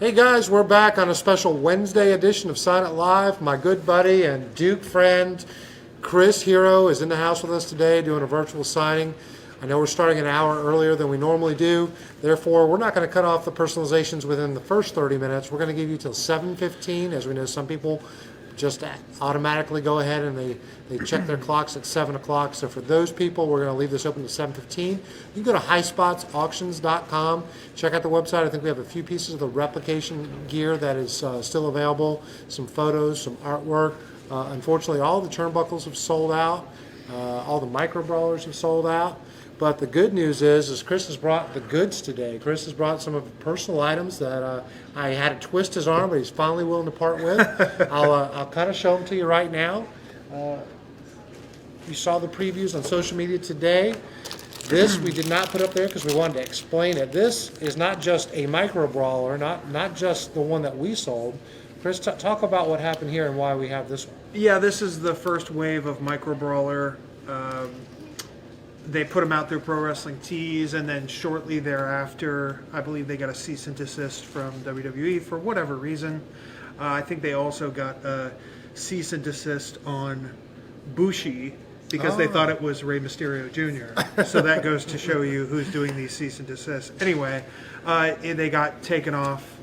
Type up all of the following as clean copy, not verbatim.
Hey guys, we're back on a special Wednesday edition of Sign It Live. My good buddy and Duke friend, Chris Hero, is in the house with us today doing a virtual signing. I know we're starting an hour earlier than we normally do. Therefore, we're not going to cut off the personalizations within the first 30 minutes. We're going to give you till 7:15. As we know, some people just automatically go ahead and they check their clocks at 7 o'clock. So for those people, we're going to leave this open to 7:15. You can go to highspotsauctions.com. Check out the website. I think we have a few pieces of the replication gear that is still available, some photos, some artwork. Unfortunately, all the turnbuckles have sold out. All the micro brawlers have sold out. But the good news is Chris has brought the goods today. Chris has brought some of the personal items that I had to twist his arm, but he's finally willing to part with. I'll kind of show them to you right now. You saw the previews on social media today. This we did not put up there because we wanted to explain it. This is not just a micro brawler, not just the one that we sold. Chris, talk about what happened here and why we have this one. Yeah, this is the first wave of micro brawler. They put them out through Pro Wrestling Tees, and then shortly thereafter, I believe they got a cease and desist from WWE for whatever reason. I think they also got a cease and desist on Bushi because they thought it was Rey Mysterio Jr. So that goes to show you who's doing these cease and desists. Anyway, they got taken off,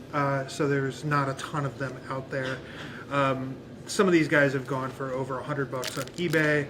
so there's not a ton of them out there. Some of these guys have gone for over $100 on eBay.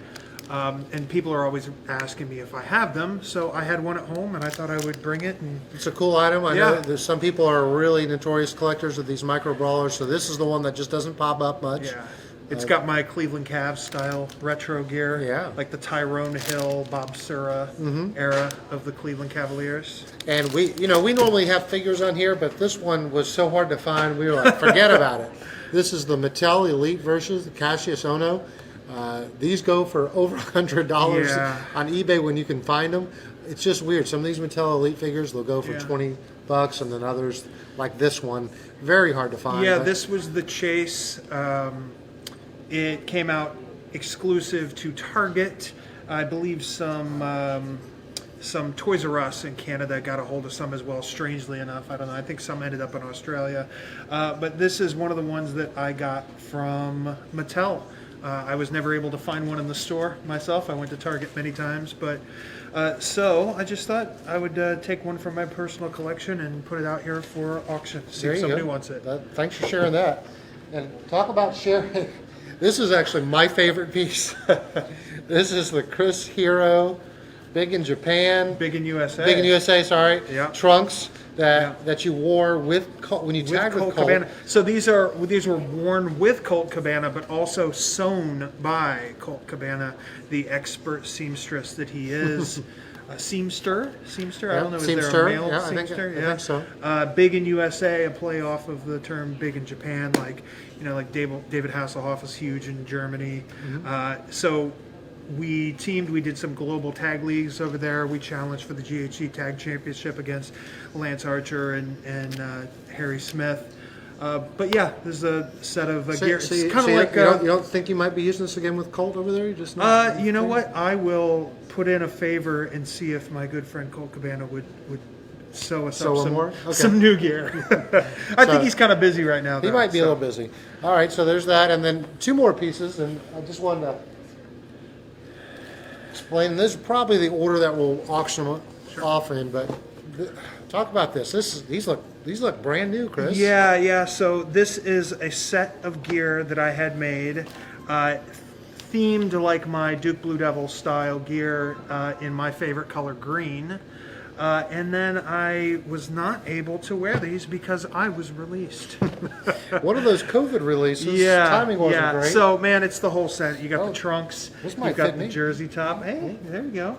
And people are always asking me if I have them, so I had one at home, and I thought I would bring it. And it's a cool item. I know there's some people are really notorious collectors of these micro brawlers, so this is the one that just doesn't pop up much. Yeah, it's got my Cleveland Cavs style retro gear. Yeah, like the Tyrone Hill, Bob Sura era of the Cleveland Cavaliers. And we normally have figures on here, but this one was so hard to find, we were like, forget about it. This is the Mattel Elite versus the Cassius Ohno. These go for over $100 on eBay when you can find them. It's just weird. Some of these Mattel Elite figures, they'll go for $20, and then others, like this one, very hard to find. Yeah, this was the Chase. It came out exclusive to Target. I believe some Toys R Us in Canada got a hold of some as well, strangely enough. I don't know. I think some ended up in Australia. But this is one of the ones that I got from Mattel. I was never able to find one in the store myself. I went to Target many times, but so I just thought I would take one from my personal collection and put it out here for auction. See if somebody wants it. Thanks for sharing that. And talk about sharing. This is actually my favorite piece. This is the Chris Hero, big in Japan. Big in USA. Big in USA, sorry. Yeah. Trunks that you wore with Colt, when you tagged with Colt. Cabana. So these were worn with Colt Cabana, but also sewn by Colt Cabana, the expert seamstress that he is. Seamster? I don't know. Is there a male seamster? I think so. Big in USA, a play off of the term big in Japan, like David Hasselhoff is huge in Germany. So we teamed. We did some global tag leagues over there. We challenged for the GHC Tag Championship against Lance Archer and Harry Smith. But yeah, this is a set of gear. It's kind of like you don't think you might be using this again with Colt over there? You just you know what? I will put in a favor and see if my good friend Colt Cabana would sew us up some new gear. I think he's kind of busy right now. He might be a little busy. All right, so there's that, and then two more pieces, and I just wanted to explain. This is probably the order that we'll auction them off in, but talk about this. These look brand new, Chris. Yeah. So this is a set of gear that I had made, themed like my Duke Blue Devil style gear in my favorite color, green. And then I was not able to wear these because I was released. One of those COVID releases. Timing wasn't great. So, man, it's the whole set. You got the trunks. This might You've got fit the me. jersey top. Hey, there you go.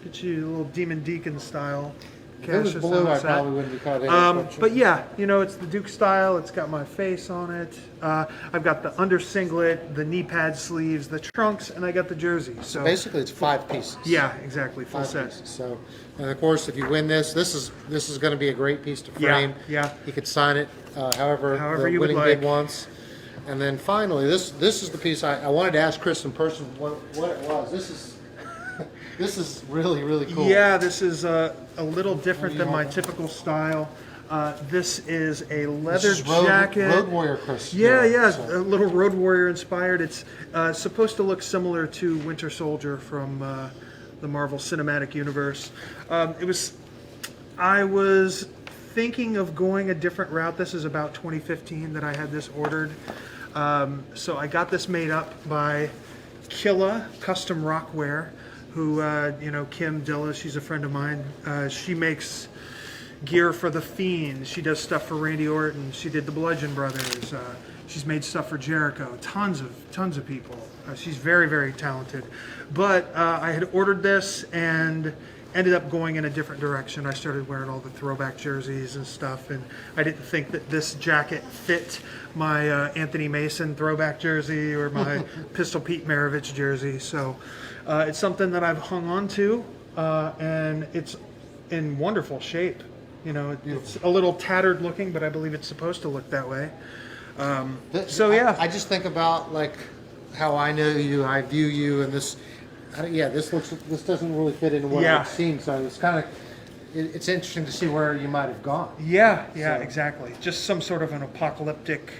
Get you a little Demon Deacon style. If it was blue, I probably wouldn't be caught in. But yeah, it's the Duke style. It's got my face on it. I've got the under singlet, the knee pad sleeves, the trunks, and I got the jersey. So basically, it's 5 pieces. Yeah, exactly, full set. Pieces. So, and of course, if you win this is going to be a great piece to frame. Yeah. You could sign it however the you would winning like. bid wants. And then finally, this is the piece I wanted to ask Chris in person what it was. This is really, really cool. Yeah, this is a little different than my typical style. This is a leather This is Road, jacket. Road Warrior, Chris. Yeah, So- a little Road Warrior inspired. It's supposed to look similar to Winter Soldier from the Marvel Cinematic Universe. I was thinking of going a different route. This is about 2015 that I had this ordered. So I got this made up by Killa Custom Rockwear, who, Kim Dilla, she's a friend of mine. She makes gear for The Fiend. She does stuff for Randy Orton. She did the Bludgeon Brothers. She's made stuff for Jericho. Tons of people. She's very, very talented. But I had ordered this and ended up going in a different direction. I started wearing all the throwback jerseys and stuff, and I didn't think that this jacket fit my Anthony Mason throwback jersey or my Pistol Pete Maravich jersey. So it's something that I've hung on to, and it's in wonderful shape. It's a little tattered looking, but I believe it's supposed to look that way. I just think about like how I know you, I view you, and this. This doesn't really fit into what I've seen. So it's kind of, it's interesting to see where you might have gone. Exactly. Just some sort of an apocalyptic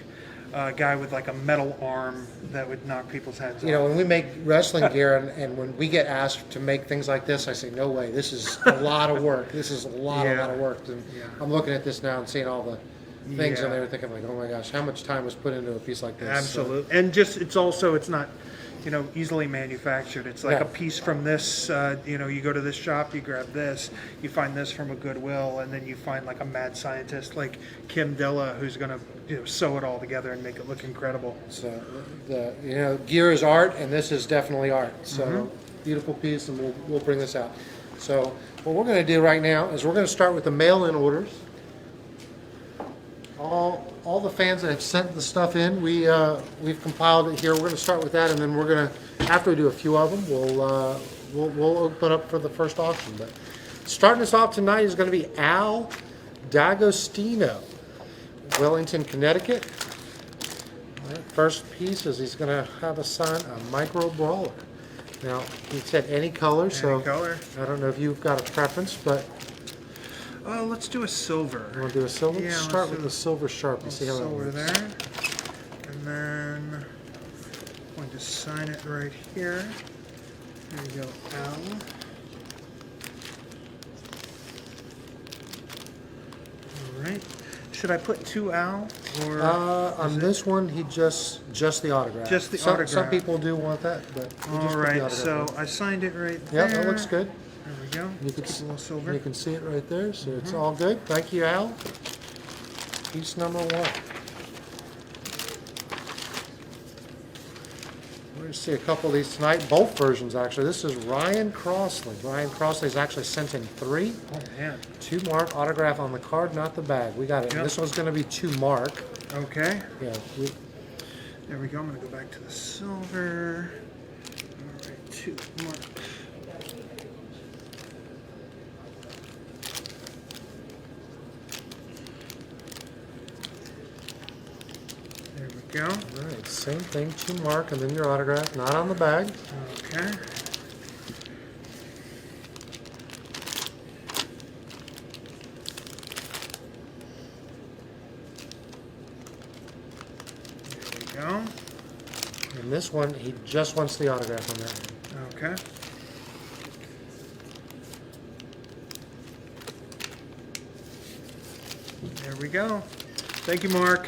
guy with like a metal arm that would knock people's heads off. When we make wrestling gear and when we get asked to make things like this, I say, no way. This is a lot of work. This is a lot of work. And I'm looking at this now and seeing all the things on there, thinking like, oh my gosh, how much time was put into a piece like this? Absolutely. So. And it's not, easily manufactured. It's like a piece from this, you go to this shop, you grab this, you find this from a Goodwill, and then you find like a mad scientist like Kim Dilla who's going to, sew it all together and make it look incredible. So, gear is art, and this is definitely art. So, beautiful piece, and we'll bring this out. So, what we're going to do right now is we're going to start with the mail-in orders. All the fans that have sent the stuff in, we've compiled it here. We're going to start with that, and then we're going to, after we do a few of them, we'll open up for the first auction. But starting us off tonight is going to be Al D'Agostino, Wellington, Connecticut. All right, first piece is he's going to have us sign a micro brawler. Now he said any color, so color. I don't know if you've got a preference, but. Let's do a silver. You want to do a silver? Yeah, let's start with the silver Sharpie. See how that silver works. there. And then I'm going to sign it right here. There you go, Al. All right. Should I put 2 Al? Or on this one, he just the autograph. Just the some, autograph. Some people do want that, but all right. So I signed it right there. there. Yeah, that looks good. There we go. You can, a little silver. You can see it right there, so it's all good. Thank you, Al. Piece number 1. We're going to see a couple of these tonight, both versions actually. This is Ryan Crossley. Ryan Crossley's actually sent in 3. Oh, man. 2 mark, autograph on the card, not the bag. We got it. Yep. This one's going to be 2 mark. Okay. Yeah. There we go. I'm going to go back to the silver. All right, 2 mark. Go. All right, same thing, 2 mark, and then your autograph, not on the bag. Okay. There we go. And this one, he just wants the autograph on that one. Okay. There we go. Thank you, Mark.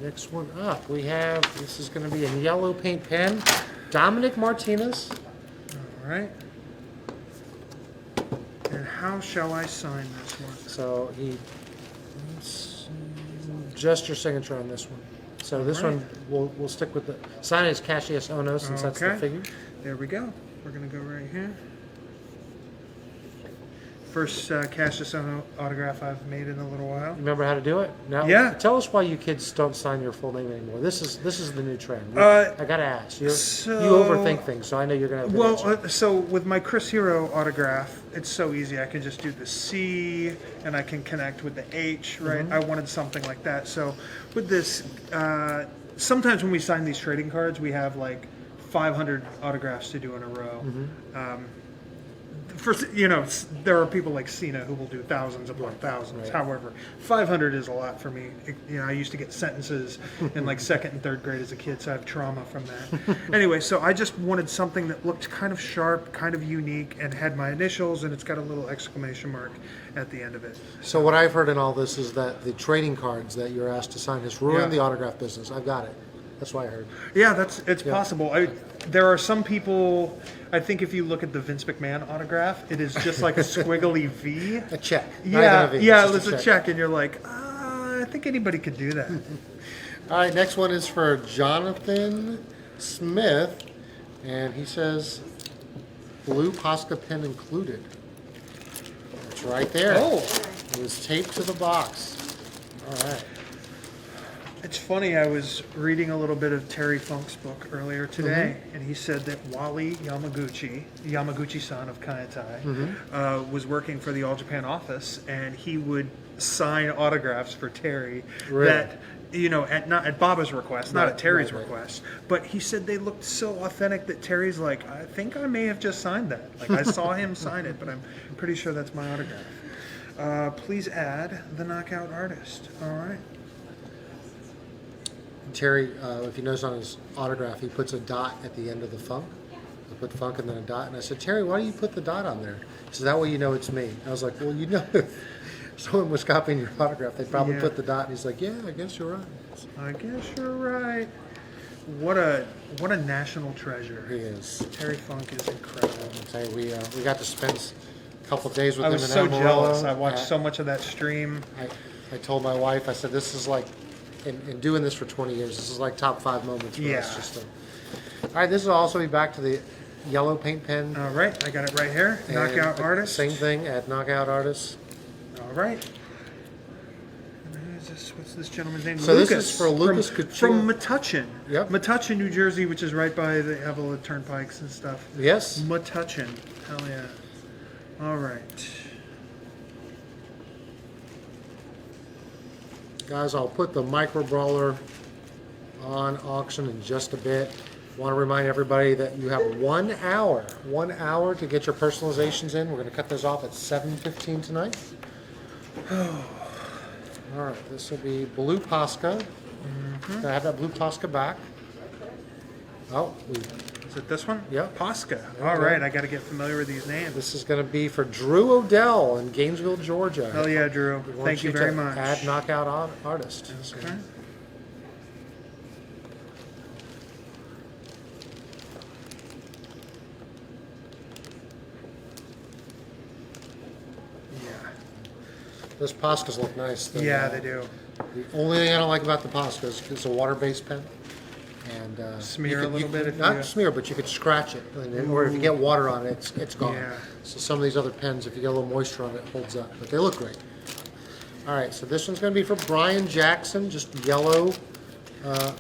Next one up, we have, this is going to be a yellow paint pen, Dominic Martinez. All right. And how shall I sign this one? So just your signature on this one. So this one, we'll stick with the, sign it as Cassius Ono since that's the figure. There we go. We're going to go right here. First Cassius Ono autograph I've made in a little while. Remember how to do it? Now, yeah. Tell us why you kids don't sign your full name anymore. This is the new trend. I gotta ask. You overthink things, so I know you're gonna have to answer. So with my Chris Hero autograph, it's so easy. I can just do the C, and I can connect with the H. Right? I wanted something like that. So with this sometimes when we sign these trading cards, we have like 500 autographs to do in a row. There are people like Cena who will do thousands upon thousands. Right. However, 500 is a lot for me. I used to get sentences in like second and third grade as a kid, so I have trauma from that. Anyway, so I just wanted something that looked kind of sharp, kind of unique, and had my initials, and it's got a little exclamation mark at the end of it. So what I've heard in all this is that the trading cards that you're asked to sign has ruined the autograph business. I've got it. That's what I heard. Yeah, it's possible. There are some people. I think if you look at the Vince McMahon autograph, it is just like a squiggly V. A check. Yeah, not even a V. yeah, It's it's a check, and you're like, I think anybody could do that. All right, next one is for Jonathan Smith, and he says, blue Pasca pen included. It's right there. Oh. It was taped to the box. All right. It's funny, I was reading a little bit of Terry Funk's book earlier today, and he said that Wally Yamaguchi-san of Kanetai, was working for the All Japan office, and he would sign autographs for Terry that, at Baba's request, not at Terry's request. But he said they looked so authentic that Terry's like, I think I may have just signed that. Like, I saw him sign it, but I'm pretty sure that's my autograph. Please add the knockout artist. All right. Terry, if you notice on his autograph, he puts a dot at the end of the funk. I put funk and then a dot. And I said, Terry, why do you put the dot on there? He said, that way you know it's me. I was like, well, if someone was copying your autograph, they'd probably put the dot. And he's like, yeah, I guess you're right. I guess you're right. What a national treasure. He is. Terry Funk is incredible. I'll tell you, we got to spend a couple of days with I him was in so Amarillo. jealous. I watched so much of that stream. I told my wife, I said, this is like, in doing this for 20 years, this is like top 5 moments for us. All right, this will also be back to the yellow paint pen. All right, I got it right here. And Knockout artist. Same thing at Knockout Artists. All right. What's this gentleman's name? So Lucas, this is for Lucas Couture. from Metuchen. Yep. Metuchen, New Jersey, which is right by the Evelyn Turnpikes and stuff. Yes. Metuchen. Hell yeah. All right. Guys, I'll put the Micro Brawler on auction in just a bit. Want to remind everybody that you have 1 hour to get your personalizations in. We're going to cut those off at 7:15 tonight. All right, this will be blue Pasca. Can I have that blue Pasca back? Oh, Is it this one? Yep. Pasca. All right, I got to get familiar with these names. this is going to be for Drew Odell in Gainesville, Georgia. Hell yeah, Drew. We want Thank you very to much. Add Knockout Artist. Okay. Those Pascas look nice. Yeah, they do. The only thing I don't like about the Pasca is it's a water-based pen. And Smear a little bit if not you- smear, but you could scratch it, or if you get water on it, it's gone. Yeah. So some of these other pens, if you get a little moisture on it, it holds up. But they look great. All right, so this one's going to be for Brian Jackson, just yellow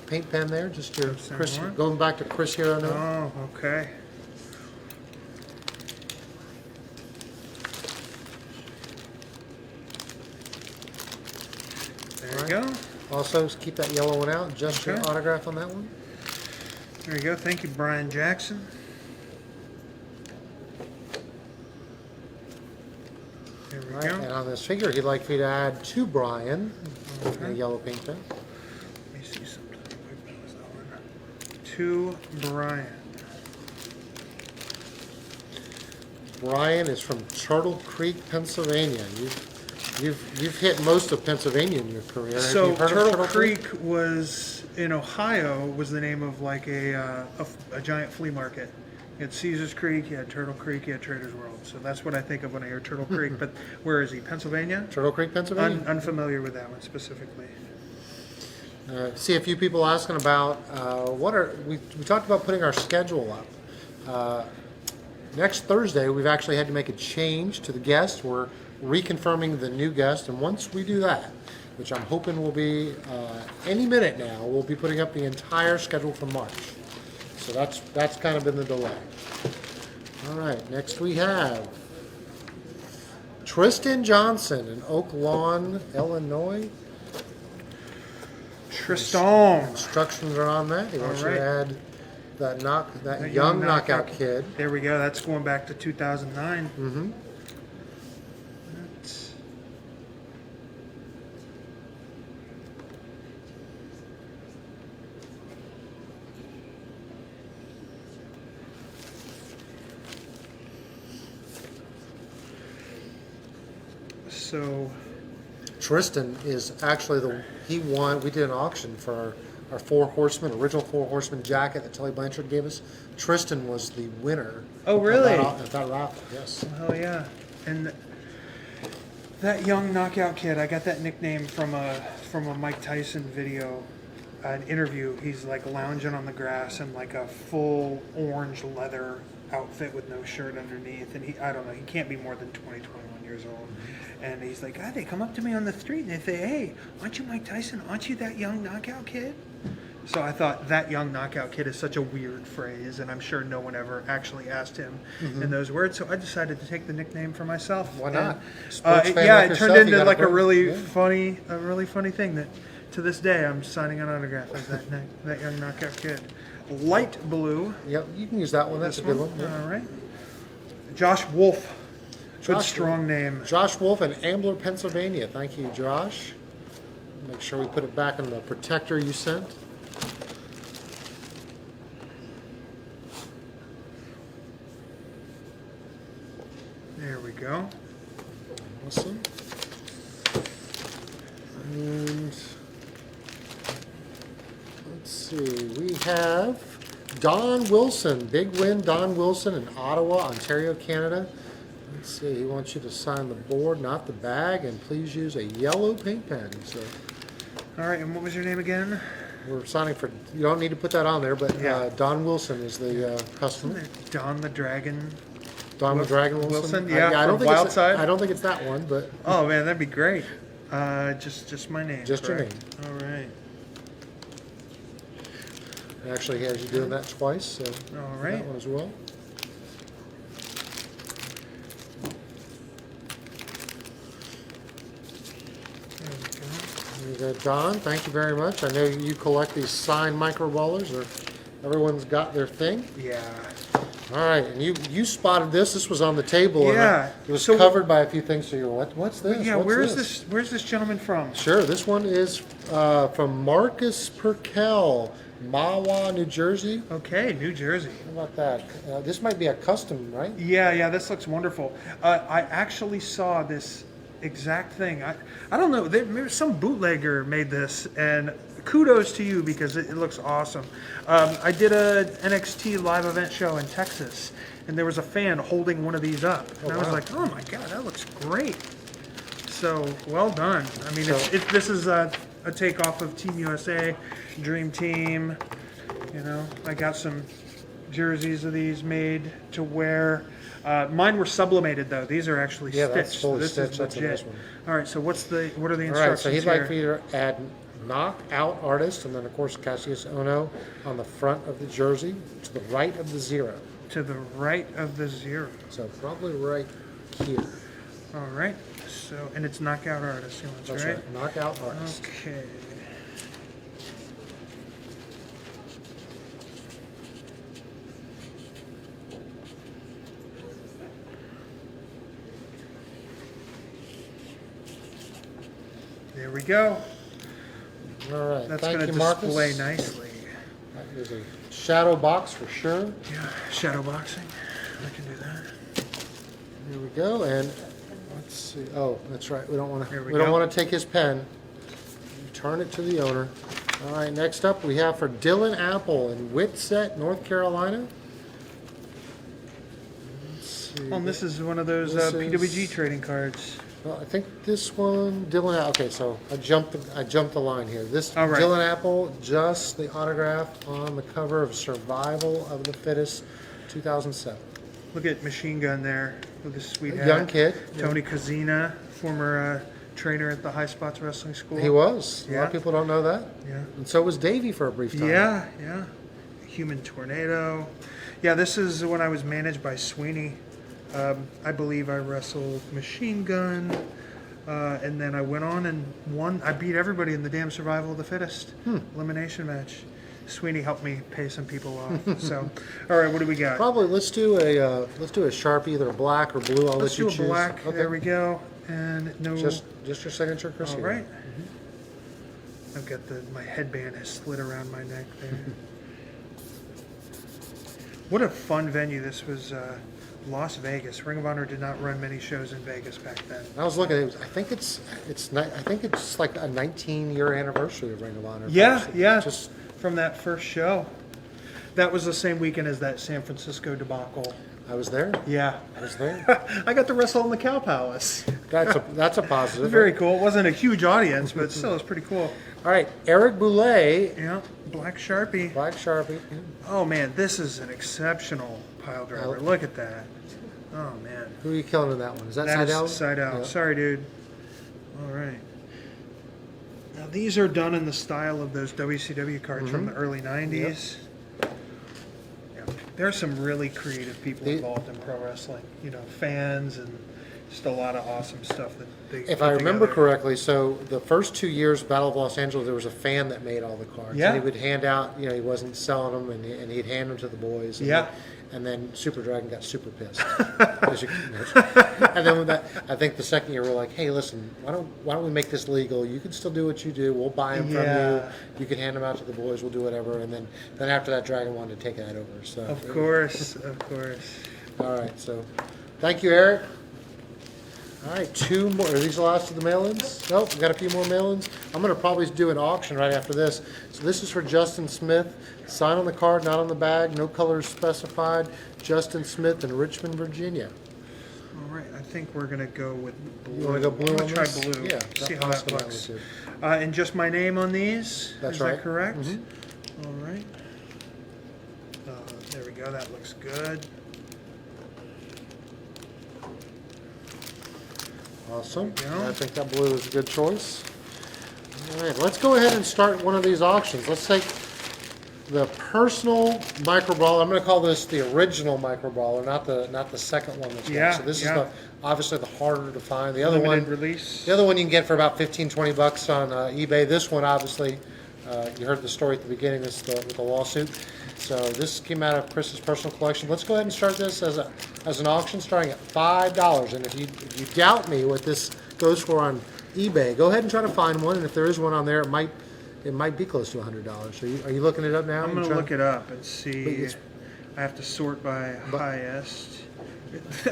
paint pen there, just your Chris, more. going back to Chris Hero now. Oh, okay. There you go. Also, keep that yellow one out, just your Okay. autograph on that one. There you go. Thank you, Brian Jackson. There we All right, go. and on this figure, he'd like for you to add to Brian, a yellow paint pen. Let me see something. What was that one? To Brian. Brian is from Turtle Creek, Pennsylvania. You've hit most of Pennsylvania in your career. Have So you heard of Turtle Creek was in Ohio. Was the name of like a giant flea market. You had Caesar's Creek, you had Turtle Creek, you had Trader's World. So that's what I think of when I hear Turtle Creek. But where is he? Pennsylvania? Turtle Creek, Pennsylvania? Unfamiliar with that one specifically. See a few people asking about we talked about putting our schedule up. Next Thursday, we've actually had to make a change to the guest. We're reconfirming the new guest, and once we do that, which I'm hoping will be any minute now, we'll be putting up the entire schedule for March. So that's kind of been the delay. All right, next we have Tristan Johnson in Oak Lawn, Illinois. Tristan. Instructions are on that. He wants you right. to add that young knockout kid. There we go. That's going back to 2009. Mm-hmm. That's... So Tristan is actually he won. We did an auction for our original Four Horsemen jacket that Tully Blanchard gave us. Tristan was the winner. Oh, really? At that raffle, yes. hell yeah. And that young knockout kid, I got that nickname from a Mike Tyson video, an interview. He's like lounging on the grass in like a full orange leather outfit with no shirt underneath, and I don't know, he can't be more than 20, 21 years old. And he's like, they come up to me on the street and they say, hey, aren't you Mike Tyson? Aren't you that young knockout kid? So I thought that young knockout kid is such a weird phrase, and I'm sure no one ever actually asked him in those words. So I decided to take the nickname for myself. Why not? It turned into like a really funny thing that to this day I'm signing an autograph as that young knockout kid. Light blue. Yep, you can use that one. That's a good one. Yeah. All right. Josh Wolfe. Good strong name. Josh Wolfe in Ambler, Pennsylvania. Thank you, Josh. Make sure we put it back in the protector you sent. There we go. Awesome. And let's see, we have Don Wilson. Big win, Don Wilson in Ottawa, Ontario, Canada. Let's see, he wants you to sign the board, not the bag, and please use a yellow paint pen. So, all right, and what was your name again? we're signing for, you don't need to put that on there, but Yeah. Don Wilson is the customer. Don the Dragon. Don the Dragon Wilson? Yeah, I don't from think Wildside. I don't think it's that one, but Oh man, that'd be great. Just my name. just your name. correct? All right. Actually, he has you doing that twice, so All that right. one as well. There we go. There you go, Don. Thank you very much. I know you collect these signed micro ballers, or everyone's got their thing. Yeah. All right, and you spotted this. This was on the table. Yeah. And it was So- covered by a few things. So you're, what's this? Yeah. What's Where's this? Where's this gentleman from? Sure. This one is from Marcus Perkel, Mahwah, New Jersey. Okay, New Jersey. How about that? This might be a custom, right? Yeah. This looks wonderful. I actually saw this exact thing. I don't know. Maybe some bootlegger made this, and kudos to you because it looks awesome. I did a NXT live event show in Texas, and there was a fan holding one of these up, and I was wow. like, "Oh my god, that looks great!" So well done. I mean, So- this is a takeoff of Team USA, Dream Team. You know, I got some jerseys of these made to wear. Mine were sublimated though. These are actually Yeah, stitched. that's fully so this stitched. is That's a legit. nice one. All right. So what are the All instructions right, so he'd here? like for you to add knockout artist, and then of course Cassius Ono on the front of the jersey to the right of the 0. To the right of the 0. So probably right here. All right. So and it's knockout artist. That's right. right. Knockout artist. Okay. There we go. All right. That's Thank going to you, Marcus. display nicely. That is a shadow box for sure. Yeah, shadow boxing. I can do that. Here we go, and let's see. Oh, that's right. We don't want Here to. we We don't go. want to take his pen. Return it to the owner. All right. Next up, we have for Dylan Apple in Whitsett, North Carolina. Let's see. Oh, and this is one of those This PWG is- trading cards. Well, I think this one, Dylan. Okay, so I jumped the line here. This All right. Dylan Apple, just the autograph on the cover of Survival of the Fittest, 2007. Look at Machine Gun there with his sweet hat. Young kid. Tony Kozina, former trainer at the Highspots Wrestling School. He was. A lot Yeah. of people don't know that. Yeah. And so was Davey for a brief time. Yeah. Human Tornado. Yeah, this is when I was managed by Sweeney. I believe I wrestled Machine Gun, And then I went on and won. I beat everybody in the damn survival of the fittest elimination match. Sweeney helped me pay some people off. So, all right, what do we got? Probably let's do a Sharpie, either black or blue. I'll Let's let you do choose. a black. Okay. There we go. And no. Just your signature, Chris. All right. I've got my headband has slid around my neck there. What a fun venue this was. Las Vegas. Ring of Honor did not run many shows in Vegas back then. I was looking at it. I think it's like a 19-year anniversary of Ring of Honor. Yeah, yeah. Just from that first show. That was the same weekend as that San Francisco debacle. I was there. Yeah. I was there. I got to wrestle in the Cow Palace. That's a positive. Very cool. It wasn't a huge audience, but still, it's pretty cool. All right, Eric Boulay. Yeah, Black Sharpie. Black Sharpie. Oh man, this is an exceptional pile driver. Look at that. Oh man. Who are you killing in that one? Is that That side is out? Side out. Yeah. Sorry, dude. All right. Now these are done in the style of those WCW cards from the early '90s. Yeah. There are some really creative people involved in pro wrestling. You know, fans and just a lot of awesome stuff that they. If I remember correctly, so the first 2 years, Battle of Los Angeles, there was a fan that made all the cards. Yeah. And he would hand out, he wasn't selling them, and he'd hand them to the boys. And Yeah. And then Super Dragon got super pissed. And then with that, I think the second year we're like, hey, listen, why don't we make this legal? You can still do what you do. We'll buy them from you. You can hand them out to the boys. We'll do whatever. And then after that, Dragon wanted to take that over. So Of course. all right. So thank you, Eric. All right, 2 more. Are these the last of the mail-ins? Nope, we got a few more mail-ins. I'm going to probably do an auction right after this. So this is for Justin Smith. Sign on the card, not on the bag. No colors specified. Justin Smith in Richmond, Virginia. All right, I think we're gonna go with blue. You want to go blue I'm on gonna try this? blue. Yeah. See how that Pasca looks. would do. And just my name on these. That's Is right. that correct? Mhm. All right. There we go. That looks good. Awesome. There we go. I think that blue is a good choice. All right, let's go ahead and start one of these auctions. Let's take the personal micro brawler. I'm going to call this the original micro brawler, not the second one that's Yeah, So this yeah. is obviously the harder to find. The other Limited one, release. the other one you can get for about $15-20 on eBay. This one, obviously, you heard the story at the beginning. This with the lawsuit. So this came out of Chris's personal collection. Let's go ahead and start this as an auction, starting at $5. And if you doubt me what this goes for on eBay, go ahead and try to find one. And if there is one on there, it might be close to $100. Are you looking it up now? I'm gonna look it up and see. it's- I have to sort by highest.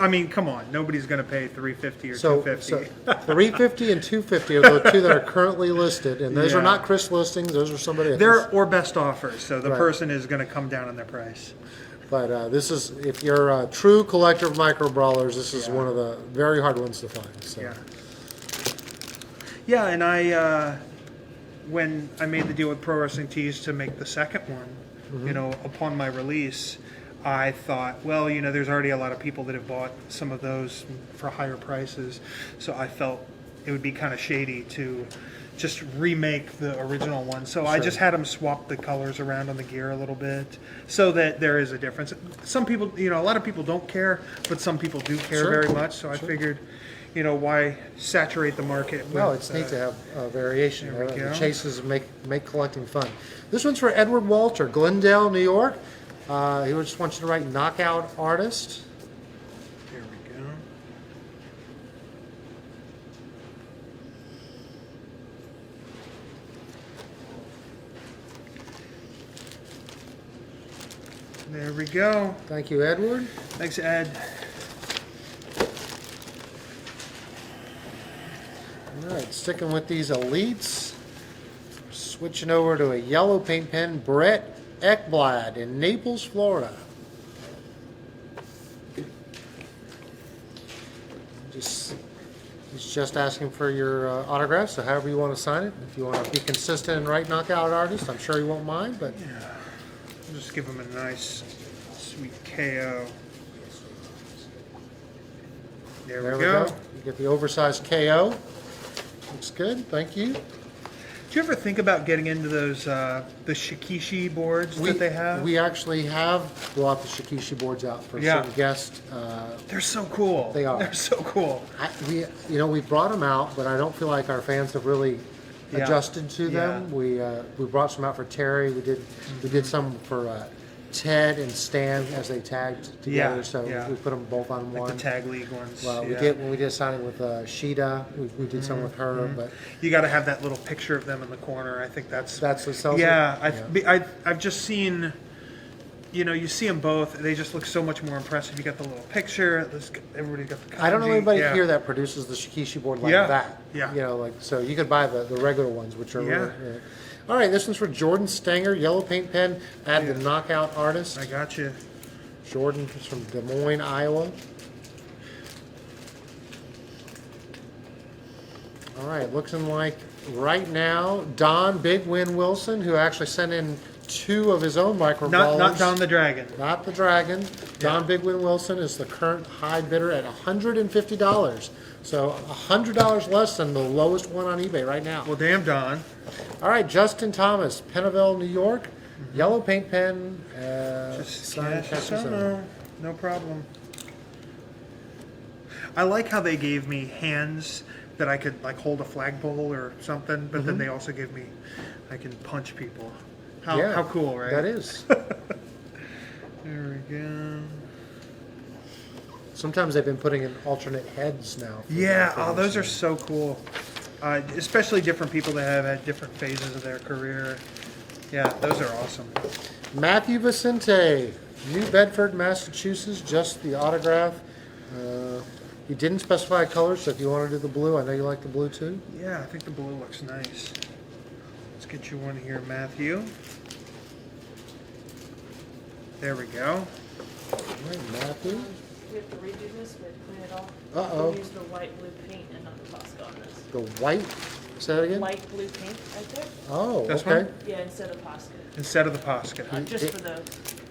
I mean, come on. Nobody's gonna pay $350 or So $250. $350 and $250 are the two that are currently listed, and those are Yeah. not Chris listings. Those are somebody else. They're or best offers, so the Right. person is gonna come down on their price. But this is, if you're a true collector of micro brawlers, this is Yeah. one of the very hard ones to find. So. Yeah. Yeah, and I when I made the deal with Pro Wrestling Tees to make the second one, you know, upon my release, I thought, well, you know, there's already a lot of people that have bought some of those for higher prices, so I felt it would be kind of shady to just remake the original one. So I Sure. just had them swap the colors around on the gear a little bit so that there is a difference. Some people, you know, a lot of people don't care, but some people do care Sure. very much, so I figured, you know, why saturate the market with, No, it's neat to have variation. there we The go. chases make collecting fun. This one's for Edward Walter, Glendale, New York. He just wants you to write knockout artist. Here we go. There we go. Thank you, Edward. Thanks, Ed. All right, sticking with these elites. Switching over to a yellow paint pen, Brett Ekblad in Naples, Florida. He's just asking for your autograph, so however you want to sign it. If you want to be consistent and write knockout artist, I'm sure he won't mind, but I'll just give him a nice, sweet KO. There we go. You get the oversized KO. Looks good, thank you. Do you ever think about getting into those the shikishi boards that they have? We actually have brought the shikishi boards out for certain guests. They're so cool. They are. They're so cool. We brought them out, but I don't feel like our fans have really adjusted to them. We brought some out for Terry. We did some for Ted and Stan as they tagged together. We put them both on one. Like the tag league ones. Well, when we did a signing with Sheeta, we did some with her. But you got to have that little picture of them in the corner. I think that's what sells it. Yeah, I've just seen. You see them both. They just look so much more impressive. You got the little picture. Everybody got the kanji. I don't know anybody here that produces the shikishi board like that. Yeah. So you could buy the regular ones, which are really. All right, this one's for Jordan Stenger, yellow paint pen. Add the Knockout Artist. I got you. Jordan is from Des Moines, Iowa. All right, looking like right now, Don Big Win Wilson, who actually sent in 2 of his own microballs. Not Don the Dragon. Not the Dragon. Don Big Win Wilson is the current high bidder at $150. So $100 less than the lowest one on eBay right now. Well, damn, Don. All right, Justin Thomas, Pennville, New York. Yellow paint pen. Just no problem. I like how they gave me hands that I could like hold a flagpole or something, but then they also give me, I can punch people. How cool, right? That is. There we go. Sometimes they've been putting in alternate heads now. Those are so cool. Especially different people that have had different phases of their career. Yeah, those are awesome. Matthew Vicente, New Bedford, Massachusetts, just the autograph. He didn't specify colors, so if you want to do the blue, I know you like the blue too. Yeah, I think the blue looks nice. Let's get you one here, Matthew. There we go. All right, Matthew. We have to redo this, we have to clean it off. Uh-oh. We use the white blue paint and not the Pasca on this. The white, say that again? Light blue paint right there? Oh, This okay. one? Yeah, instead of Pasca. Instead of the Pasca. Just for the,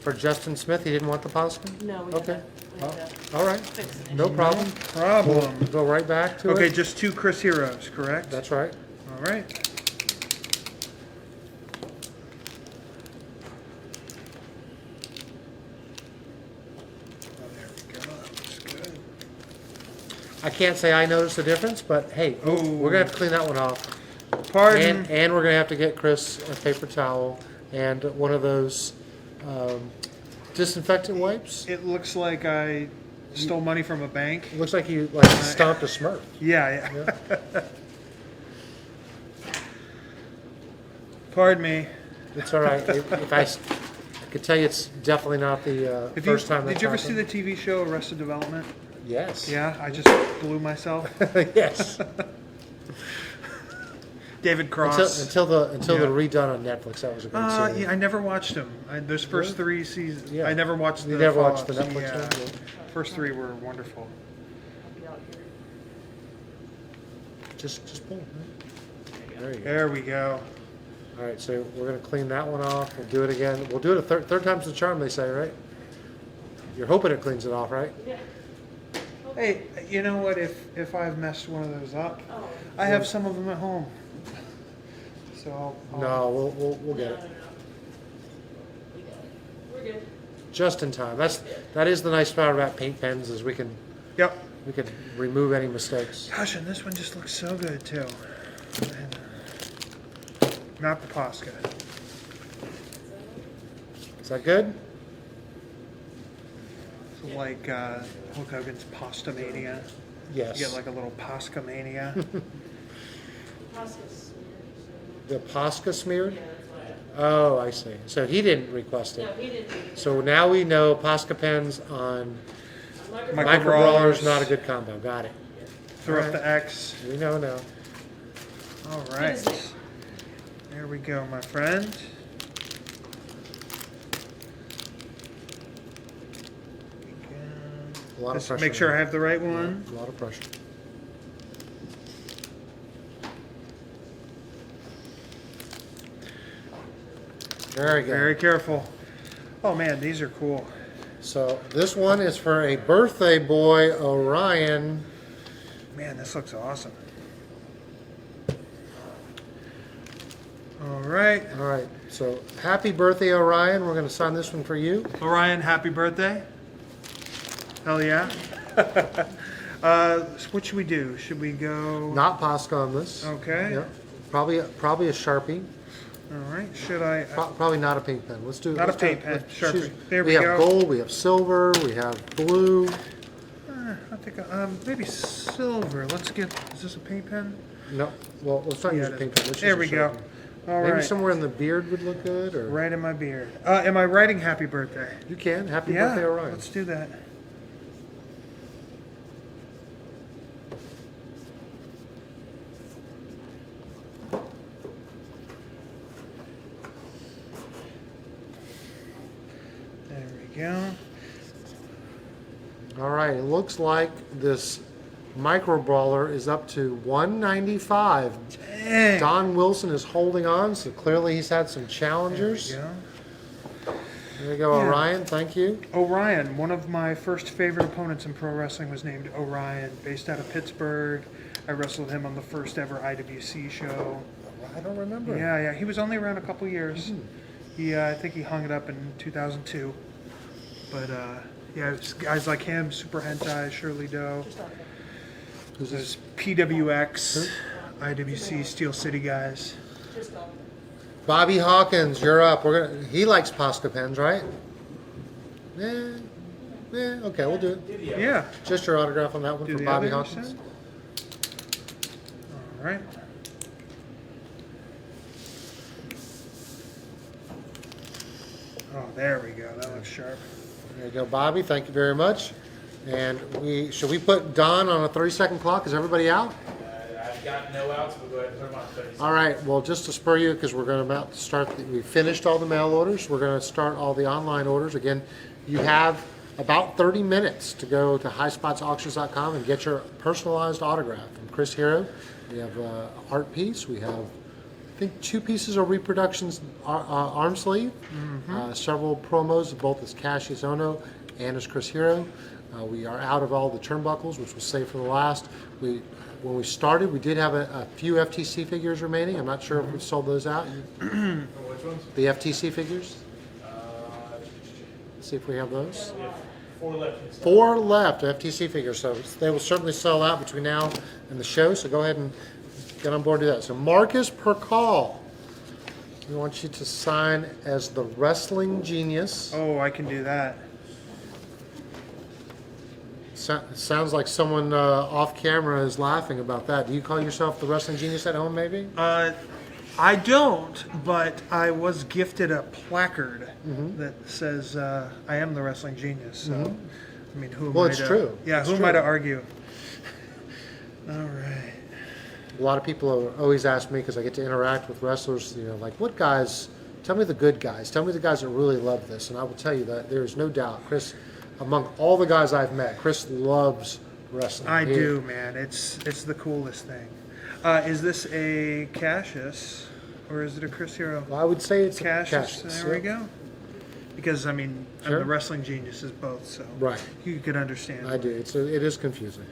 For Justin Smith, he didn't want the Pasca? no, we Okay. had to All right, fix it. no problem. Problem. We'll go right back to it. Okay, just 2 Chris Heroes, correct? That's right. All right. I can't say I noticed the difference, but hey, we're going to have to clean that one off. Pardon. And we're going to have to get Chris a paper towel and one of those disinfectant wipes. It looks like I stole money from a bank. It looks like you stomped a Smurf. Yeah. Pardon me. It's all right. If I could tell you, it's definitely not the first time that's Did you ever see happened. the TV show Arrested Development? Yes. Yeah, I just blew myself. Yes. David Cross. Until the redone on Netflix, that was a great series. I never watched them. Those first 3 seasons. Yeah. I never watched You the never watched the follow-ups. Netflix Yeah. one? First 3 were wonderful. I'll be out here. Just pull. There you go. There we go. All right, so we're going to clean that one off. We'll do it again. We'll do it a third time's the charm, they say, right? You're hoping it cleans it off, right? Yeah. Hey, you know what? If I've messed one of those up, Oh. I have some of them at home. So I'll No, we'll get it. No. We got it. We're good. Just in time. That is the nice part about paint pens is we can Yep. remove any mistakes. Gosh, and this one just looks so good too. Not the Pasca. Is that good? It's like Hulk Hogan's Pasta Mania. Yes. You get like a little Pasca Mania. Pasca's The Pasca smeared? yeah, that's why. Oh, I see. So he didn't request No, it. he didn't do it. So now we know Pasca pens on Micro micro brawlers brawlers. not a good combo. Got it. Throw up the X. We know now. All What is right. it? There we go, my friend. A lot of Just pressure. make sure I there. have the right one. A lot of pressure. Very good. Very careful. Oh man, these are cool. So this one is for a birthday boy, Orion. Man, this looks awesome. All right. All right. So happy birthday, Orion. We're going to sign this one for you. Orion, happy birthday. Hell yeah. What should we do? Should we go? Not Pasca on this. Okay. Yep. Probably a Sharpie. All right. Should I? Probably not a paint pen. Let's do Not a let's do- paint pen, let's Sharpie. choose- There we we have go. gold, we have silver, we have blue. I think maybe silver. Let's get. Is this a paint pen? No, well, let's not Yeah, use a it paint is. pen. Let's There use a we go. Sharpie. All Maybe right. somewhere in the beard would look good, or Right in my beard. Am I writing happy birthday? you can. Happy Yeah. birthday, Orion. Let's do that. There we go. All right, it looks like this micro brawler is up to 195. Dang. Don Wilson is holding on, so clearly he's had some There we challengers. go. There you go, Yeah. Orion. Thank you. Orion, one of my first favorite opponents in pro wrestling, was named Orion, based out of Pittsburgh. I wrestled him on the first ever IWC show. I don't remember. Yeah, he was only around a couple years. I think he hung it up in 2002. But yeah, it's guys like him, Super Hentai, Shirley Doe, Just on there. Who's this? there's PWX, IWC, Steel City guys. Just on there. Bobby Hawkins, you're up. He likes Pasca pens, right? Yeah. Okay, we'll do it. Yeah. Just your autograph on that one Do for the Bobby other you Hawkins. said? All right. Oh, there we go. That looks sharp. There you go, Bobby. Thank you very much. And should we put Don on a 30-second clock? Is everybody out? I've got no outs, we'll go ahead and put them on 30 seconds. All right. Well, just to spur you, because we're going to about to start. We finished all the mail orders. We're going to start all the online orders again. You have about 30 minutes to go to highspotsauctions.com and get your personalized autograph from Chris Hero. We have an art piece. We have, I think, 2 pieces of reproductions arm sleeve. Several promos, both as Cassius Ono and as Chris Hero. We are out of all the turnbuckles, which was saved for the last. When we started, we did have a few FTC figures remaining. I'm not sure if we've sold those out. Which ones? The FTC figures. Let's see if we have those. We have 4 left. in stock. 4 left FTC figures, so they will certainly sell out between now and the show. So go ahead and get on board to that. So Marcus Percall, we want you to sign as the Wrestling Genius. Oh, I can do that. Sounds like someone off camera is laughing about that. Do you call yourself the Wrestling Genius at home, maybe? I don't, but I was gifted a placard that says I am the wrestling genius. So, I mean, who am Well, I it's to, true. Yeah, It's who am I to true. argue? All right. A lot of people always ask me, because I get to interact with wrestlers, like, what guys, tell me the good guys, tell me the guys that really love this. And I will tell you that there is no doubt, Chris, among all the guys I've met, Chris loves wrestling. I do, man. It's the coolest thing. Is this a Cassius or is it a Chris Hero? Well, I would say it's Cassius. Cassius. There we go. Because I mean, I'm Sure. the wrestling genius is both, so Right. you could understand. I do. It is confusing.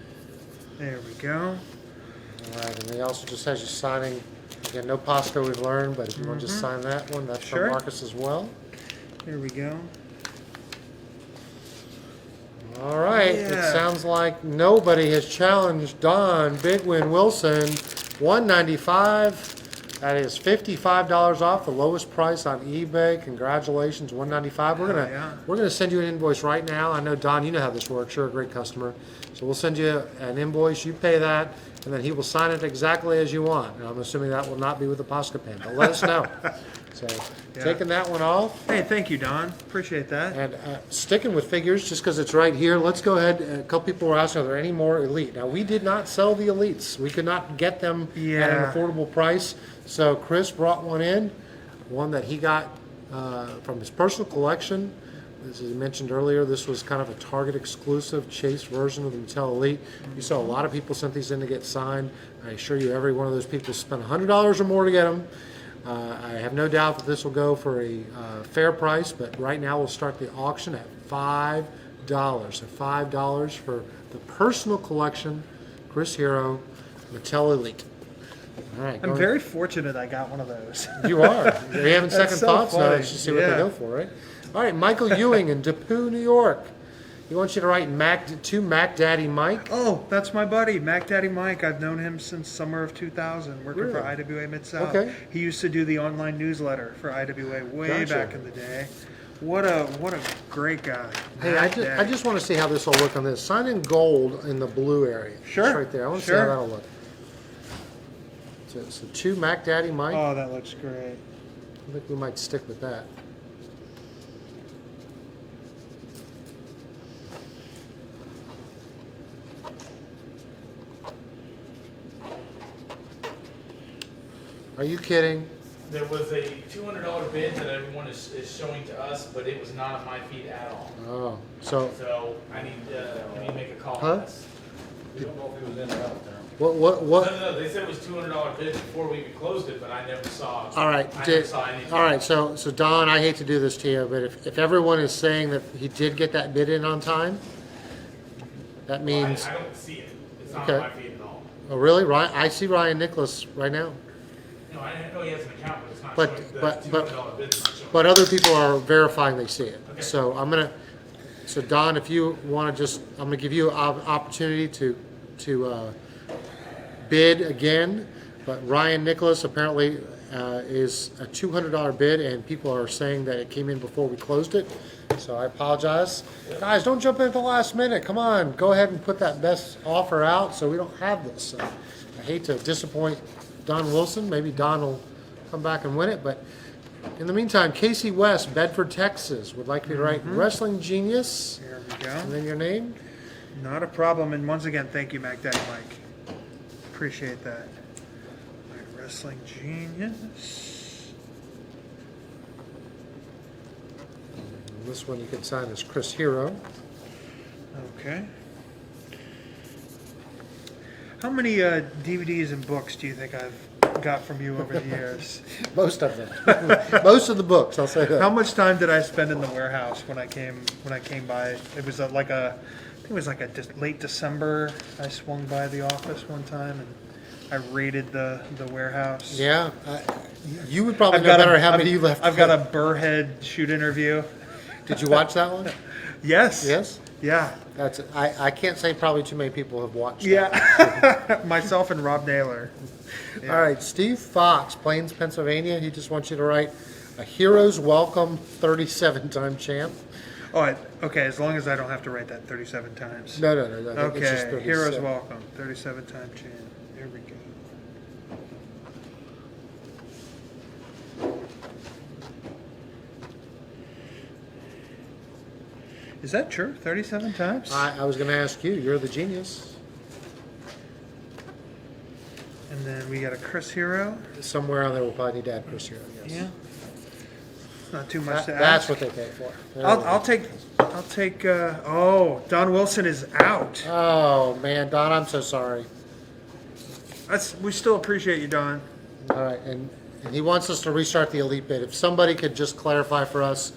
There we go. All right, and he also just has you signing, again, no Pasca we've learned, but if you want to just sign that one, that's Sure. from Marcus as well. There we go. All right, Yeah. it sounds like nobody has challenged Don Big Win Wilson, $195. That is $55 off, the lowest price on eBay. Congratulations, $195. Yeah. We're gonna send you an invoice right now. I know, Don, you know how this works. You're a great customer, so we'll send you an invoice. You pay that, and then he will sign it exactly as you want. And I'm assuming that will not be with the Pasca pen, but let us know. So, taking that one off. Hey, thank you, Don. Appreciate that. And sticking with figures, just because it's right here, let's go ahead. A couple people were asking, are there any more Elite? Now, we did not sell the Elites. We could not get them at an Yeah. affordable price. So Chris brought one in, one that he got from his personal collection. As he mentioned earlier, this was kind of a Target exclusive Chase version of the Mattel Elite. You saw a lot of people sent these in to get signed. I assure you, every one of those people spent $100 or more to get them. I have no doubt that this will go for a fair price, but right now we'll start the auction at $5. So $5 for the personal collection, Chris Hero, Mattel Elite. All right. I'm very fortunate I got one of those. You are. You're having second so thoughts now. funny. Let's just see what they Yeah. go for, right? All right, Michael Ewing in DePue, New York. He wants you to write to Mac Daddy Mike. Oh, that's my buddy, Mac Daddy Mike. I've known him since summer of 2000, working for Really? IWA Mid-South. Okay. He used to do the online newsletter for IWA way Gotcha. back in the day. What a great guy. Hey, Mac I Daddy. just want to see how this will look on this. Sign in gold in the blue area. Sure, Just right there. I want to see sure. how that'll look. So to Mac Daddy Mike. Oh, that looks great. I think we might stick with that. Are you kidding? There was a $200 bid that everyone is showing to us, but it was not on my feed at all. Oh, so So I need to make a call Huh? on this. We don't know if it was in or out there. No, they said it was $200 bid before we even closed it, but I never saw. All right, I never saw anything. all right. So Don, I hate to do this to you, but if everyone is saying that he did get that bid in on time, that means. I don't see it. It's not Okay. on my feed at all. Oh, really? Ryan, I see Ryan Nicholas right now, No, I know he has an account, but it's not But- showing. The but- $200 bid's not showing. but other people are verifying they see it. Okay. So so Don, if you want to I'm gonna give you an opportunity to bid again, but Ryan Nicholas apparently is a $200 bid, and people are saying that it came in before we closed it. So I apologize. Guys, don't jump in at the last minute. Come on, go ahead and put that best offer out so we don't have this. So I hate to disappoint Don Wilson. Maybe Don will come back and win it, but in the meantime, Casey West, Bedford, Texas, would like you to write Wrestling Genius, There we and go. then your name. Not a problem. And once again, thank you, Mac Daddy Mike. Appreciate that. All right, Wrestling Genius. And this one you can sign as Chris Hero. Okay. How many DVDs and books do you think I've got from you over the years? Most of them. Most of the books, I'll say that. How much time did I spend in the warehouse when I came by? It was I think it was like a late December. I swung by the office one time and I raided the warehouse. Yeah, you would probably know better how many you left. I've got a Burrhead shoot interview. Did you watch that one? Yes. Yes. Yeah. That's. I can't say probably too many people have watched. Yeah. Myself and Rob Naylor. That. All right, Steve Fox, Plains, Pennsylvania. He just wants you to write a hero's welcome, 37-time champ. Oh, okay. As long as I don't have to write that 37 times. No. I think it's just Okay. 37. Heroes welcome. 37-time champ. Here we go. Is that true? 37 times? I was going to ask you. You're the genius. And then we got a Chris Hero. Somewhere on there, we'll probably need to add Chris Hero. Yes. Yeah. Not too much to That's ask. what they pay for. I'll take. Oh, Don Wilson is out. Oh man, Don, I'm so sorry. We still appreciate you, Don. All right, and he wants us to restart the elite bid. If somebody could just clarify for us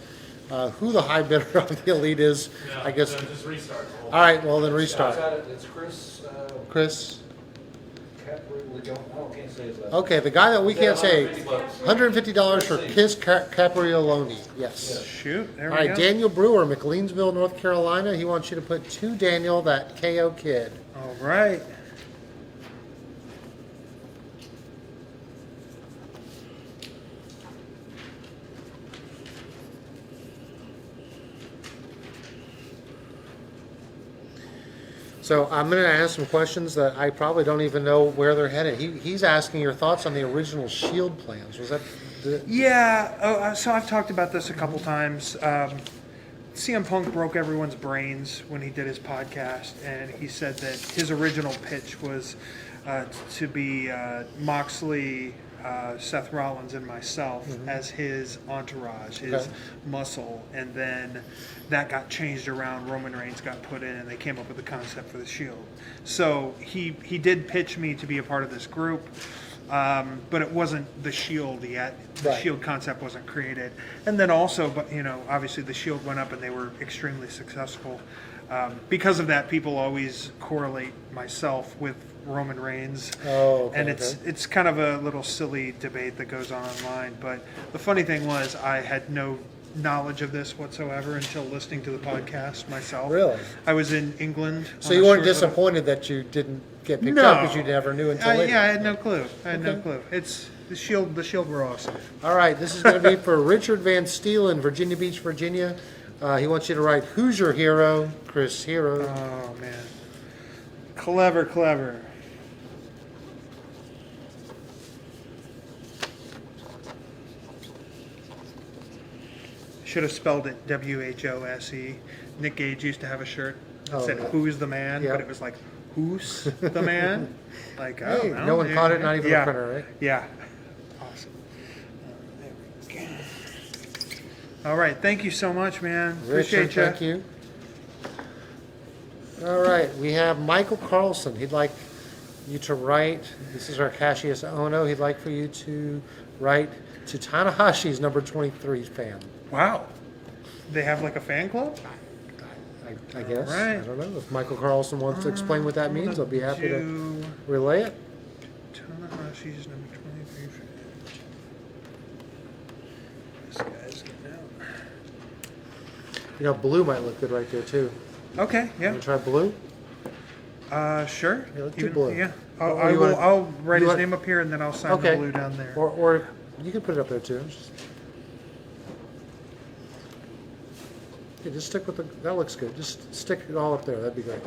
who the high bidder on the elite is, No, I guess. no, just restart. All right, well then restart. It's Chris, Chris. I can't say his last. Okay, the guy that we can't say. $150. $150 for Kiss Caprioloni. Yes. Shoot. There All we right, go. Daniel Brewer, McLeansville, North Carolina. He wants you to put to Daniel, that KO kid. All right. So I'm going to ask some questions that I probably don't even know where they're headed. He's asking your thoughts on the original Shield plans. Was that the? Yeah. So I've talked about this a couple times. CM Punk broke everyone's brains when he did his podcast, and he said that his original pitch was to be Moxley, Seth Rollins, and myself as his entourage, his muscle, and then that got changed around. Roman Reigns got put in, and they came up with the concept for the Shield. So he did pitch me to be a part of this group. But it wasn't the Shield yet. The Right. Shield concept wasn't created. And then also, but obviously the Shield went up and they were extremely successful. Because of that, people always correlate myself with Roman Reigns. Oh, okay, And okay. it's kind of a little silly debate that goes on online. But the funny thing was, I had no knowledge of this whatsoever until listening to the podcast myself. Really? I was in England. So on you a weren't short little- disappointed that you didn't get picked No. up because you never knew until later? Yeah, I had no clue. I had no Okay. clue. It's the Shield. The Shield were awesome. All right, this is going to be for Richard Van Steelen, Virginia Beach, Virginia. He wants you to write, "Who's your hero?" Chris Hero. Oh man, clever, clever. Should have spelled it WHOSE. Nick Gage used to have a shirt that Oh, said yeah. "Who's the man," Yep. but it was like "Who's the man?" Like I Hey, don't know. no one dude. caught it, not even yeah. the printer, right? Yeah. Awesome. There we go. All right. Thank you so much, man. Richard, Appreciate thank you. All right, we have Michael Carlson. He'd like you to write, this is our Cassius Ono, he'd like for you to write to Tanahashi's number 23 fan. Wow. They have like a fan club? I guess. All right. I don't know. If Michael Carlson wants to explain what that means, I'll be happy to relay it. Tanahashi's number 23 fan. This guy's getting You know, blue might look good right there, too. out. Okay, yeah. Want to try blue? Sure. Yeah, let's do blue. Yeah. Or you wanna- I'll write you his want- name up here and then I'll sign Okay. the blue down there. Or you can put it up there, too. Just stick with that looks good. Just stick it all up there. That'd be great.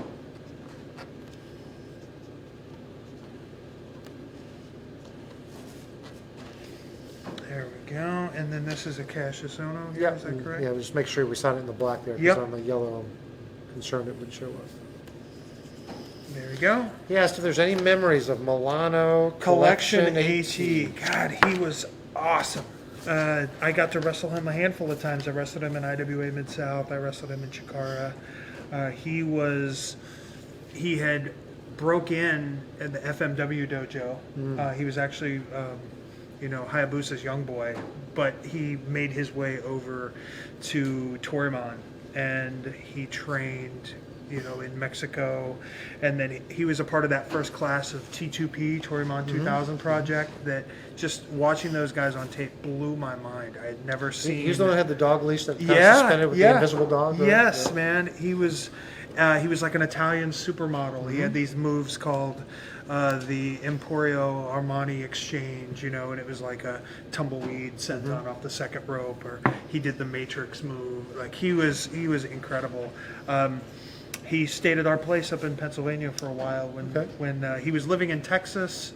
There we go. And then this is a Cassius Ono here, Yeah, is that correct? yeah. Just make sure we sign it in the black there. Yep. Because on the yellow, I'm concerned it would show up. There we go. He asked if there's any memories of Milano Collection AT. AT. God, he was awesome. I got to wrestle him a handful of times. I wrestled him in IWA Mid-South. I wrestled him in Chikara. He had broke in at the FMW dojo. He was actually, Hayabusa's young boy, but he made his way over to Torimon and he trained, in Mexico. And then he was a part of that first class of T2P, Torimon 2000 project that just watching those guys on tape blew my mind. I had never seen. He's the one that had the dog leash that kind of Yeah, suspended with yeah. the invisible dog. Right? Yes, Yeah. man. He was like an Italian supermodel. He had these moves called the Emporio Armani Exchange, and it was like a tumbleweed senton off the second rope, or he did the Matrix move. Like he was incredible. He stayed at our place up in Pennsylvania for a while when he was living in Texas.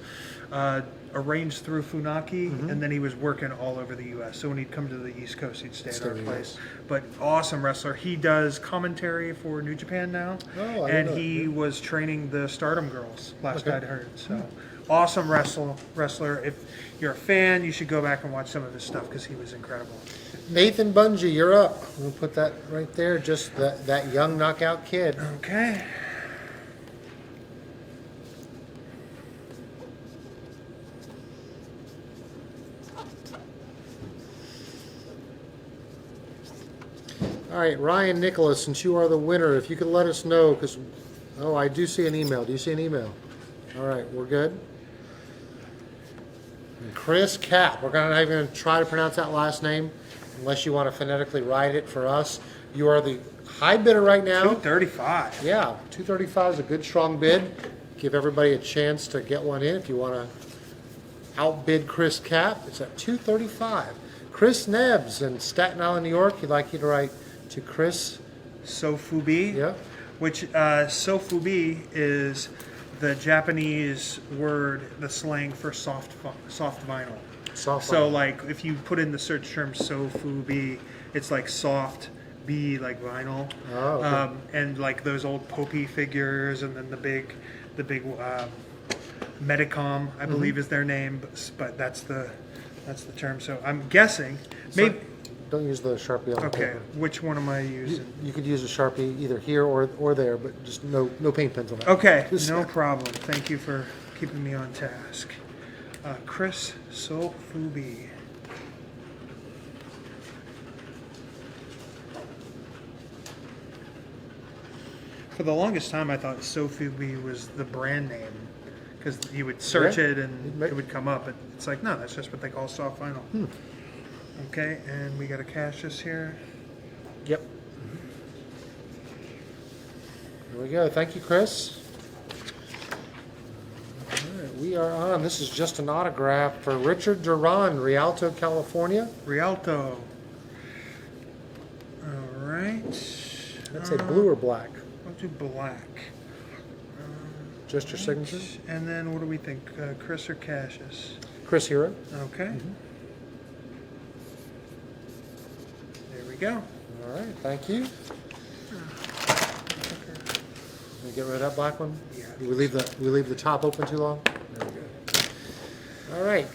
Arranged through Funaki, and then he was working all over the U.S. So when he'd come to the East Coast, he'd stay at our place. But awesome wrestler. He does commentary for New Japan now, Oh, I didn't and know that. he was training the Stardom girls last Okay. I'd heard. So awesome wrestler. If you're a fan, you should go back and watch some of his stuff because he was incredible. Nathan Bungie, you're up. We'll put that right there. Just that young knockout kid. Okay. All right, Ryan Nicholas, since you are the winner, if you could let us know, because, I do see an email. Do you see an email? All right, we're good. And Chris Cap, we're not even going to try to pronounce that last name unless you want to phonetically write it for us. You are the high bidder right now. 235. Yeah, 235 is a good, strong bid. Give everybody a chance to get one in if you want to outbid Chris Cap. It's at 235. Chris Nebbs in Staten Island, New York. He'd like you to write to Chris. Sofubi. Yeah. Which sofubi is the Japanese word, the slang for soft vinyl. Soft So vinyl. like if you put in the search term sofubi, it's like soft B like vinyl. Oh, okay. And like those old Popey figures, and then the big Medicom, I believe is their name, but that's the term. So I'm guessing maybe. Don't use the Sharpie on the Okay, paper. which one am I using? You could use a Sharpie either here or there, but just no paint pens on that. Okay, Just- no problem. Thank you for keeping me on task. Chris Sofubi. For the longest time, I thought Sofubi was the brand name. because you would search Yeah. it and it would come up. It's like, no, that's just what they call soft vinyl. Okay, and we got to cash this here. Yep. There we go. Thank you, Chris. All right, we are on. This is just an autograph for Richard Duran, Rialto, California. Rialto. All right. That's a blue or black? I'll do black. Just your signature? And then what do we think? Chris or Cassius? Chris Hero. Okay. There we go. All right, thank you. We get rid of that black one? Yeah. We leave the top open too long? There we go. All right.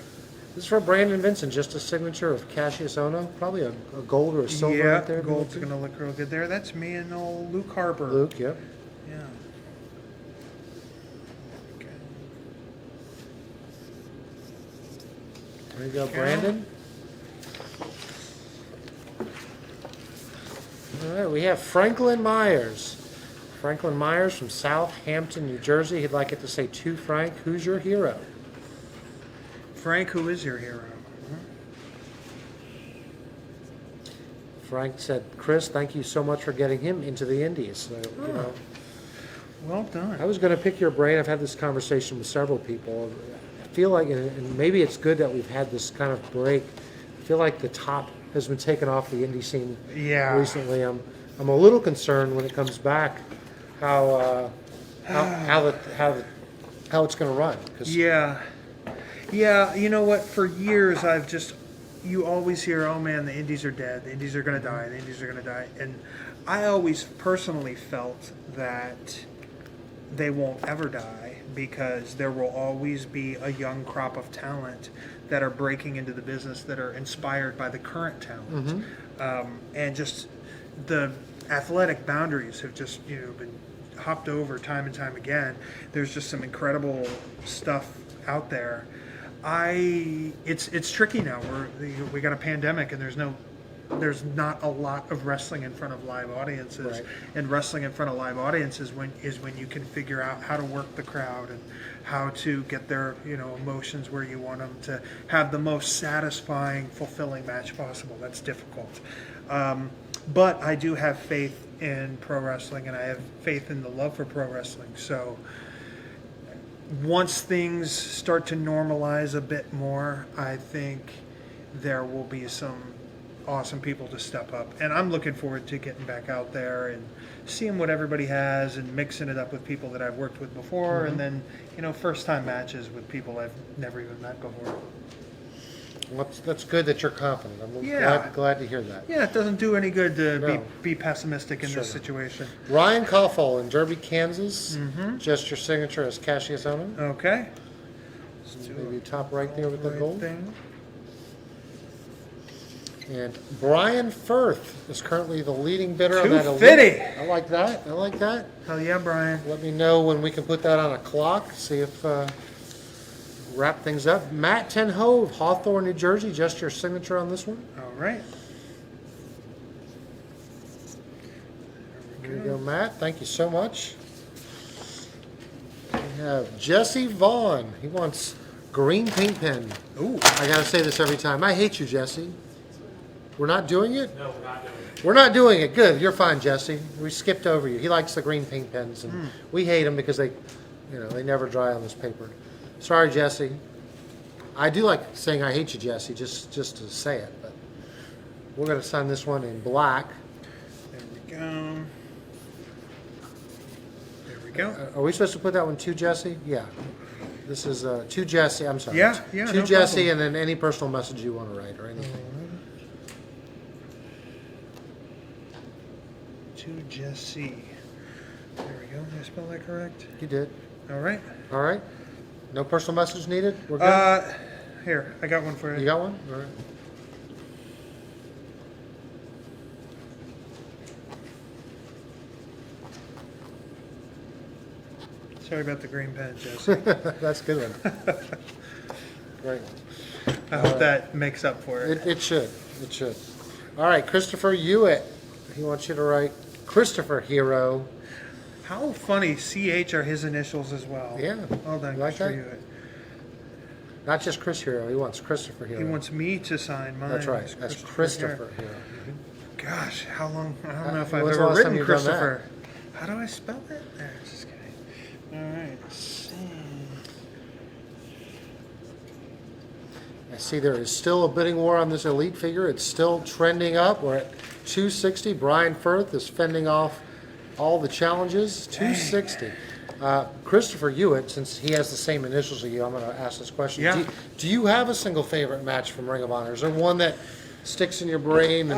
This is for Brandon Vincent, just a signature of Cassius Ono. Probably a gold or a silver Yeah, right there. gold's going to look real good there. That's me and old Luke Harper. Luke, yep. Yeah. Okay. There you go, Brandon. All right, we have Franklin Myers. Franklin Myers from Southampton, New Jersey. He'd like it to say to Frank, who's your hero? Frank, who is your hero? Frank said, Chris, thank you so much for getting him into the Indies. So, you know, Well done. I was going to pick your brain. I've had this conversation with several people. I feel like, and maybe it's good that we've had this kind of break. I feel like the top has been taken off the indie scene Yeah. recently. I'm a little concerned when it comes back how it's going to run. 'Cause Yeah. Yeah, you know what? For years, you always hear, oh man, the Indies are dead. The Indies are going to die. The Indies are going to die. And I always personally felt that they won't ever die because there will always be a young crop of talent that are breaking into the business that are inspired by the current talent. And just the athletic boundaries have just, been hopped over time and time again. There's just some incredible stuff out there. It's tricky now. We got a pandemic and there's not a lot of wrestling in front of live audiences. Right. And wrestling in front of live audiences is when you can figure out how to work the crowd and how to get their emotions where you want them to have the most satisfying, fulfilling match possible. That's difficult. But I do have faith in pro wrestling and I have faith in the love for pro wrestling. So once things start to normalize a bit more, I think there will be some awesome people to step up. And I'm looking forward to getting back out there and seeing what everybody has and mixing it up with people that I've worked with before. And then, first time matches with people I've never even met before. Well, that's good that you're confident. I'm Yeah. glad to hear that. Yeah, it doesn't do any good to No. be pessimistic in Sure this not. situation. Ryan Koffel in Derby, Kansas. Just your signature as Cassius Ono. Okay. Maybe top right there with the Right gold. thing. And Brian Firth is currently the leading bidder on that. 250. I like that. I like that. Hell yeah, Brian. Let me know when we can put that on a clock. See if wrap things up. Matt Tenhove, Hawthorne, New Jersey. Just your signature on this one. All right. There you go, Matt. Thank you so much. We have Jessie Vaughn. He wants green paint pen. Ooh. I gotta say this every time. I hate you, Jesse. We're not doing it? No, we're not doing it. We're not doing it. Good. You're fine, Jesse. We skipped over you. He likes the green paint pens, and we hate them because they never dry on this paper. Sorry, Jesse. I do like saying I hate you, Jesse, just to say it. But we're going to sign this one in black. There we go. There we go. Are we supposed to put that one to Jesse? Yeah. This is to Jesse. I'm sorry. Yeah, To no Jesse, problem. and then any personal message you want to write or anything. To Jessie. There we go. Did I spell that correct? You did. All right. All right. No personal message needed? We're good? Here, I got one for You you. got one? All right. Sorry about the green pen, Jesse. That's a good one. Great one. I hope that makes up for it. It should. It should. All right, Christopher Hewitt. He wants you to write Christopher Hero. How funny. CH are his initials as well. Yeah. Well done, You like Chris that? Hewitt. Not just Chris Hero, he wants Christopher Hero. He wants me to sign mine. That's right. as That's Christopher Christopher Hero. Gosh, how long? I don't know if I've When's the ever last time written you've done that? Christopher. How do I spell that? There, just kidding. All right. I see there is still a bidding war on this elite figure. It's still trending up. We're at 260. Brian Firth is fending off all the challenges. 260. Christopher Hewitt, since he has the same initials as you, I'm going to ask this question. Yeah. Do you have a single favorite match from Ring of Honor? Is there one that sticks in your brain?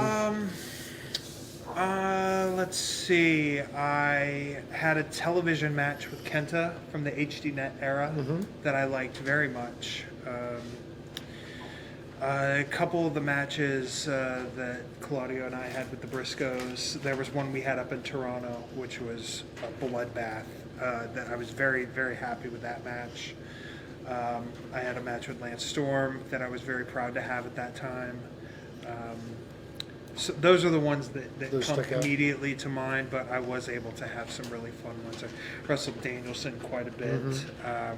Let's see. I had a television match with Kenta from the HDNet era that I liked very much. A couple of the matches that Claudio and I had with the Briscoes, there was one we had up in Toronto, which was a bloodbath. That I was very, very happy with that match. I had a match with Lance Storm that I was very proud to have at that time. So those are the ones that Those come stick out. immediately to mind, but I was able to have some really fun ones. I wrestled Danielson quite a bit. I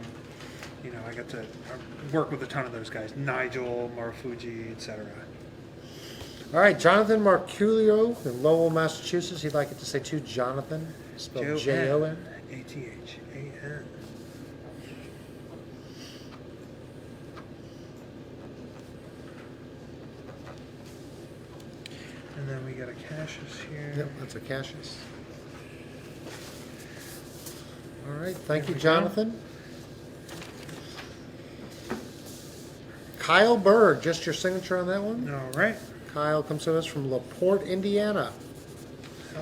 got to work with a ton of those guys. Nigel, Marufuji, etc. All right, Jonathan Marculio in Lowell, Massachusetts. He'd like it to say to Jonathan, spelled Jon. Athan. And then we got a Cassius here. Yep, that's a Cassius. All right, thank There you, we go. Jonathan. Kyle Berg, just your signature on that one? All right. Kyle comes to us from LaPorte, Indiana.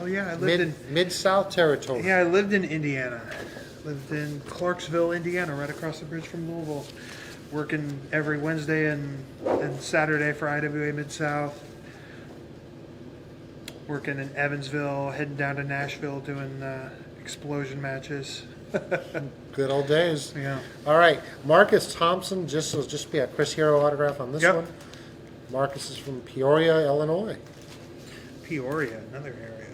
Oh yeah, I lived in Mid-South Territory. I lived in Indiana. Lived in Clarksville, Indiana, right across the bridge from Louisville. Working every Wednesday and Saturday for IWA Mid-South. Working in Evansville, heading down to Nashville, doing explosion matches. Good old days. Yeah. All right, Marcus Thompson, will just be a Chris Hero autograph on this Yep. one. Marcus is from Peoria, Illinois. Peoria, another area.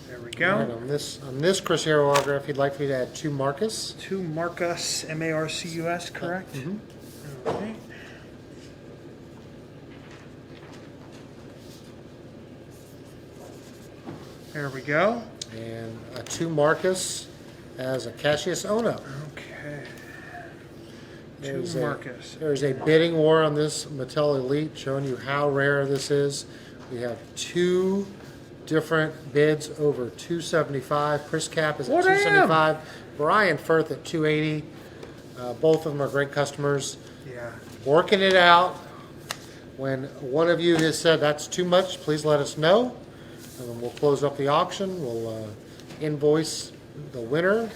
There we All right, go. on this Chris Hero autograph, he'd like me to add to Marcus. To Marcus, Marcus, correct? All right. There we go. And to Marcus as a Cassius Ono. Okay. There's To Marcus. There's a bidding war on this Mattel Elite, showing you how rare this is. We have two different bids over 275. Chris Cap is at What am? 275. Brian Firth at 280. Both of them are great customers. Yeah. Working it out. When one of you has said that's too much, please let us know. And then we'll close up the auction. We'll invoice the winner. And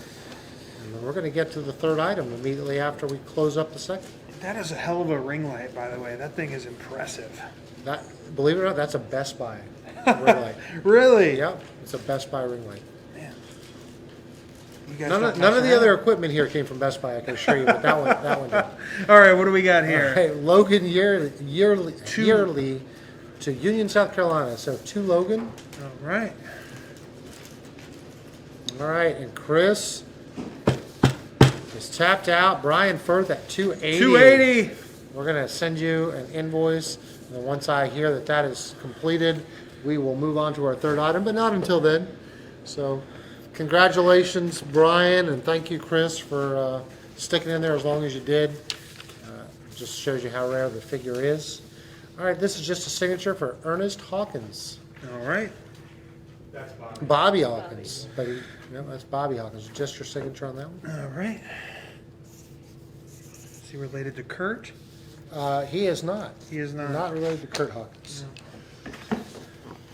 then we're going to get to the third item immediately after we close up the second. That is a hell of a ring light, by the way. That thing is impressive. That, believe it or not, that's a Best Buy ring light. Really? Yep, it's a Best Buy ring light. Man. You guys None don't of mess the around. other equipment here came from Best Buy, I can assure you, but that one did. All right, what do we got here? Hey, Logan yearly to Union, South Carolina. So two Logan. All right. All right, and Chris is tapped out. Brian Firth at 280. 280. We're going to send you an invoice, and then once I hear that is completed, we will move on to our third item, but not until then. So congratulations, Brian, and thank you, Chris, for sticking in there as long as you did. Just shows you how rare the figure is. All right, this is just a signature for Ernest Hawkins. All right. That's Bobby. Bobby Hawkins. But that's Bobby Hawkins. Just your signature on that one? All right. Is he related to Kurt? He is not. He is not. Not related to Kurt Hawkins.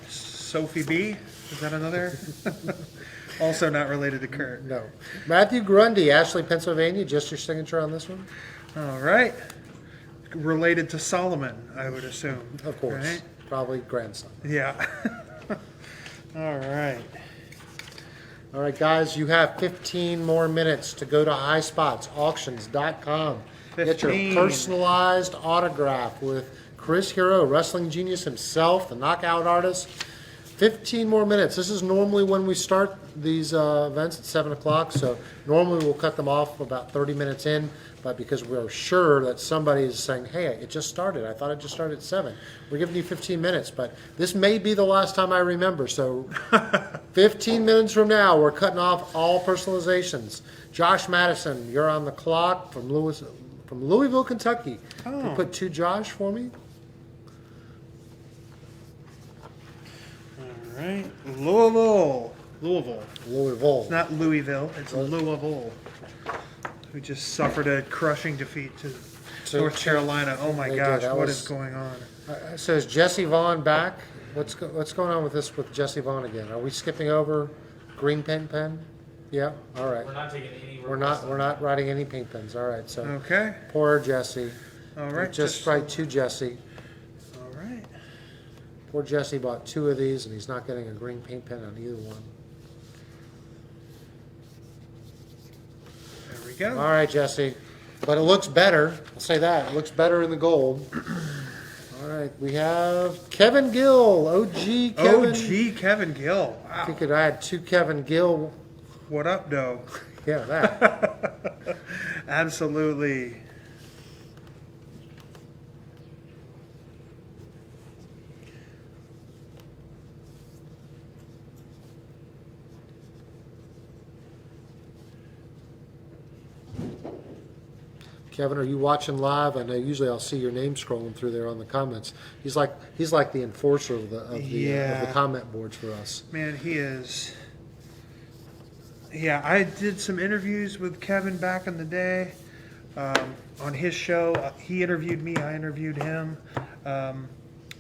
Sophie B? Is that another? Also not related to Kurt. No. Matthew Grundy, Ashley, Pennsylvania. Just your signature on this one? All right. Related to Solomon, I would assume. Of course. Right? Probably grandson. Yeah. All right. All right, guys, you have 15 more minutes to go to highspotsauctions.com. Get your 15. personalized autograph with Chris Hero, wrestling genius himself, the knockout artist. 15 more minutes. This is normally when we start these events at 7 o'clock, so normally we'll cut them off about 30 minutes in, but because we're sure that somebody is saying, hey, it just started. I thought it just started at 7. We're giving you 15 minutes, but this may be the last time I remember, so 15 minutes from now, we're cutting off all personalizations. Josh Madison, you're on the clock from Louisville, Kentucky. Can you put 2 Josh for me? All right. Louisville. It's not Louisville, it's Louisville. Who just suffered a crushing defeat to North Carolina. Oh my They gosh, did. what is going on? So is Jessie Vaughn back? What's going on with this with Jessie Vaughn again? Are we skipping over green paint pen? Yeah. All right. We're not taking any. We're not writing any paint pens. All right. So Okay. poor Jessie. All right. Just write 2 Jessie. All right. Poor Jessie bought 2 of these and he's not getting a green paint pen on either one. There we go. All right, Jessie. But it looks better. I'll say that. It looks better in the gold. All right. We have Kevin Gill. OG Kevin. OG Kevin Gill. I Wow. could add 2 Kevin Gill. What up, Doe? Yeah, that. Absolutely. Kevin, are you watching live? I know usually I'll see your name scrolling through there on the comments. He's like the enforcer of the Yeah. comment boards for us. Man, he is. Yeah, I did some interviews with Kevin back in the day on his show. He interviewed me, I interviewed him.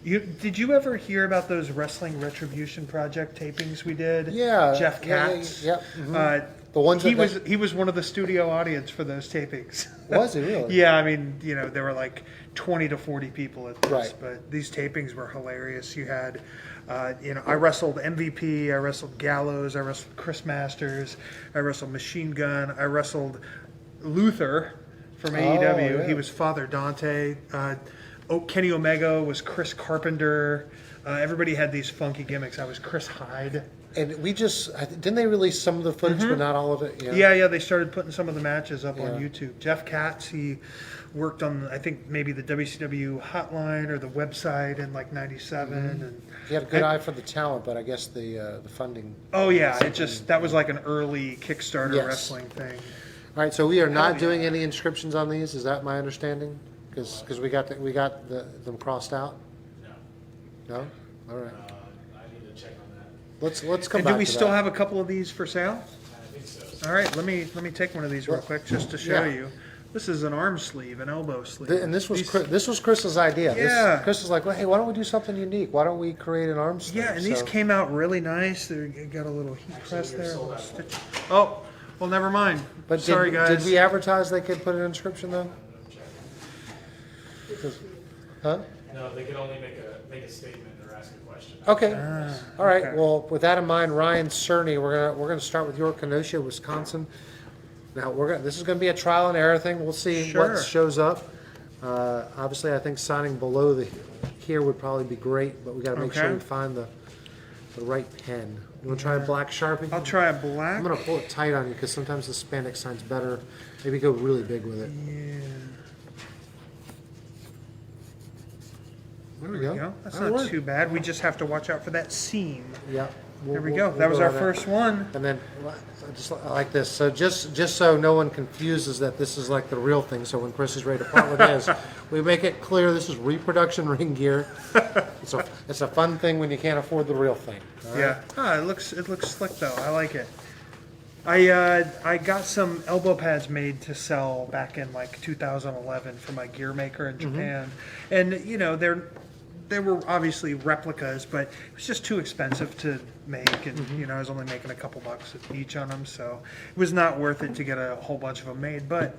Did you ever hear about those Wrestling Retribution Project tapings we did? Yeah, Jeff yeah, Katz. yeah, mhm. The ones he that- was one of the studio audience for those tapings. Was he really? Yeah, I mean, there were like 20 to 40 people at this, Right. but these tapings were hilarious. You had, I wrestled MVP, I wrestled Gallows, I wrestled Chris Masters, I wrestled Machine Gun, I wrestled Luther from AEW. yeah. He was Father Dante. Kenny Omega was Chris Carpenter. Everybody had these funky gimmicks. I was Chris Hyde. And didn't they release some of the footage, but not all of it? Yeah, they started putting some of the matches up on Yeah. YouTube. Jeff Katz, he worked on, I think, maybe the WCW hotline or the website in like '97. And He had a good eye for the talent, but I guess the funding. oh yeah, that was like an early Kickstarter Yes. wrestling thing. All right, so we are not doing any inscriptions on these. Is that my understanding? Because we got them crossed out. No. No. All right. I need to check on that. Let's come And back. do we to still that. have a couple of these for sale? I think so. All right, let me take one of these real quick just to show Yeah. you. This is an arm sleeve, an elbow sleeve. And this was These- this was Chris's idea. Yeah. Chris was like, well, hey, why don't we do something unique? Why don't we create an arm sleeve? Yeah, and these So- came out really nice. They got a little heat press you're there. a sold little out. stitch. Oh, well, never mind. But Sorry, did, guys. Did we advertise they could put an inscription though? Huh? No, they could only make a statement or ask a question. Okay. All right. okay. Well, with that in mind, Ryan Cerny, we're gonna start with York, Kenosha, Wisconsin. Now this is gonna be a trial and error thing. We'll see Sure. what shows up. Obviously, I think signing below here would probably be great, but we got to make sure Okay. we find the right pen. You want to try a black Sharpie? I'll try a black. I'm gonna pull it tight on you because sometimes the spandex sign's better. Maybe go really big with it. Yeah. There we There go. we go. That's That'll not work. too bad. We just have to watch out for that seam. Yeah. There we go. That was our first one. And then just like this. So just so no one confuses that this is like the real thing. So when Chris is ready to part with his, we make it clear this is reproduction ring gear. It's a fun thing when you can't afford the real thing. all right? Yeah. Ah, it looks slick though. I like it. I got some elbow pads made to sell back in like 2011 for my gear maker in Japan, and they were obviously replicas, but it was just too expensive to make, and I was only making a couple bucks each on them, so it was not worth it to get a whole bunch of them made. But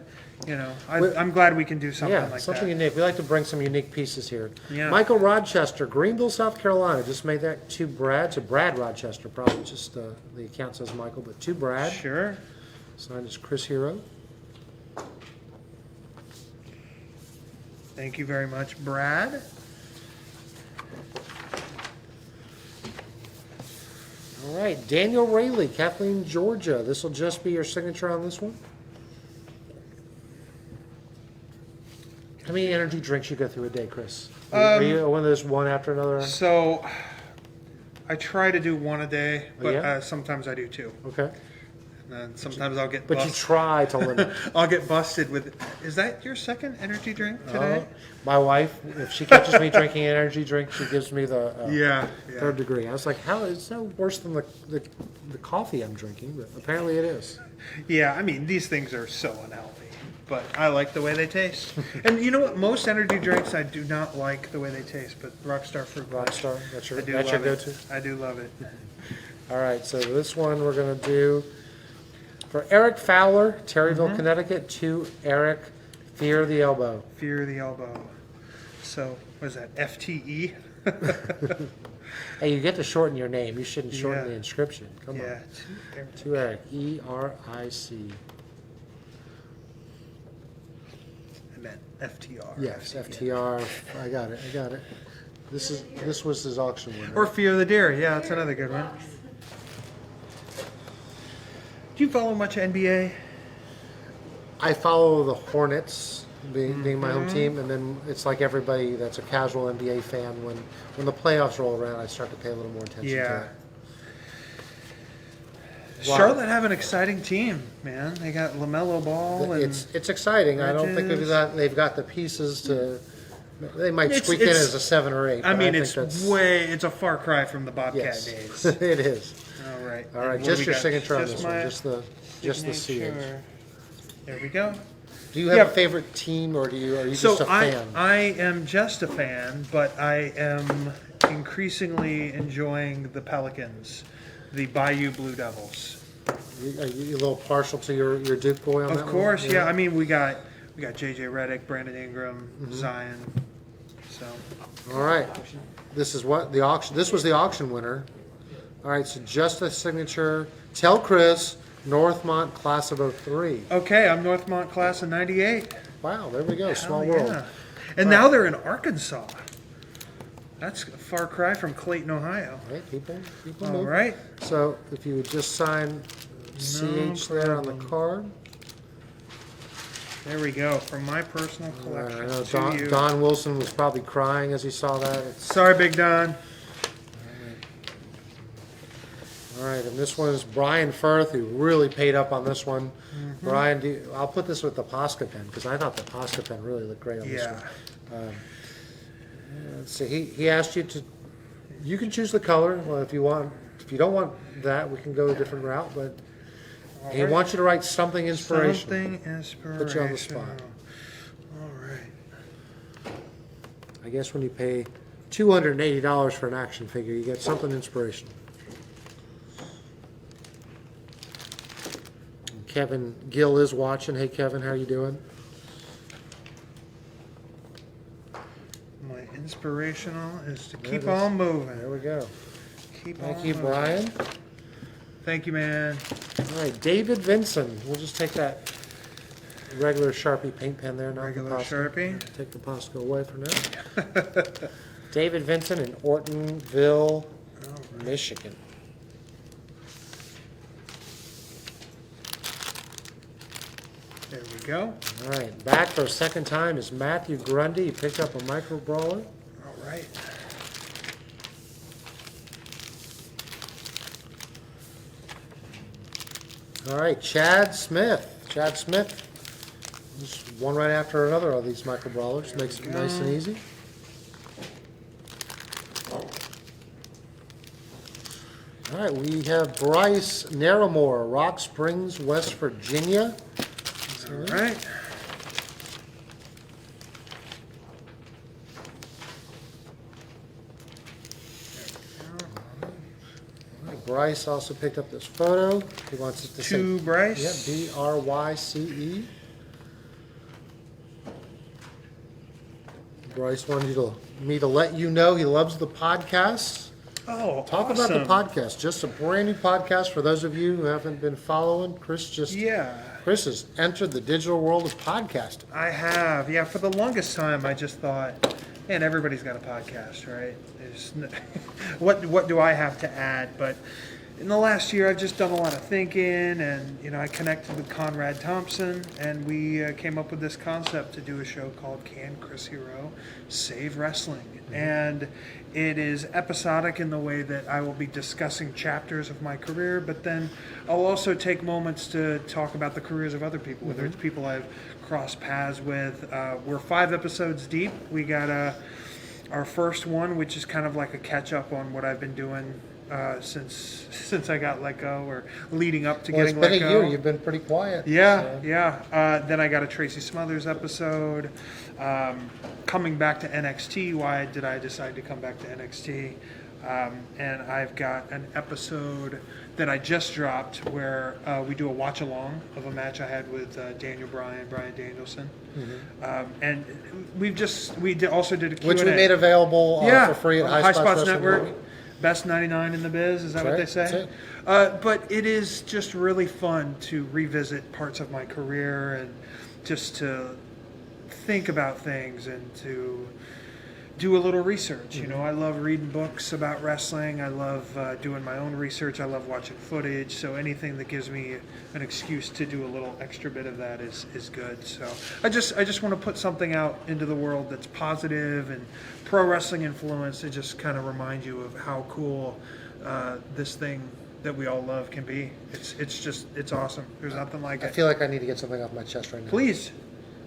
I'm glad we can do something Yeah, like something that. unique. We like to bring some unique pieces here. Yeah. Michael Rochester, Greenville, South Carolina. Just made that to Brad. So Brad Rochester, probably just the account says Michael, but to Brad. Sure. Signed as Chris Hero. Thank you very much, Brad. All right, Daniel Rayleigh, Kathleen, Georgia. This will just be your signature on this one. How many energy drinks you go through a day, Chris? Are you one of those one after another? So I try to do one a day, but yeah? Sometimes I do two. Okay. And then sometimes I'll get But you busted. try to limit. I'll get busted with. Is that your second energy drink today? My wife, if she catches me drinking an energy drink, she gives me the Yeah. third degree. I was like, how is no worse than the coffee I'm drinking? But apparently it is. Yeah, I mean, these things are so unhealthy, but I like the way they taste. And you know what? Most energy drinks, I do not like the way they taste, but Rockstar Fruit Punch, Rockstar, that's your I do that's your love go-to. it. I do love it. All right, so this one we're gonna do for Eric Fowler, Terryville, Connecticut, to Eric Fear the Elbow. Fear the elbow. So, what is that, FTE? Hey, you get to shorten your name. You shouldn't shorten Yeah. the inscription. Come Yeah. on. To Eric, ERIC. I meant FTR. Yes, FTR. I got it. This was his auction winner. Or Fear the Deer. Yeah, that's another good one. Do you follow much NBA? I follow the Hornets, being my home team, and then it's like everybody that's a casual NBA fan. When the playoffs roll around, I start to pay a little more attention to Yeah. it. Wow. Charlotte have an exciting team, man. They got LaMelo Ball and It's exciting. I don't think Bridges. they've got the pieces to. They might It's- squeak in it's- as a 7 or 8. I but mean, think it's that's- it's a far cry from the Bobcat yes, days. it is. All right. All And right, what just do we your got? signature on Just this one, my just the CH. signature. There we go. Do you have Yeah. a favorite team, or are you So just a fan? I am just a fan, but I am increasingly enjoying the Pelicans, the Bayou Blue Devils. Are you a little partial to your Duke boy on that Of one? course, yeah. I mean, we got JJ Redick, Brandon Ingram, Mm-hmm. Zion. So All right. This is what the auction. This was the auction winner. All right, so just a signature. Tell Chris, Northmont class of 03. okay, I'm Northmont class of '98. Wow, there we go. Small Hell world. yeah. And now they're in Arkansas. That's a far cry from Clayton, Ohio. All right, people All move. right. So if you would just sign CH there on the card. There we go. From my personal I collection know to you. Don Wilson was probably crying as he saw that. Sorry, Big Don. All right, and this one is Brian Firth, who really paid up on this one. Mm-hmm. Brian, I'll put this with the Pasca pen because I thought the Pasca pen really looked great on this Yeah. one. Let's see, he asked you to. You can choose the color. Well, if you want, if you don't want that, we can go a different route. But he right. wants you to write something inspirational. Something inspirational. Put you on the spot. All right. I guess when you pay $280 for an action figure, you get something inspirational. Kevin Gill is watching. Hey, Kevin, how you doing? My inspirational is to There keep it is. on There moving. we go. Keep Thank on you, moving. Brian. Thank you, man. All right, David Vinson. We'll just take that regular Sharpie paint pen there. Not Regular the Pasca. Sharpie. Take the Pasca away for now. David Vinson in Ortonville, Michigan. There we go. All right, back for a second time is Matthew Grundy. He picked up a micro brawler. All right. All right, Chad Smith. Chad Smith. Just one right after another of these micro brawlers. Makes it nice and easy. All right, we have Bryce Narramore, Rock Springs, West Virginia. All right. Bryce also picked up this photo. He wants it to say, To Bryce. yeah, BRYCE. Bryce wanted me to let you know he loves the podcast. Oh, Talk awesome. about the podcast. Just a brand new podcast for those of you who haven't been following. Chris has entered the digital world of podcasting. I have. Yeah, for the longest time, I just thought, man, everybody's got a podcast, right? What do I have to add? But in the last year, I've just done a lot of thinking, and I connected with Conrad Thompson, and we came up with this concept to do a show called "Can Chris Hero Save Wrestling?" And it is episodic in the way that I will be discussing chapters of my career, but then I'll also take moments to talk about the careers of other people, whether it's people I've crossed paths with. We're 5 episodes deep. We got our first one, which is kind of like a catch up on what I've been doing since I got let go, or leading up to getting let go. It's been a year. You've been pretty quiet. Yeah, so. yeah. Then I got a Tracy Smothers episode. Coming back to NXT. Why did I decide to come back to NXT? And I've got an episode that I just dropped where we do a watch along of a match I had with Brian Danielson. And we also did a Q&A. Which we made available for free at on Highspots Highspots Network. Network. Best 99 in the biz, is that what they say? That's it. But it is just really fun to revisit parts of my career and just to think about things and to do a little research. I love reading books about wrestling. I love doing my own research. I love watching footage. So anything that gives me an excuse to do a little extra bit of that is good. So I just want to put something out into the world that's positive and pro wrestling influence to just kind of remind you of how cool this thing that we all love can be. It's awesome. There's nothing like it. I feel like I need to get something off my chest right now. Please.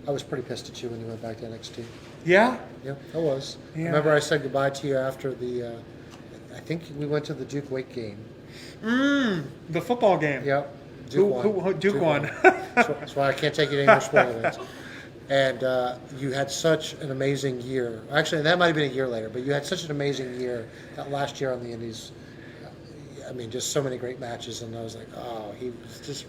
I was pretty pissed at you when you went back to NXT. Yeah? Yeah, I was. Yeah. Remember I said goodbye to you after the, I think we went to the Duke Wake game. The football game. Yep. Duke won. That's why I can't take you to any more sporting events. And you had such an amazing year. Actually, that might have been a year later, but you had such an amazing year that last year on the Indies. I mean, just so many great matches, and I was like, oh, he was just...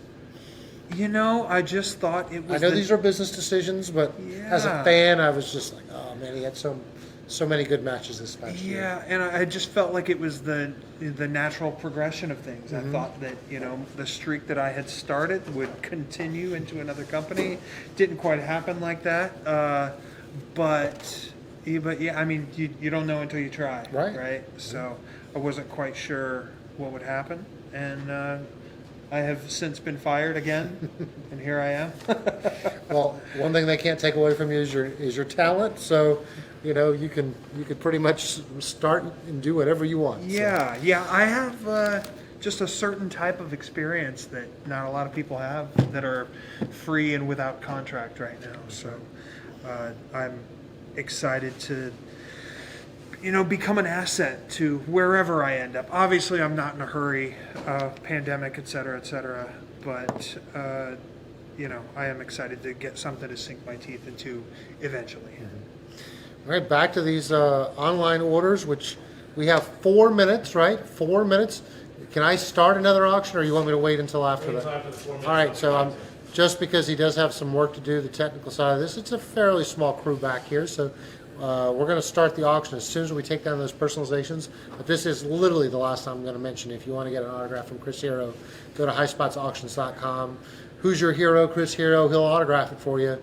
I just thought it was... I know these are business decisions, but as a fan, I was just like, oh, man, he had so many good matches this past year. Yeah, and I just felt like it was the natural progression of things. I thought that, the streak that I had started would continue into another company. Didn't quite happen like that. But yeah, I mean, you don't know until you try. Right? So I wasn't quite sure what would happen. And... I have since been fired again, and here I am. Well, one thing they can't take away from you is your talent. So, you could pretty much start and do whatever you want. Yeah, yeah. I have just a certain type of experience that not a lot of people have that are free and without contract right now. So, I'm excited to become an asset to wherever I end up. Obviously, I'm not in a hurry, pandemic, et cetera, but, I am excited to get something to sink my teeth into eventually. All right, back to these online orders, which we have 4 minutes, right? 4 minutes. Can I start another auction, or you want me to wait until after that? All right, so just because he does have some work to do, the technical side of this, it's a fairly small crew back here, so we're going to start the auction as soon as we take down those personalizations. But this is literally the last time I'm going to mention. If you want to get an autograph from Chris Hero, go to highspotsauctions.com. Who's your hero? Chris Hero. He'll autograph it for you.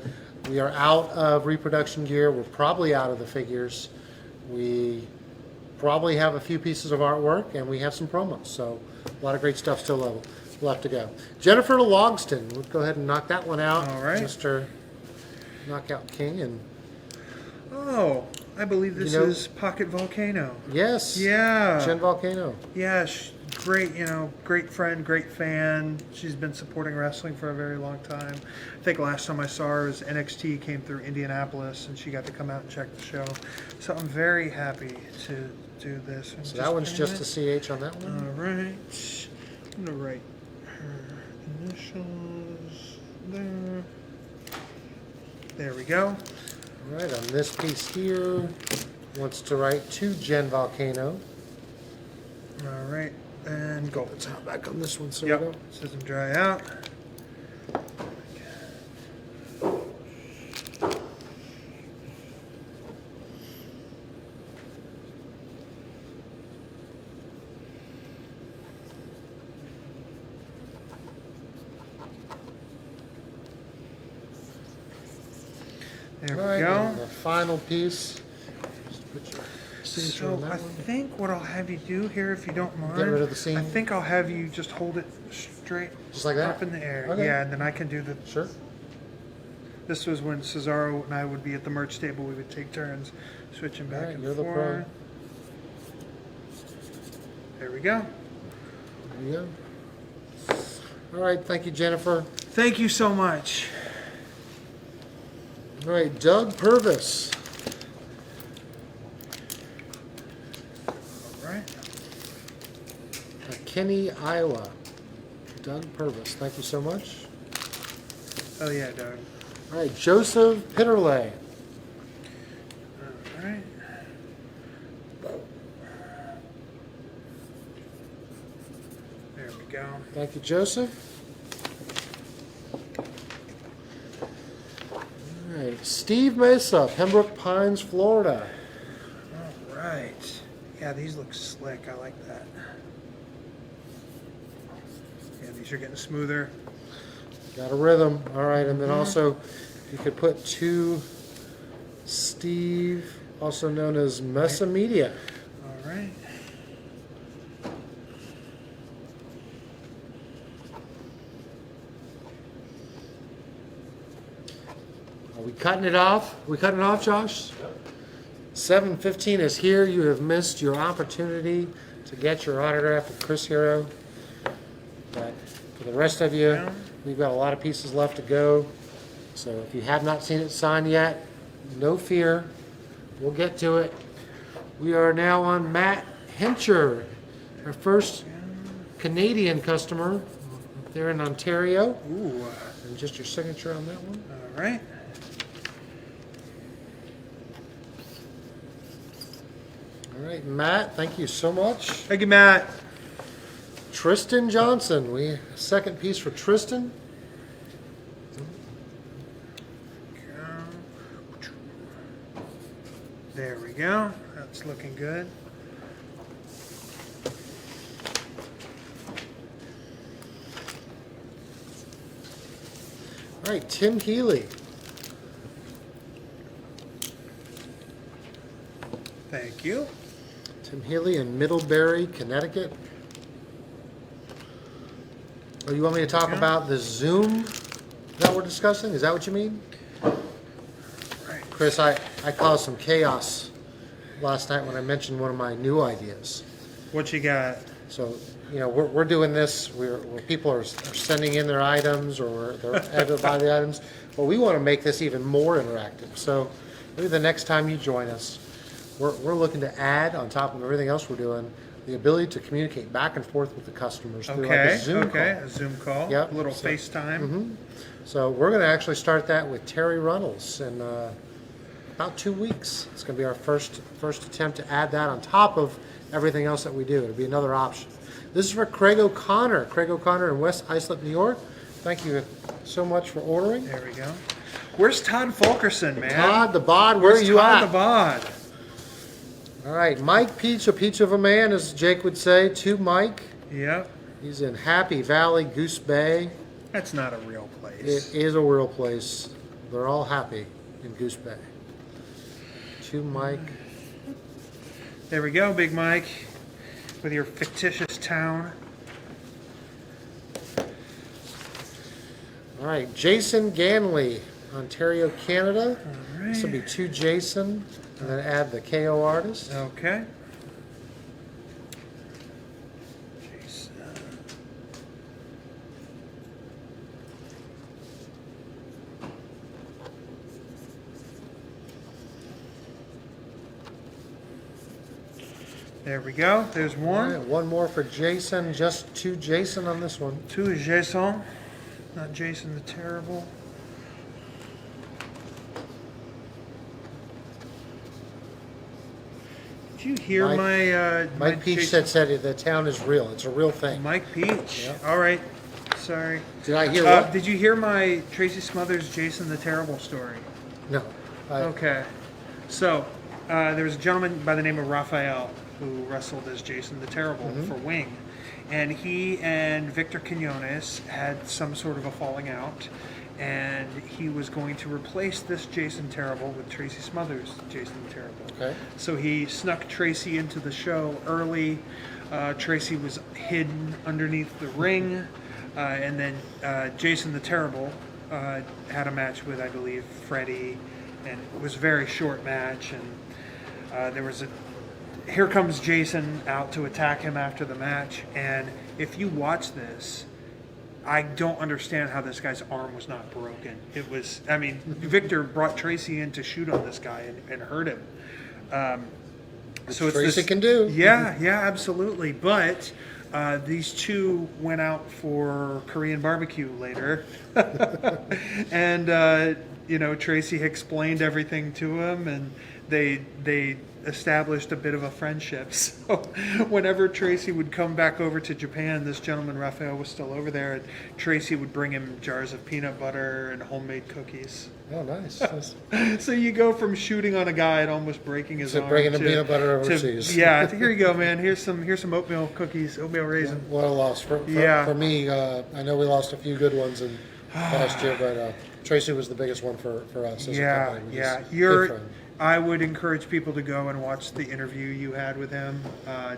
We are out of reproduction gear. We're probably out of the figures. We probably have a few pieces of artwork, and we have some promos. So a lot of great stuff still left to go. Jennifer Logston. We'll go ahead and knock that one out. All right. Mr. Knockout King. And oh, I believe this is Pocket Volcano. yes. Yeah. Jen Volcano. Yeah, great, great friend, great fan. She's been supporting wrestling for a very long time. I think last time I saw her was NXT came through Indianapolis, and she got to come out and check the show. So I'm very happy to do this. So that one's just a CH on that one? All right. I'm going to write her initials there. There we go. All right, on this piece here, wants to write to Jen Volcano. All right, and go. Let's hop back on this one, so Yep, we go. says them dry out. There All we right, go. and the final piece. Just put your signature So on that I one. think what I'll have you do here, if you don't mind, Get rid of the seam? I think I'll have you just hold it straight Just like that? up in the air. Okay. Yeah, and then I can do the. Sure. This was when Cesaro and I would be at the merch table. We would take turns switching back Alright, and you're the pro. forth. There we go. There you go. All right, thank you, Jennifer. Thank you so much. All right, Doug Purvis. All right. Kenny, Iowa. Doug Purvis, thank you so much. Oh yeah, Doug. All right, Joseph Pitterley. All right. There we go. Thank you, Joseph. All right, Steve Mesa, Pembroke Pines, Florida. All right. Yeah, these look slick. I like that. Yeah, these are getting smoother. Got a rhythm. All right, and then also you could put to Steve, also known as Mesa Media. All right. Are we cutting it off? We cutting it off, Josh? 7:15 is here. You have missed your opportunity to get your autograph with Chris Hero. But for the rest of you, we've got a lot of pieces left to go. So if you have not seen it signed yet, no fear. We'll get to it. We are now on Matt Hencher, our first Canadian customer. They're in Ontario. Ooh. And just your signature on that one. All right. All right, Matt, thank you so much. Thank you, Matt. Tristan Johnson, second piece for Tristan. There we go. That's looking good. All right, Tim Healy. Thank you. Tim Healy in Middlebury, Connecticut. Oh, you want me to talk Okay. about the Zoom that we're discussing? Is that what you mean? Right. Chris, I caused some chaos last night when I mentioned one of my new ideas. What you got? So, you know, we're doing this where people are sending in their items or they're able to buy the items. Well, we want to make this even more interactive. So maybe the next time you join us, we're looking to add, on top of everything else we're doing, the ability to communicate back and forth with the customers through like a Zoom call. A Zoom call. Yep. A little So- FaceTime. So we're going to actually start that with Terry Runnels in about 2 weeks. It's going to be our first attempt to add that on top of everything else that we do. It'll be another option. This is for Craig O'Connor. Craig O'Connor in West Islip, New York. Thank you so much for ordering. There we go. Where's Todd Fulkerson, man? Todd the Bod, where are Where's you Todd at? the Bod? All right, Mike Peach, a peach of a man, as Jake would say, to Mike. Yep. He's in Happy Valley, Goose Bay. That's not a real place. It is a real place. They're all happy in Goose Bay. To Mike. There we go, Big Mike, with your fictitious town. All right, Jason Ganley, Ontario, Canada. All This will be right. to Jason, and then add the KO artist. Okay. Jason. There we go. There's All one. right, one more for Jason, just to Jason on this one. To Jason. Not Jason the Terrible. Did you hear Mike- my Mike Peach Jason- said the town is real. It's a real thing. Mike Peach. Yep. All right. Sorry. Did I hear what? Did you hear my Tracy Smothers Jason the Terrible story? No. Okay. So, there was a gentleman by the name of Raphael who wrestled as Jason the Terrible for Wing. And he and Victor Quinones had some sort of a falling out. and he was going to replace this Jason Terrible with Tracy Smothers' Jason Terrible. Okay. So he snuck Tracy into the show early. Tracy was hidden underneath the ring, and then Jason the Terrible had a match with, I believe, Freddie, and it was a very short match. And there was here comes Jason out to attack him after the match, and if you watch this, I don't understand how this guy's arm was not broken. It was, I mean, Victor brought Tracy in to shoot on this guy and hurt him. So it's Tracy this, can do. Yeah, absolutely. But these two went out for Korean barbecue later, and Tracy explained everything to him, and they established a bit of a friendship. So whenever Tracy would come back over to Japan, this gentleman Raphael was still over there, and Tracy would bring him jars of peanut butter and homemade cookies. Oh, nice. So you go from shooting on a guy and almost breaking his So arm bringing the peanut butter overseas. yeah, here you go, man. Here's some oatmeal cookies, oatmeal raisin. What a loss for me. I know we lost a few good ones in last year, but Tracy was the biggest one for us. As a company. Good friend. I would encourage people to go and watch the interview you had with him.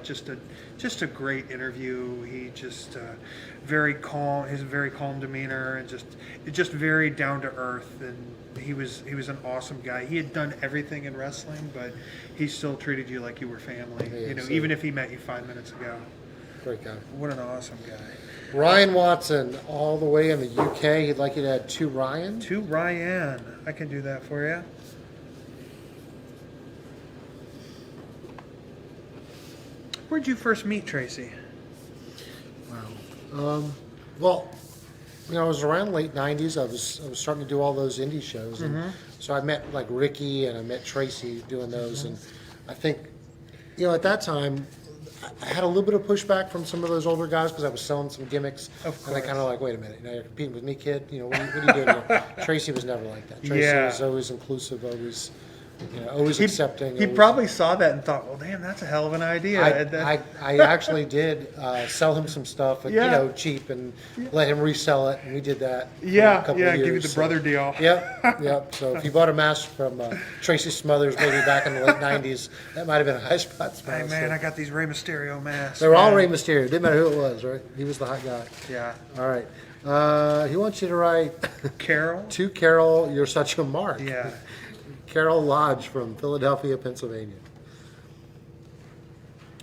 Just a great interview. He just very calm. His very calm demeanor, and just very down to earth. And he was an awesome guy. He had done everything in wrestling, but he still treated you like you were family. Yeah, even if he met you 5 minutes ago. Great guy. What an awesome guy. Ryan Watson, all the way in the UK. He'd like you to add 2 Ryan. 2 Ryan. I can do that for you. Where'd you first meet Tracy? Wow. Well, it was around late '90s. I was starting to do all those indie shows, and so I met like Ricky and I met Tracy doing those, and I think, at that time, I had a little bit of pushback from some of those older guys because I was selling some gimmicks, and they kind of like, wait a minute, now you're competing with me, kid. What are you doing here? Tracy was never like that. Tracy was always inclusive, always accepting. He probably saw that and thought, well, damn, that's a hell of an idea. I actually did sell him some stuff, cheap, and let him resell it, and we did that. For a couple of years, give you the brother deal. Yep. So if you bought a mask from Tracy Smothers, maybe back in the late '90s, that might have been a Highspots. Hey man, I got these Rey Mysterio masks. They were all Rey Mysterio. Didn't matter who it was, right? He was the hot guy. Yeah. All right. He wants you to write Carol. To Carol, you're such a mark. Yeah. Carol Lodge from Philadelphia, Pennsylvania.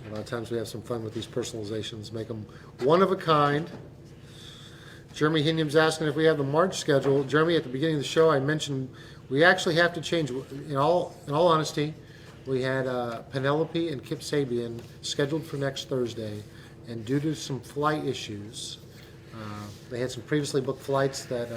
A lot of times we have some fun with these personalizations, make them one of a kind. Jeremy Hiniam's asking if we have the March schedule. Jeremy, at the beginning of the show, I mentioned we actually have to change. In all honesty, we had Penelope and Kip Sabian scheduled for next Thursday, and due to some flight issues, they had some previously booked flights that.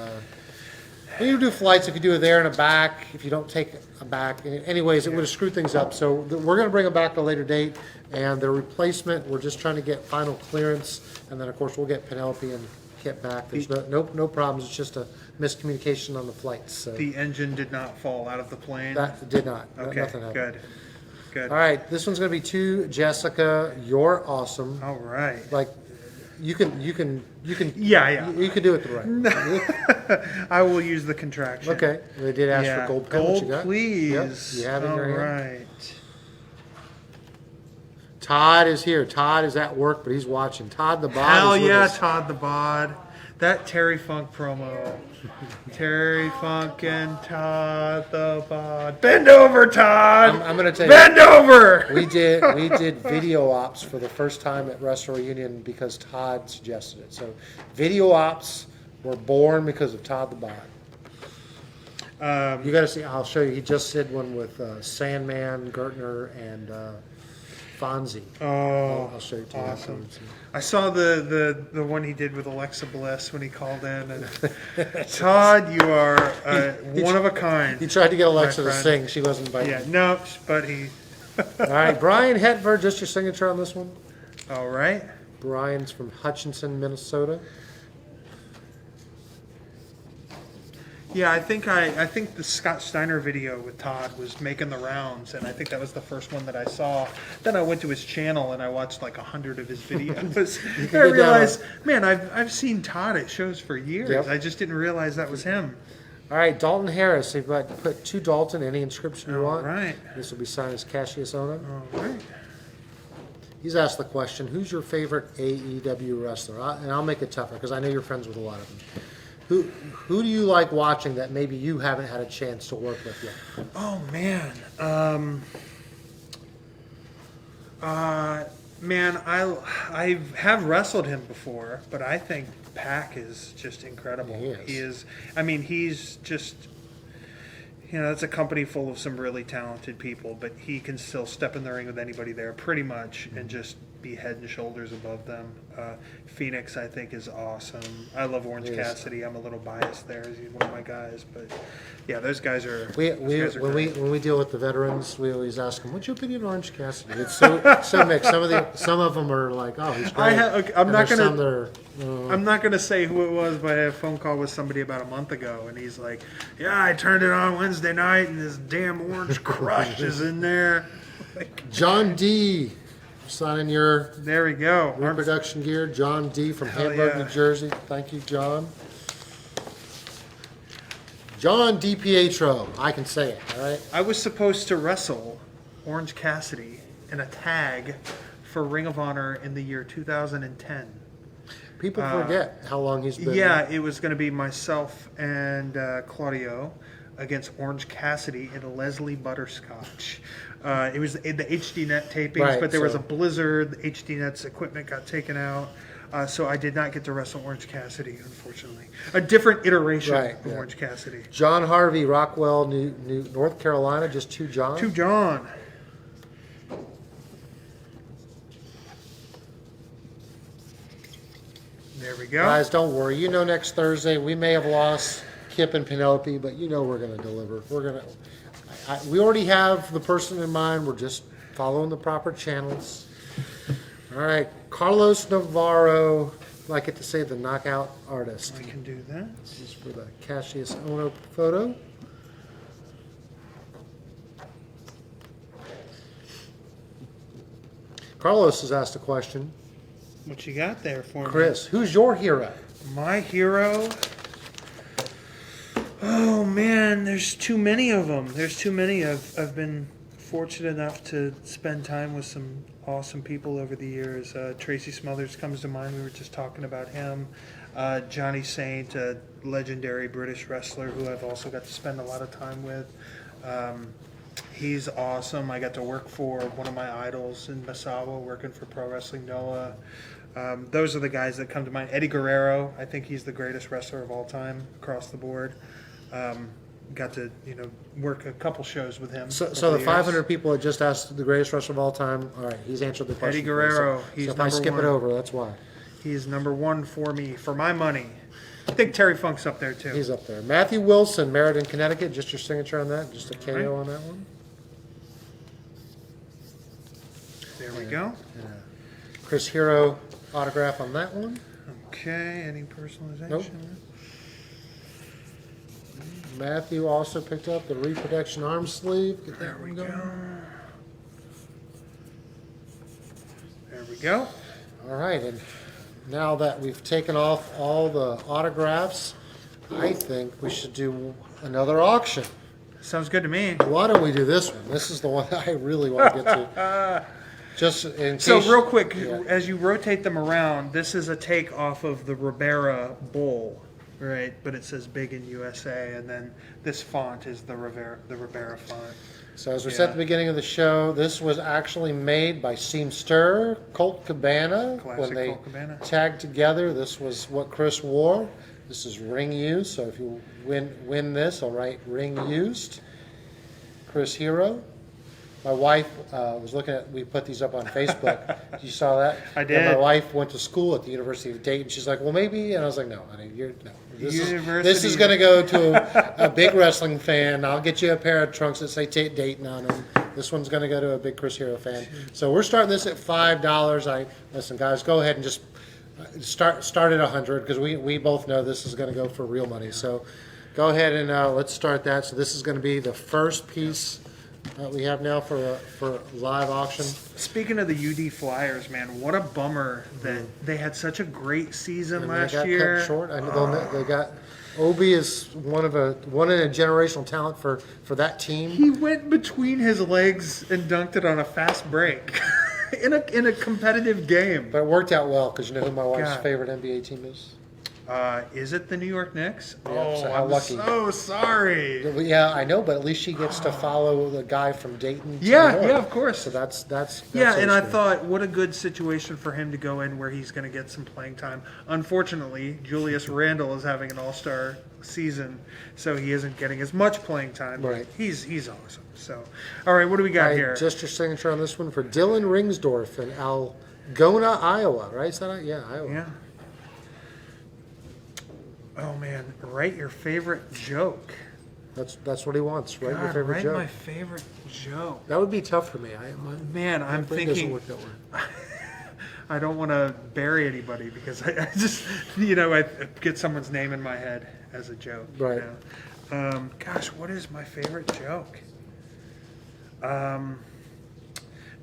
When you do flights, if you do a there and a back, if you don't take a back, anyways, it would have screwed things up. So we're going to bring them back at a later date, and their replacement, we're just trying to get final clearance, and then of course we'll get Penelope and Kip back. There's no problems. It's just a miscommunication on the flights. So. The engine did not fall out of the plane. That did not. Okay, Nothing happened. Good. All right, this one's going to be to Jessica. You're awesome. All right. Like you can. Yeah. You can do it the right. I will use the contraction. Okay. They did ask for gold pen. What you got? Please. Yep. You have it in your hand. Right. Todd is here. Todd is at work, but he's watching. Todd the Bod Hell is with yeah, us. Todd the Bod. That Terry Funk promo. Terry Funk and Todd the Bod. Bend over, Todd. I'm going to tell you. Bend over. We did video ops for the first time at Wrestle Reunion because Todd suggested it. So video ops were born because of Todd the Bod. You got to see. I'll show you. He just did one with Sandman, Gertner, and Fonzie. I'll show you. Awesome. Afterwards. I saw the one he did with Alexa Bliss when he called in. And Todd, you are one of a kind. He tried to get Alexa to friend. sing. She wasn't biting. Yeah, no, but he. All right, Brian Hetford, just your signature on this one. All right. Brian's from Hutchinson, Minnesota. Yeah, I think the Scott Steiner video with Todd was making the rounds, and I think that was the first one that I saw. Then I went to his channel and I watched like 100 of his videos. And I realized, man, I've seen Todd at shows for years. Yep. I just didn't realize that was him. All right, Dalton Harris. You've got put to Dalton, any inscription you All want. right. This will be signed as Cassius Ono. All right. He's asked the question, who's your favorite AEW wrestler? And I'll make it tougher because I know you're friends with a lot of them. Who do you like watching that maybe you haven't had a chance to work with yet? Oh man, man, I have wrestled him before, but I think Pac is just incredible. Yeah, he is. I mean, he's just, it's a company full of some really talented people, but he can still step in the ring with anybody there pretty much and just be head and shoulders above them. Phoenix, I think, is awesome. I love Orange Cassidy. I'm a little biased there as he's one of my guys, but yeah, those guys are. When we deal with the veterans, we always ask them, "What's your opinion on Orange Cassidy?" It's so mixed. Some of them are like, "Oh, he's great." I'm not gonna say who it was, but I had a phone call with somebody about a month ago, and he's like, "Yeah, I turned it on Wednesday night, and this damn Orange Crush is in there." John D. Signing your There we go. reproduction gear. John D. from Hell Hamburg, yeah. New Jersey. Thank you, John. John DiPietro. I can say it, all right? I was supposed to wrestle Orange Cassidy in a tag for Ring of Honor in the year 2010. People forget how long he's been. Yeah, it was going to be myself and Claudio against Orange Cassidy and Leslie Butterscotch. It was in the HD Net tapings, Right, but there was so- a blizzard. The HD Net's equipment got taken out. So I did not get to wrestle Orange Cassidy, unfortunately. A different iteration Right, of yeah. Orange Cassidy. John Harvey, Rockwell, North Carolina, just two John. To John. There we go. Guys, don't worry. You know next Thursday we may have lost Kip and Penelope, but you know we're going to deliver. We already have the person in mind. We're just following the proper channels. All right, Carlos Navarro. I like it to say the knockout artist. I can do that. This is for the Cassius Ono photo. Carlos has asked a question. What you got there for me? Chris, who's your hero? My hero? Oh man, there's too many of them. There's too many. I've been fortunate enough to spend time with some awesome people over the years. Tracy Smothers comes to mind. We were just talking about him. Johnny Saint, a legendary British wrestler who I've also got to spend a lot of time with. He's awesome. I got to work for one of my idols in Misawa, working for Pro Wrestling Noah. Those are the guys that come to mind. Eddie Guerrero, I think he's the greatest wrestler of all time across the board. Got to work a couple shows with him. So over the years. 500 people that just asked the greatest wrestler of all time. All right, he's answered the question. Eddie Guerrero, So he's if I number skip one. it over, that's why. He's number one for me, for my money. I think Terry Funk's up there too. He's up there. Matthew Wilson, Meriden, Connecticut. Just your signature on that. Just a KO right. on that one. There we go. Chris Hero autograph on that one. Okay, any personalization? Nope. Matthew also picked up the reproduction arm sleeve. Get There that we one go. going. There we go. All right, and now that we've taken off all the autographs, I think we should do another auction. Sounds good to me. Why don't we do this one? This is the one I really want to get to. Just in case. So real quick, Yeah. as you rotate them around, this is a take off of the Ribera Bowl, right? But it says Big in USA, and then this font is the Ribera font. So as we said at the beginning of the show, this was actually made by Seamster, Colt Cabana. Classic when they Colt Cabana. tagged together, this was what Chris wore. This is ring used, so if you win this, I'll write ring used. Chris Hero. My wife was looking at, we put these up on Facebook. You saw that? I And did. my wife went to school at the University of Dayton. She's like, well, maybe. And I was like, no, honey, no. This is going to go to a big wrestling fan. I'll get you a pair of trunks that say Dayton on them. This one's going to go to a big Chris Hero fan. So we're starting this at $5. Listen, guys, go ahead and just start at $100 because we both know this is going to go for real money. So Go ahead and let's start that. So this is going to be the first piece that we have now for live auction. Speaking of the UD Flyers, man, what a bummer that they had such a great season And last they got year. cut short. I know they got Obi is one in a generational talent for that team. He went between his legs and dunked it on a fast break in a competitive game. But it worked out well because you know who my wife's God. favorite NBA team is? Is it the New York Knicks? Yeah, so how I'm lucky. so sorry. Yeah, I know, but at least she gets to follow the guy from Dayton. to Yeah, New York. yeah, of course. So that's Yeah, and I always good. thought, what a good situation for him to go in where he's going to get some playing time. Unfortunately, Julius Randle is having an all-star season, so he isn't getting as much playing time. but Right. He's awesome. So, all right, what do we got All right, here? just your signature on this one for Dylan Ringsdorf in Algona, Iowa, right? Is that right? Yeah, Iowa. Yeah. Oh man, write your favorite joke. That's what he wants, right? Your God, favorite write joke. my favorite joke. That would be tough for me. Man, I'm brain doesn't thinking. work that way. I don't want to bury anybody because I just, I get someone's name in my head as a joke. Right. Gosh, what is my favorite joke?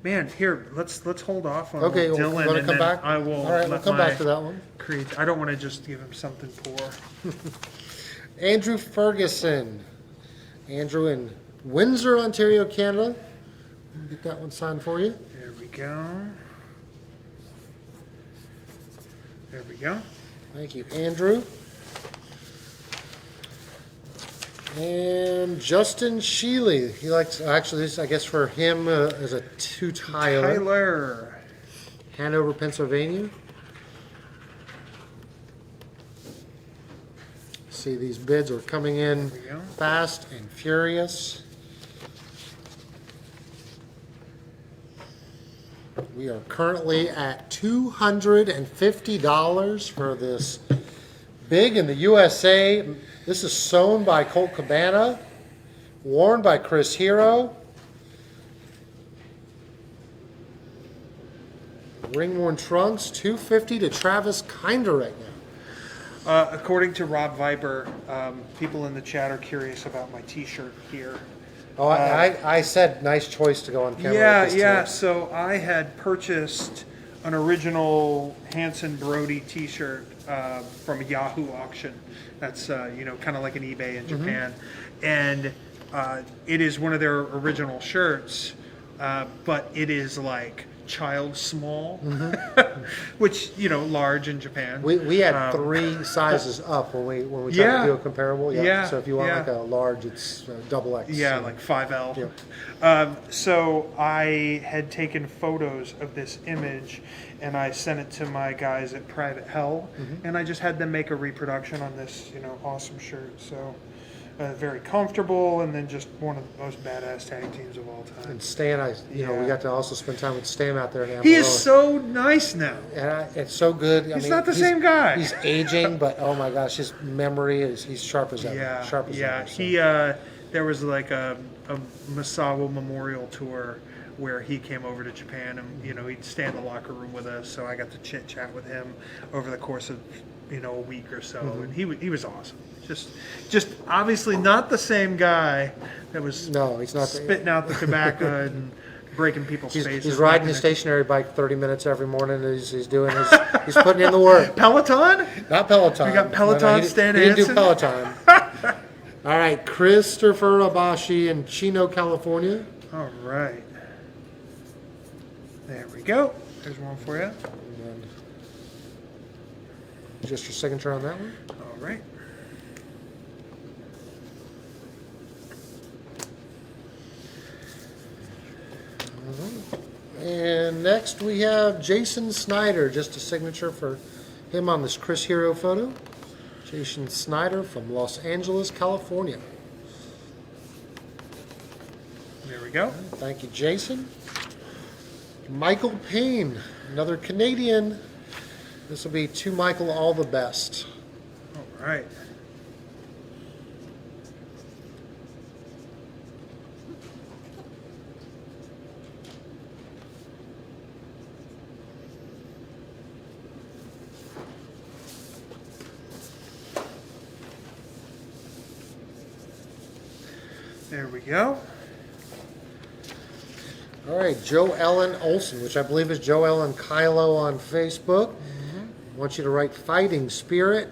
Man, here, let's hold off on Okay, Dylan, want to and come then back? I will. All right, we'll let come my back to that one. I don't want to just give him something poor. Andrew Ferguson. Andrew in Windsor, Ontario, Canada. Get that one signed for you. There we go. There we go. Thank you, Andrew. And Justin Sheely. He likes, actually, this, I guess for him, is a two-Tyler. Tyler. Hanover, Pennsylvania. See, these bids are coming in There we go. fast and furious. We are currently at $250 for this big in the USA. This is sewn by Colt Cabana, worn by Chris Hero. Ring-worn trunks, $250 to Travis Kinder right now. According to Rob Viper, people in the chat are curious about my T-shirt here. Oh, I said nice choice to go on camera. Yeah, with this yeah. today. So I had purchased an original Hanson Brody T-shirt from a Yahoo auction. That's kind of like an eBay in Japan, and it is one of their original shirts, but it is like child small, which large in Japan. We had 3 sizes up when we tried Yeah. to do a comparable. Yeah, So if you want yeah. like a large, it's double X. Yeah, So- like 5L. Yep. So I had taken photos of this image and I sent it to my guys at Private Hell, and I just had them make a reproduction on this, awesome shirt. So very comfortable, and then just one of the most badass tag teams of all time. And Stan, we Yeah. got to also spend time with Stan out there in Amarillo. He is so nice now. And it's so good. He's not the same guy. He's aging, but oh my gosh, his memory he's sharp as ever. Yeah, Sharp as yeah. ever. So. He there was like a Misawa Memorial Tour where he came over to Japan, and he'd stay in the locker room with us, so I got to chit chat with him over the course of a week or so, and he was awesome. Just obviously not the same guy that was No, he's not. spitting out the tobacco and breaking people's faces. He's riding his stationary bike 30 minutes every morning. And he's doing he's putting in the work. Peloton. Not Peloton. We got Peloton he Stan didn't do Hansen. Peloton. All right, Christopher Abashi in Chino, California. All right. There we go. There's one for you. And then just your signature on that one. All right. And next we have Jason Snyder, just a signature for him on this Chris Hero photo. Jason Snyder from Los Angeles, California. There we go. Thank you, Jason. Michael Payne, another Canadian. This will be to Michael all the best. All right. There we go. All right, Joe Ellen Olson, which I believe is Joe Ellen Kylo on Facebook. I want you to write Fighting Spirit.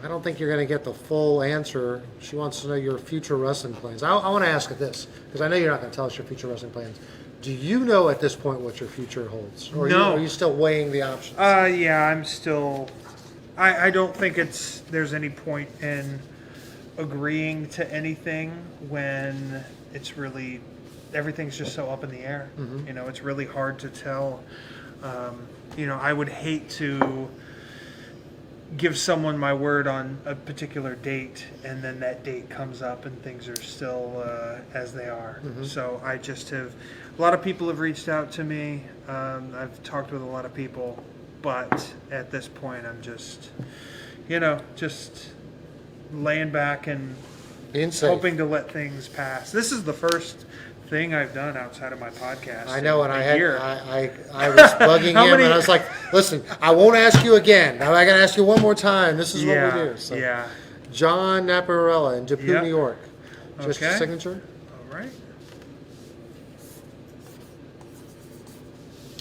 I don't think you're going to get the full answer. She wants to know your future wrestling plans. I want to ask her this, because I know you're not going to tell us your future wrestling plans. Do you know at this point what your future holds? Or No. are you still weighing the options? Yeah, I'm still. I don't think there's any point in agreeing to anything when it's really everything's just so up in the air. Mm-hmm. You know, it's really hard to tell. You know, I would hate to give someone my word on a particular date and then that date comes up and things are still as they are. Mm-hmm. So I just have, a lot of people have reached out to me. I've talked with a lot of people, but at this point I'm just, you know, just laying back and Being safe. hoping to let things pass. This is the first thing I've done outside of my podcast. I know, and in I a had year. I was bugging him, How many- and I was like, "Listen, I won't ask you again. I'm going to ask you one more time. This is what we do." So, Yeah. John Naparella in DePue, Yep. New York. Just a Okay. signature. All right.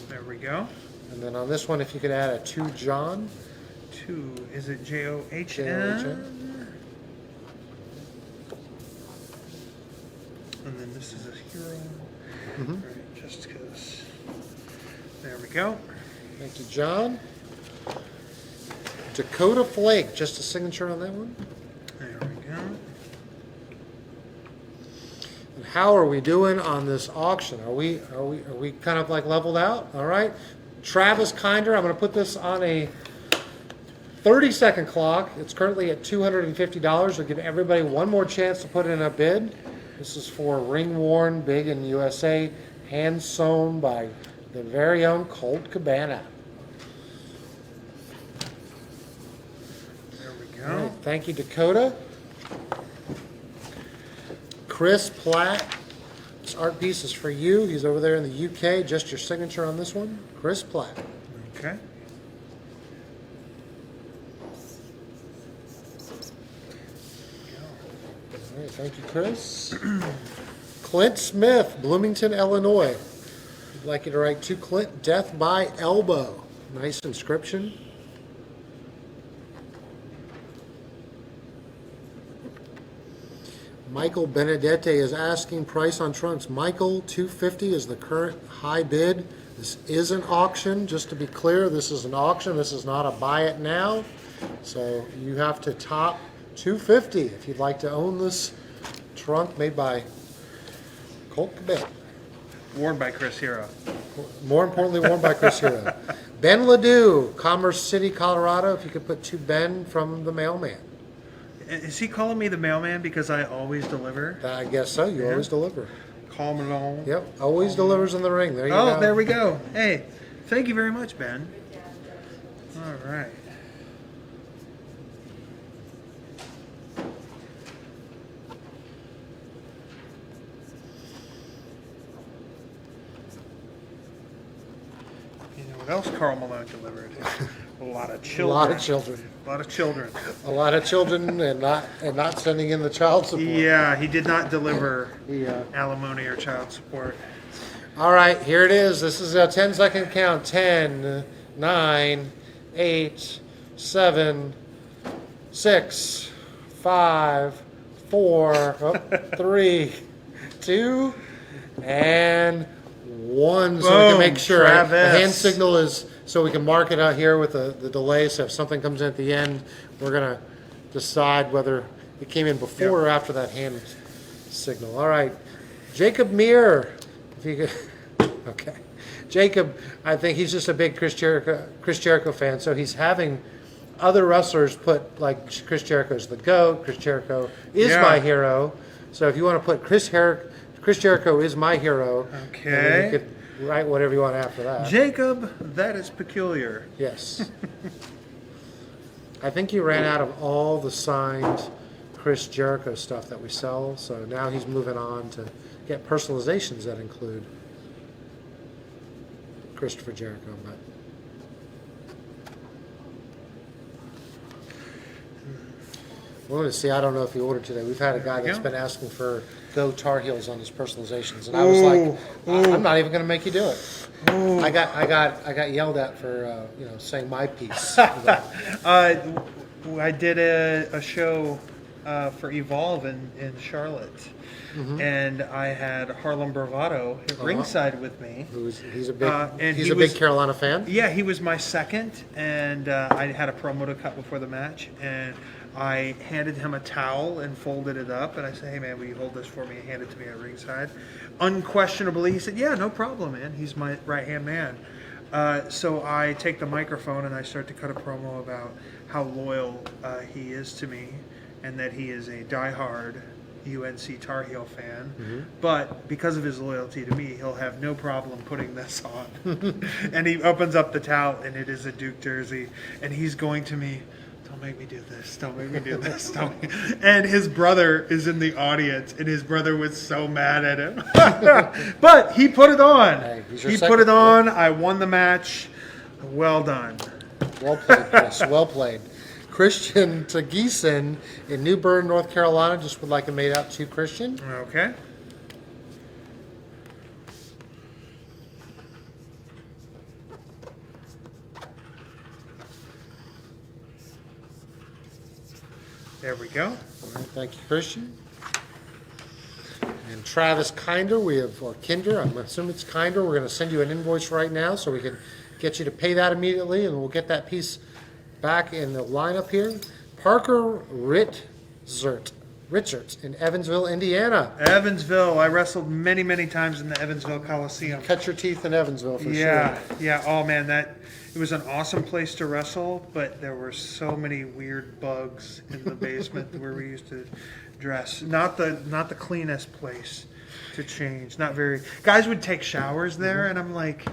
There we go. And then on this one, if you could add a to John. Is it John? J-O-H-N. And then this is a hero. Mhm. All right, just because. There we go. Thank you, John. Dakota Flake, just a signature on that one. There we go. And how are we doing on this auction? Are we kind of like leveled out? All right. Travis Kinder, I'm going to put this on a 30-second clock. It's currently at $250. We'll give everybody one more chance to put in a bid. This is for ring worn, big in USA, hand sewn by the very own Colt Cabana. There we All right, go. thank you, Dakota. Chris Platt, this art piece is for you. He's over there in the UK. Just your signature on this one. Chris Platt. Okay. All right, thank you, Chris. Clint Smith, Bloomington, Illinois. I'd like you to write to Clint, Death by Elbow. Nice inscription. Michael Benedetti is asking price on trunks. Michael, $250 is the current high bid. This is an auction. Just to be clear, this is an auction. This is not a buy it now. So you have to top $250 if you'd like to own this trunk made by Colt Cabana. Worn by Chris Hero. More importantly, worn by Chris Hero. Ben Ledoux, Commerce City, Colorado. If you could put to Ben from the mailman. Is he calling me the mailman because I always deliver? I guess so. You always deliver. Call me on. Yep, always delivers in the ring. There you Oh, go. there we go. Hey, thank you very much, Ben. All right. You know what else Carl Malone delivered? A lot of A children. lot of children. A lot of children. A lot of children, and not sending in the child support. Yeah, he did not deliver Yeah. alimony or child support. All right, here it is. This is a 10-second count. 10, 9, 8, 7, 6, 5, 4, 3, 2, and 1. So we can Boom, make sure. Travis. The hand signal is so we can mark it out here with the delay. So if something comes in at the end, we're going to decide whether it came in before or after that hand signal. All right. Jacob Meir. If you could, okay. Jacob, I think he's just a big Chris Jericho fan, so he's having other wrestlers put, like, Chris Jericho's the GOAT, Chris Jericho is Yeah. my hero. So if you want to put Chris Jericho is my hero, and then Okay. you could write whatever you want after that. Jacob, that is peculiar. Yes. I think he ran out of all the signed Chris Jericho stuff that we sell, so now he's moving on to get personalizations that include Christopher Jericho. But Well, let's see. I don't know if he ordered today. We've had a guy There we that's go. been asking for Go Tar Heels on his personalizations, and I was like, I'm not even going to make you do it. I got yelled at for saying my piece. I did a show for Evolve in Charlotte, and I had Harlem Bravado at ringside with me. He's a big and he's he a was- big Carolina fan. Yeah, he was my second, and I had a promo to cut before the match, and I handed him a towel and folded it up, and I said, "Hey man, will you hold this for me?" And hand it to me at ringside. Unquestionably, he said, "Yeah, no problem, man. He's my right-hand man." So I take the microphone and I start to cut a promo about how loyal he is to me, and that he is a diehard UNC Tar Heel fan. But because of his loyalty to me, he'll have no problem putting this on. And he opens up the towel, and it is a Duke jersey, and he's going to me, "Don't make me do this. Don't make me do this." And his brother is in the audience, and his brother was so mad at him. But he put it on. Hey, he's your He second- put it on. I won the match. Well done. Well played, Chris. Well played. Christian Tageeson in New Bern, North Carolina. Just would like to made out to Christian. Okay. There we go. All right, thank you, Christian. And Travis Kinder, or Kinder, I'm assuming it's Kinder. We're going to send you an invoice right now so we can get you to pay that immediately, and we'll get that piece back in the lineup here. Parker Richards in Evansville, Indiana. Evansville. I wrestled many, many times in the Evansville Coliseum. Cut your teeth in Evansville for Yeah, sure. yeah. Oh man, it was an awesome place to wrestle, but there were so many weird bugs in the basement where we used to dress. Not the cleanest place to change. Not very. Guys would take showers there, and I'm like,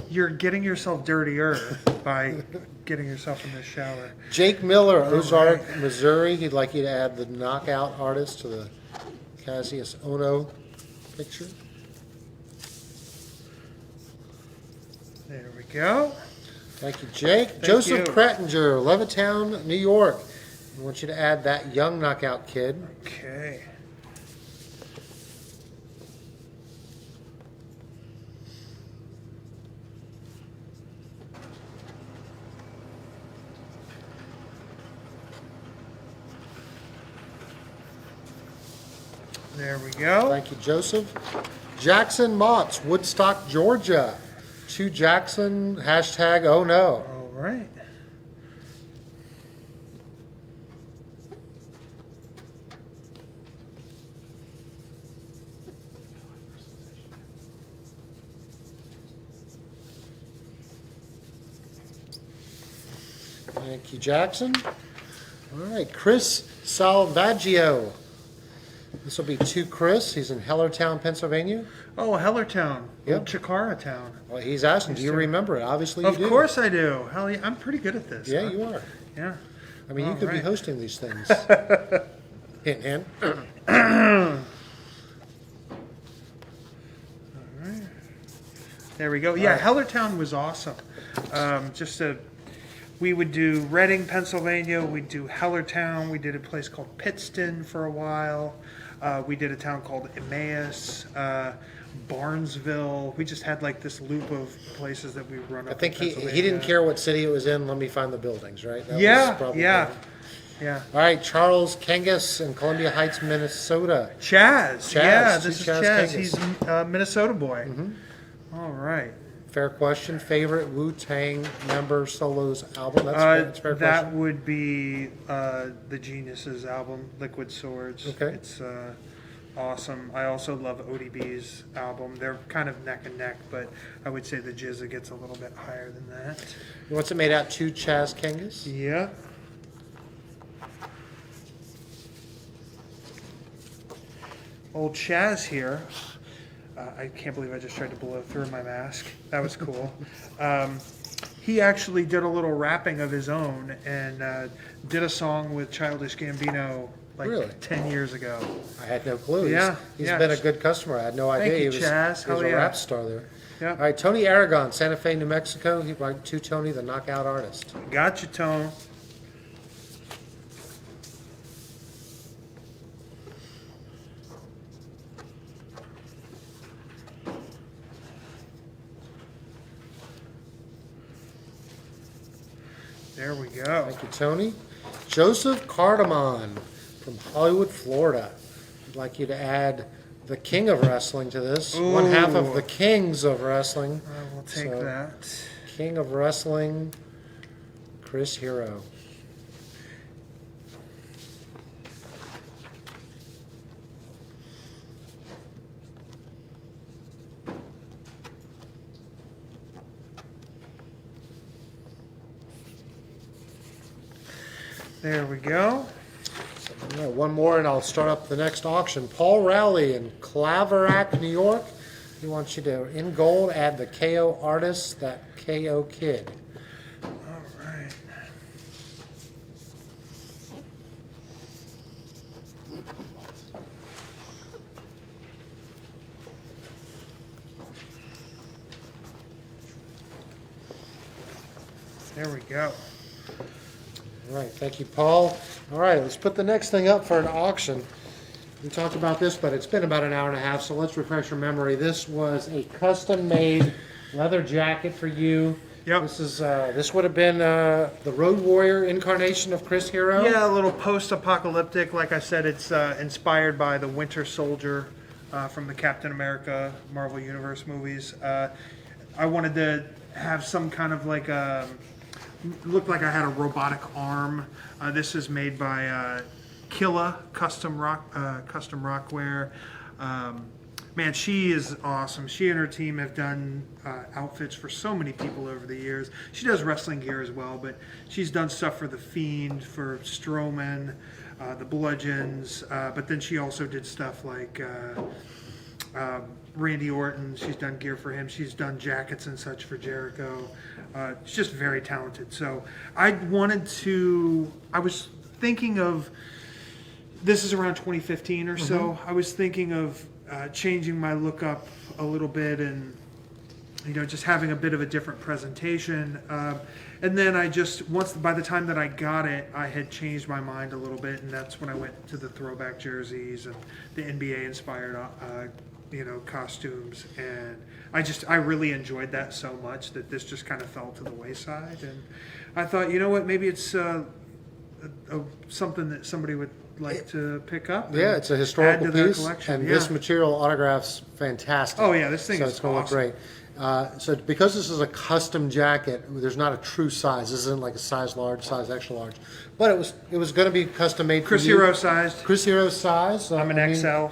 you're getting yourself dirtier by getting yourself in the shower. Jake Miller, Ozark, Missouri. He'd like you to add the knockout artist to the Cassius Ono picture. There we go. Thank you, Jake. Thank Joseph you. Krettinger, Levittown, New York. I want you to add that young knockout kid. Okay. There we go. Thank you, Joseph. Jackson Motts, Woodstock, Georgia. To Jackson, hashtag oh no. All right. Thank you, Jackson. All right, Chris Salvaggio. This will be to Chris. He's in Hellertown, Pennsylvania. Oh, Hellertown. Yep. Old Chikara Town. Well, he's asking, do you remember it? Obviously you Of do. course I do. Hell yeah, I'm pretty good at this. Yeah, huh? you are. Yeah. I mean, you All could be right. hosting these things. Hint, hint. There we go. Yeah, Hellertown was awesome. We would do Reading, Pennsylvania. We'd do Hellertown. We did a place called Pittston for a while. We did a town called Emmaus, Barnesville. We just had like this loop of places that we run up. I think in he Pennsylvania. didn't care what city it was in. Let me find the buildings, right? That was Yeah, probably yeah, it. yeah. All right, Charles Kangas in Columbia Heights, Minnesota. Chaz. Yeah, Chaz, this is Chaz Chaz. Kangas. He's a Minnesota boy. All right. Fair question. Favorite Wu-Tang member solos album? That's a fair That question. would be the Geniuses album, Liquid Swords. Okay. It's awesome. I also love ODB's album. They're kind of neck and neck, but I would say the Jizza gets a little bit higher than that. What's it made out to, Chaz Kangas? Yeah. Old Chaz here. I can't believe I just tried to blow through my mask. That was cool. He actually did a little rapping of his own and did a song with Childish Gambino like Really? 10 years ago. I had no clue. Yeah, He's yeah. been a good customer. I had no idea you, he was, Chaz. he was Hell a yeah. rap star there. Yeah. All right, Tony Aragon, Santa Fe, New Mexico. He'd like to Tony, the knockout artist. Gotcha, Tone. There we go. Thank you, Tony. Joseph Cardamon from Hollywood, Florida. I'd like you to add the king of wrestling to this. One half of Ooh. the kings of wrestling. I will take So, that. King of wrestling, Chris Hero. There we go. All right, one more and I'll start up the next auction. Paul Rowley in Claverack, New York. He wants you to, in gold, add the KO artist, that KO kid. All right. There we go. All right, thank you, Paul. All right, let's put the next thing up for an auction. We talked about this, but it's been about an hour and a half, so let's refresh your memory. This was a custom-made leather jacket for you. Yep. This would have been the Road Warrior incarnation of Chris Hero. Yeah, a little post-apocalyptic. Like I said, it's inspired by the Winter Soldier from the Captain America Marvel Universe movies. I wanted to have some kind of like looked like I had a robotic arm. This is made by Killa Custom Rockwear. Man, she is awesome. She and her team have done outfits for so many people over the years. She does wrestling gear as well, but she's done stuff for The Fiend, for Strowman, the Bludgeons, but then she also did stuff like Randy Orton. She's done gear for him. She's done jackets and such for Jericho. She's just very talented. So I was thinking of, this is around 2015 or so. I was thinking of changing my look up a little bit and, just having a bit of a different presentation. And then by the time that I got it, I had changed my mind a little bit, and that's when I went to the throwback jerseys and the NBA inspired, costumes. And I really enjoyed that so much that this just kind of fell to the wayside. And I thought, you know what, maybe it's something that somebody would like to pick up. Yeah, it's a historical add to their piece, collection. and Yeah. this material autographs fantastic. Oh yeah, this thing so is it's going to look awesome. great. So because this is a custom jacket, there's not a true size. This isn't like a size large, size extra large, but it was going to be custom made. Chris for you. Hero sized. Chris Hero size. I'm an XL.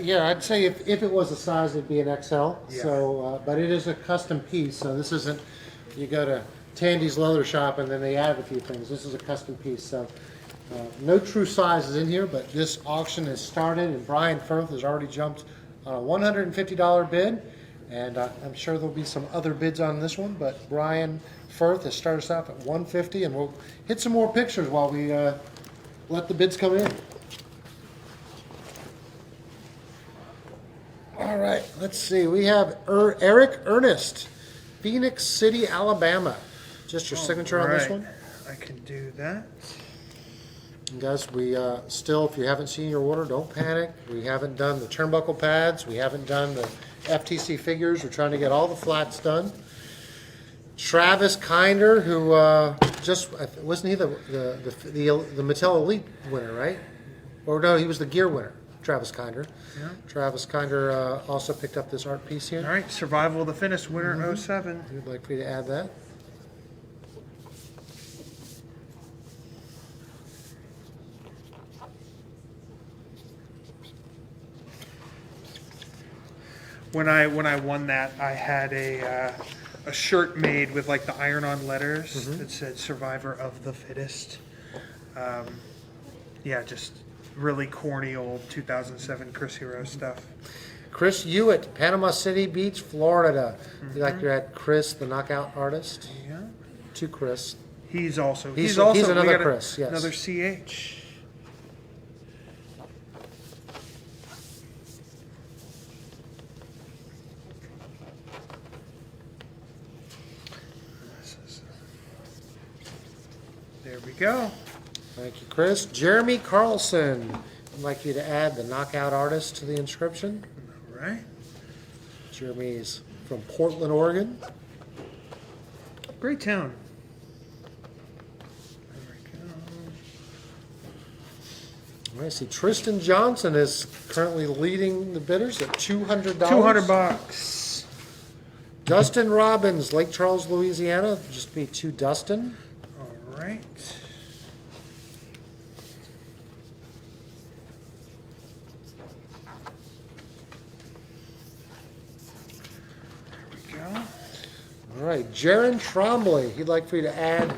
Yeah, I'd say if it was a size, it'd be an XL. Yeah. So, but it is a custom piece. So this isn't. You go to Tandy's leather shop and then they add a few things. This is a custom piece. So. No true sizes in here, but this auction has started, and Brian Firth has already jumped on a $150 bid, and I'm sure there'll be some other bids on this one, but Brian Firth has started us off at $150, and we'll hit some more pictures while we let the bids come in. All right, let's see. We have Eric Ernest, Phoenix City, Alabama. Just your signature on this Right. one? I can do that. And guys, we still, if you haven't seen your order, don't panic. We haven't done the turnbuckle pads. We haven't done the FTC figures. We're trying to get all the flats done. Travis Kinder, who wasn't he the Mattel Elite winner, right? Or no, he was the gear winner. Travis Kinder. Yeah. Travis Kinder also picked up this art piece here. All right, Survival of the Fittest winner in 07. We'd like for you to add that. When I won that, I had a shirt made with like the iron-on letters that said "Survivor of the Fittest." Yeah, just really corny old 2007 Chris Hero stuff. Chris Hewitt, Panama City Beach, Florida. You'd like to add Chris, the knockout artist, Yeah, to Chris. he's also He's we another got Chris, yes. another CH. There we go. Thank you, Chris. Jeremy Carlson. I'd like you to add the knockout artist to the inscription. All right. Jeremy's from Portland, Oregon. Great town. I see Tristan Johnson is currently leading the bidders at $200. $200. Dustin Robbins, Lake Charles, Louisiana. Just be to Dustin. All right. There we go. All right, Jaron Trombley. He'd like for you to add,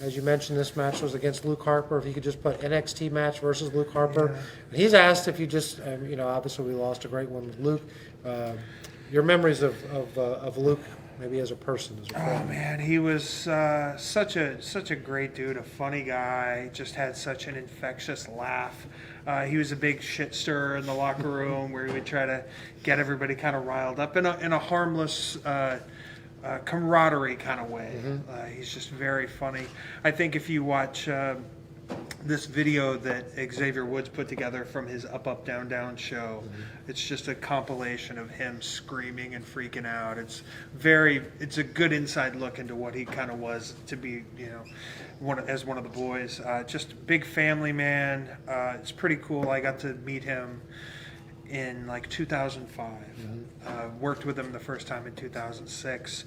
as you mentioned, this match was against Luke Harper. If you could just put NXT match versus Luke Harper. Yeah. He's asked if you just, obviously we lost a great one with Luke. Your memories of Luke, maybe as a person, as a Oh friend. man, he was such a great dude, a funny guy. Just had such an infectious laugh. He was a big shit stirrer in the locker room, where he would try to get everybody kind of riled up in a harmless, camaraderie kind of way. He's just very funny. I think if you watch this video that Xavier Woods put together from his Up Up Down Down show, it's just a compilation of him screaming and freaking out. It's a good inside look into what he kind of was to be, one of the boys. Just big family man. It's pretty cool. I got to meet him in like 2005. Worked with him the first time in 2006,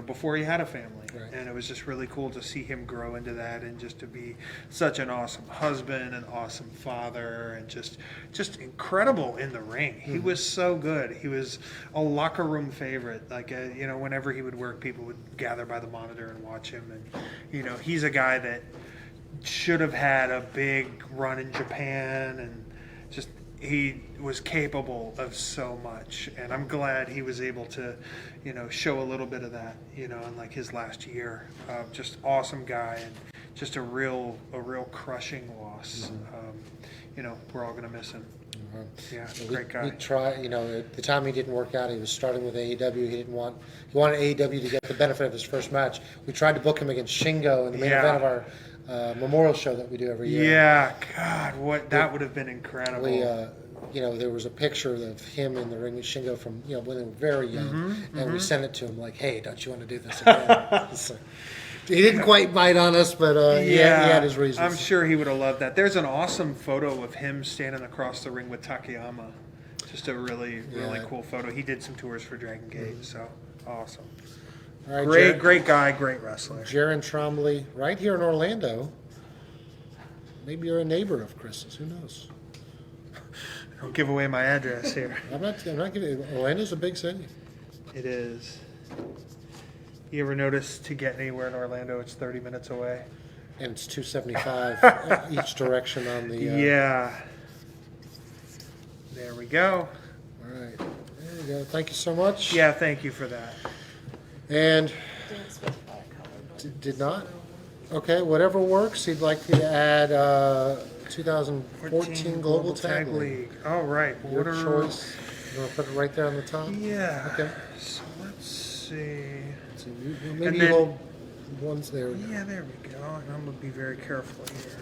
before he had a family. Right. And it was just really cool to see him grow into that, and just to be such an awesome husband, an awesome father, and just incredible in the ring. He was so good. He was a locker room favorite. Like, whenever he would work, people would gather by the monitor and watch him. And, he's a guy that should have had a big run in Japan, and just he was capable of so much, and I'm glad he was able to, show a little bit of that, in like his last year. Just awesome guy, and just a real crushing loss. We're all gonna miss him. Yeah, great guy. We tried, at the time he didn't work out. He was starting with AEW. He wanted AEW to get the benefit of his first match. We tried to book him against Shingo in the main event of our memorial show that we do every year. Yeah, God, that would have been incredible. There was a picture of him in the ring with Shingo from, when they were very young, and we sent it to him like, hey, don't you want to do this again? So, he didn't quite bite on us, but he had his reasons. I'm sure he would have loved that. There's an awesome photo of him standing across the ring with Takayama. Just a really cool photo. He did some tours for Dragon Gate, so awesome. All right, Great guy, great wrestler. Jaron Trombley, right here in Orlando. Maybe you're a neighbor of Chris's. Who knows? Don't give away my address here. I'm not giving. Orlando's a big city. It is. You ever notice to get anywhere in Orlando, it's 30 minutes away? And it's $2.75 each direction on the. Yeah. There we go. All right. There we go. Thank you so much. Yeah, thank you for that. And Didn't specify a color. did not. Okay, whatever works. He'd like you to add 2014 Global Tag League. All right. Your choice. You want to put it right there on the top? Yeah. Okay. So let's see. So And maybe then- you hold ones there. Yeah, there we go. And I'm going to be very careful here.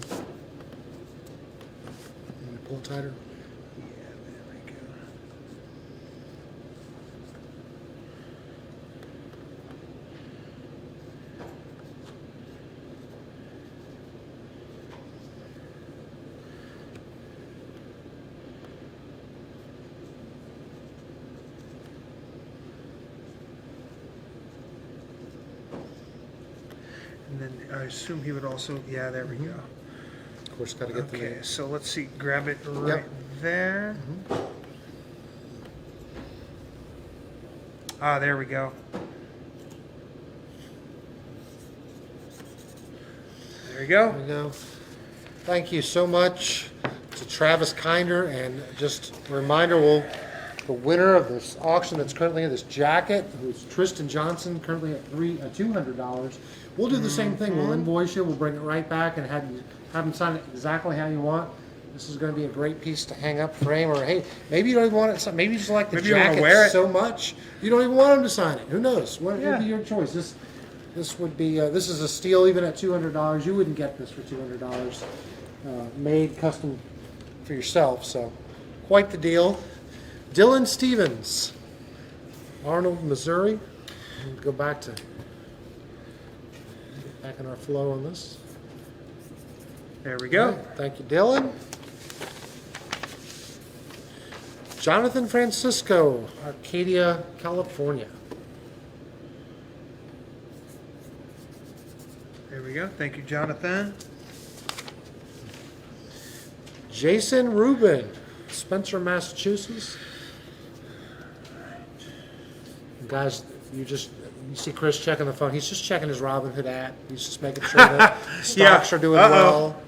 Can you pull it tighter? Yeah, there we go. And then I assume he would also, yeah, there we go. Of course, got to get the Okay, name. so let's see, grab it right there. Ah, there we go. There we go. There we go. Thank you so much to Travis Kinder, and just a reminder, the winner of this auction that's currently in this jacket, who's Tristan Johnson, currently at $200. We'll do the same thing. We'll invoice you. We'll bring it right back and have him sign it exactly how you want. This is going to be a great piece to hang up, frame, or hey, maybe you don't even want it. Maybe you just like the Maybe you wanna jacket wear it. so much you don't even want him to sign it. Who knows? What Yeah. would be your choice? This would be this is a steal even at $200. You wouldn't get this for $200, made custom for yourself. So quite the deal. Dylan Stevens, Arnold, Missouri. We'll go back in our flow on this. There we go. All right, thank you, Dylan. Jonathan Francisco, Arcadia, California. There we go. Thank you, Jonathan. Jason Rubin, Spencer, Massachusetts. Guys, you see Chris checking the phone. He's just checking his Robinhood app. He's just making sure that stocks are doing well.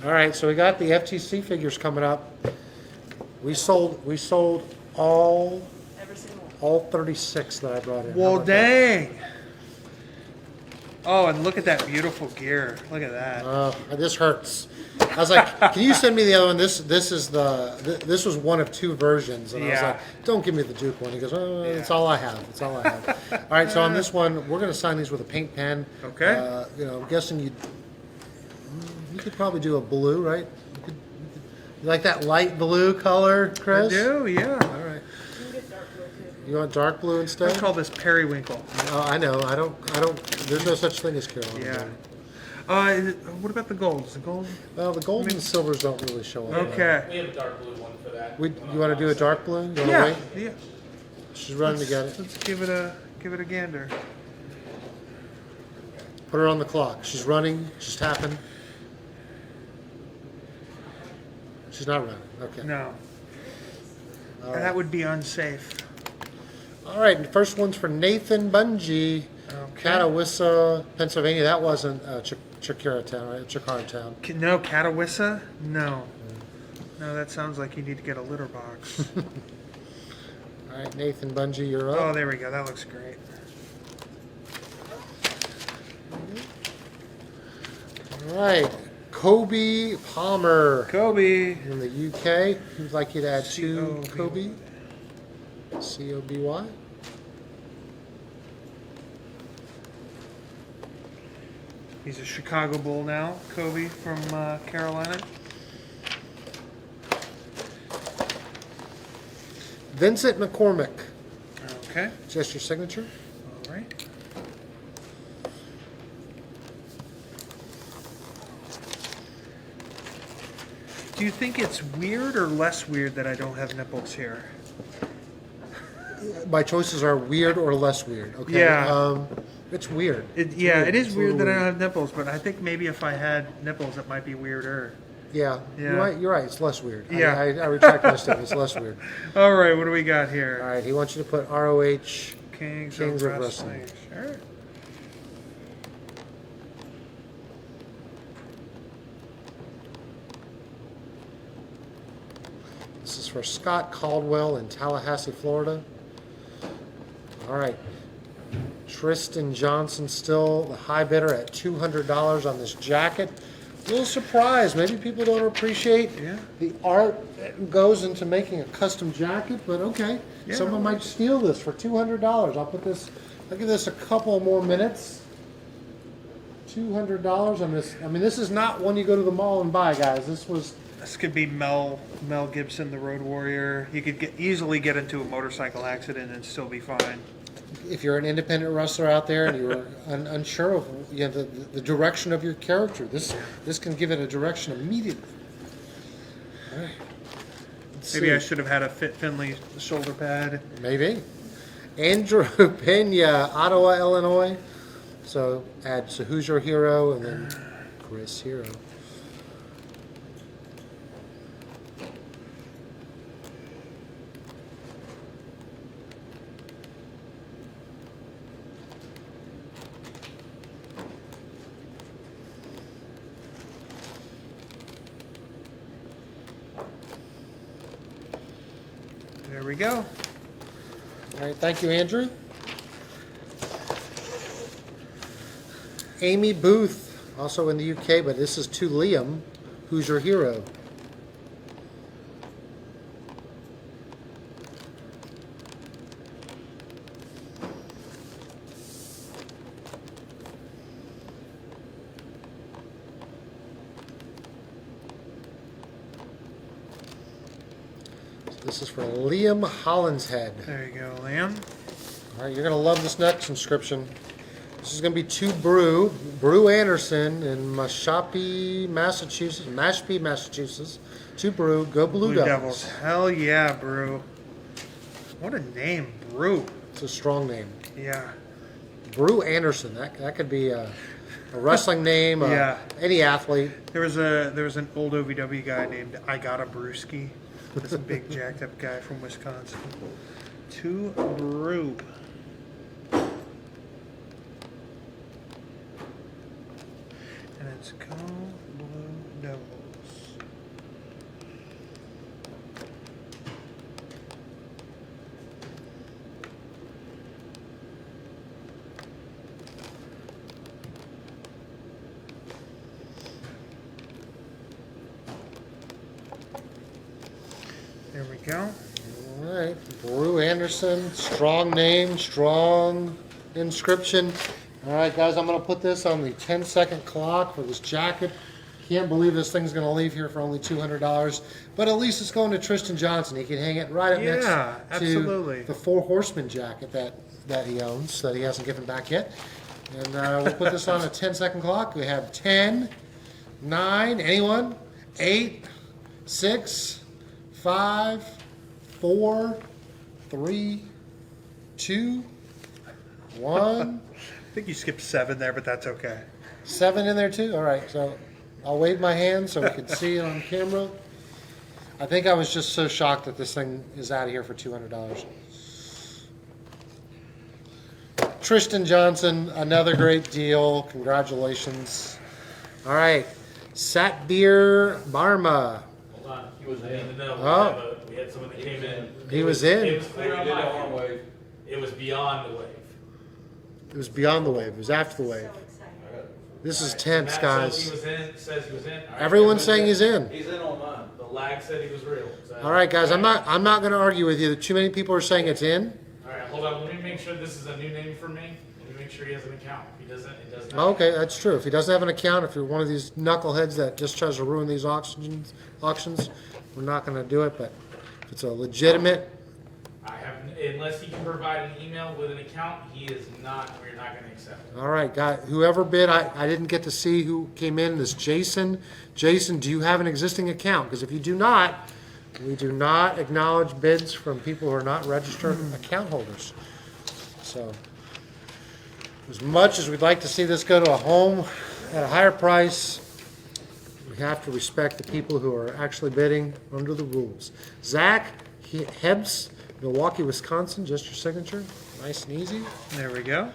All right, so we got the FTC figures coming up. We sold all Every single one. all 36 that I brought in. How Well, about that? dang. Oh, and look at that beautiful gear. Look at that. This hurts. I was like, "Can you send me the other one?" This was one of two versions, and I was Yeah. like, "Don't give me the Duke one." He goes, "Oh, Yeah. it's all I have. It's all I have." All right, so on this one, we're going to sign these with a paint pen. Okay. I'm guessing you could probably do a blue, right? You like that light blue color, I Chris? do, yeah. All right. You can get dark blue too. You want dark blue I instead? call this periwinkle. Oh, I know. I don't. There's no such thing as Carolina. Yeah. blue. What about the gold? Is the gold? Well, the golds and silvers don't really show up. Okay. We have a dark blue one for that. You want to do a dark blue? You want to Yeah. wait? Yeah. She's running to get it. Let's give it a gander. Put her on the clock. She's running. She's tapping. She's not running. Okay. No. All That right. would be unsafe. All right. And the first one's for Nathan Bungie, Okay. Catawissa, Pennsylvania. That wasn't Town, right? Town. No, Catawissa? No. No, that sounds like you need to get a litter box. All right, Nathan Bungie, you're Oh, up. there we go. That looks great. All right. Kobe Palmer Kobe. in the UK. Who'd like you to add two C-O-B-Y. Kobe? C-O-B-Y? He's a Chicago Bull now. Kobe from Carolina. Vincent McCormick. Okay. Just your signature? All right. Do you think it's weird or less weird that I don't have nipples here? My choices are weird or less weird. Okay. Yeah. It's weird. It is It's a weird little that I don't have nipples, but I think maybe if I had nipples, it might be weirder. Yeah. Yeah. You're right. It's less weird. Yeah. I retract my statement. It's less weird. All right, what do we got All here? right. He wants you to put ROH. Kings Kings of of Wrestling. Sure. This is for Scott Caldwell in Tallahassee, Florida. All right. Tristan Johnson still the high bidder at $200 on this jacket. A little surprised. Maybe people don't appreciate the art that goes into making a custom jacket, but okay. Yeah, Someone no might steal this for $200. I'll give this a couple more minutes. $200 on this. I mean, this is not one you go to the mall and buy, guys. This could be Mel Gibson, the Road Warrior. You could easily get into a motorcycle accident and still be fine. If you're an independent wrestler out there and you're unsure of the direction of your character, this can give it a direction immediately. All right. Let's Maybe see. I should have had a Fit Finley shoulder pad. Maybe. Andrew Pena, Ottawa, Illinois. So add So Who's Your Hero and then Chris Hero. There we go. All right, thank you, Andrew. Amy Booth, also in the UK, but this is to Liam. Who's Your Hero? This is for Liam Hollinshead. There you go, Liam. All right, you're going to love this next inscription. This is going to be 2 Brew Anderson in Mashpee, Massachusetts. 2 Brew, go Blue Devils. Hell yeah, Brew. What a name, Brew. It's a strong name. Yeah. Brew Anderson, that could be a wrestling name, Yeah. any athlete. There was an old OVW guy named I Got a Brewski. This big jacked up guy from Wisconsin. 2 Brew. And it's Go Blue Devils. There we go. All right, Brew Anderson, strong name, strong inscription. All right, guys, I'm going to put this on the 10-second clock for this jacket. Can't believe this thing's going to leave here for only $200, but at least it's going to Tristan Johnson. He can hang it right up next absolutely. to the 4 Horsemen jacket that he owns, that he hasn't given back yet. And we'll put this on a 10-second clock. We have 10, 9, anyone? 8, 6, 5, 4, 3, 2, 1. I think you skipped 7 there, but that's okay. 7 in there too? All right, so I'll wave my hand so we can see it on camera. I think I was just so shocked that this thing is out of here for $200. Tristan Johnson, another great deal. Congratulations. All right, Satbir Barma. Hold on, he was in. Oh. We had someone that came in. He was in. It was They clear did on the my arm view. wave. It was beyond the wave. It was beyond the wave. It was after the wave. So excited. This is Alright, tense, Matt guys. says he was in. Alright, Everyone's saying he's in. He's in on mine. The lag said he was real. So, All right, guys. I'm not going to argue with you. Too many people are saying it's in. All right, hold on. Let me make sure this is a new name for me. Let me make sure he has an account. If he doesn't, it does not. Okay, that's true. If he doesn't have an account, if you're one of these knuckleheads that just tries to ruin these auctions, we're not going to do it. But if it's a legitimate, I have, unless he can provide an email with an account, he is not. We're not going to accept it. all right, guy. Whoever bid, I didn't get to see who came in. This Jason. Jason, do you have an existing account? Because if you do not, we do not acknowledge bids from people who are not registered account holders. So, as much as we'd like to see this go to a home at a higher price, we have to respect the people who are actually bidding under the rules. Zach Hebs, Milwaukee, Wisconsin, just your signature. Nice and easy. There we go.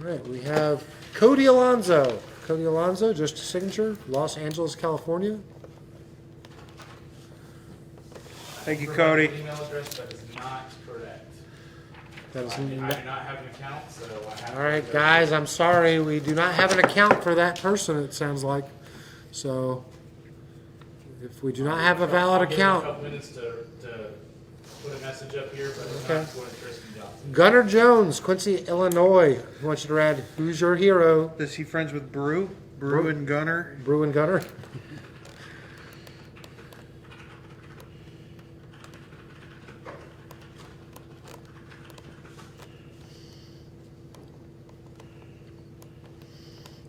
All right, we have Cody Alonso. Cody Alonso, just a signature, Los Angeles, California. Thank you, Provide Cody. an email address that is not correct. That is I do not- not have an account, so I have. All right, guys, I'm sorry. We do not have an account for that person, it sounds like. So, if we do not have a valid I'll give him account, a couple minutes to put a message up here, but it's Okay. not going to Tristan Johnson. Gunnar Jones, Quincy, Illinois. He wants you to add, who's your hero? Is he friends with Brew? Brew and Gunner? Brew and Gunnar.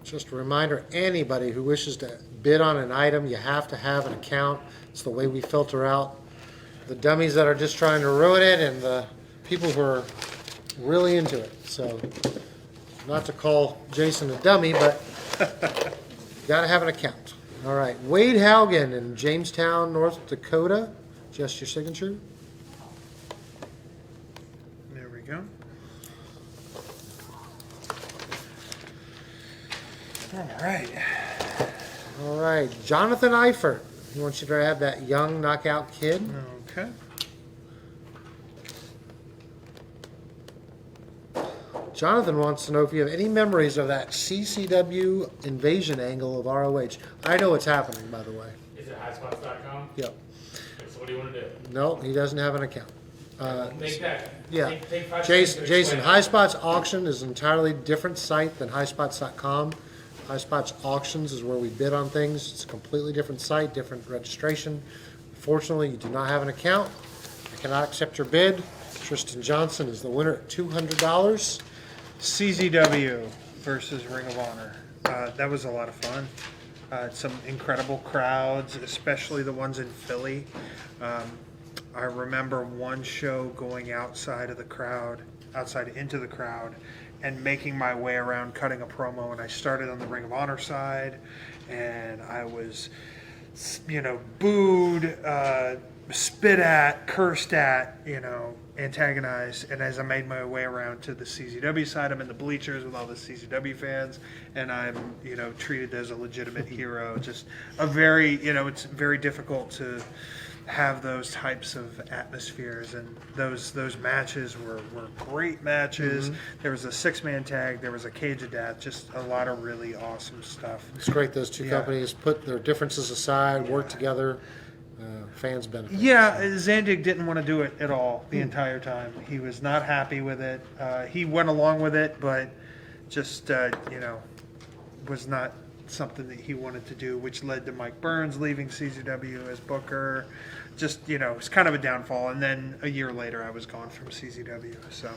Just a reminder, anybody who wishes to bid on an item, you have to have an account. It's the way we filter out the dummies that are just trying to ruin it and the people who are really into it. So, not to call Jason a dummy, but you got to have an account. All right, Wade Haugen in Jamestown, North Dakota. Just your signature. There we go. All right. All right, Jonathan Eifert. He wants you to add that young knockout kid. Okay. Jonathan wants to know if you have any memories of that CCW invasion angle of ROH. I know what's happening, by the way. Is it highspots.com? Yep. So what do you want to do? No, he doesn't have an account. Make that. Yeah. Take 5 seconds Jason, to Jason, explain it. Highspots Auction is an entirely different site than highspots.com. Highspots Auctions is where we bid on things. It's a completely different site, different registration. Fortunately, you do not have an account. I cannot accept your bid. Tristan Johnson is the winner at $200. CZW versus Ring of Honor. That was a lot of fun. Some incredible crowds, especially the ones in Philly. I remember one show going outside into the crowd, and making my way around cutting a promo. And I started on the Ring of Honor side, and I was, booed, spit at, cursed at, antagonized. And as I made my way around to the CZW side, I'm in the bleachers with all the CZW fans, and I'm, treated as a legitimate hero. Just a very, it's very difficult to have those types of atmospheres, and those matches were great matches. There was a 6-man tag, there was a cage of death, just a lot of really awesome stuff. It's great those two companies put their differences aside, work together. Fans benefit. Yeah, Zandig didn't want to do it at all the entire time. He was not happy with it. He went along with it, but just, was not something that he wanted to do, which led to Mike Burns leaving CZW as booker. Just, it's kind of a downfall. And then a year later, I was gone from CZW. So,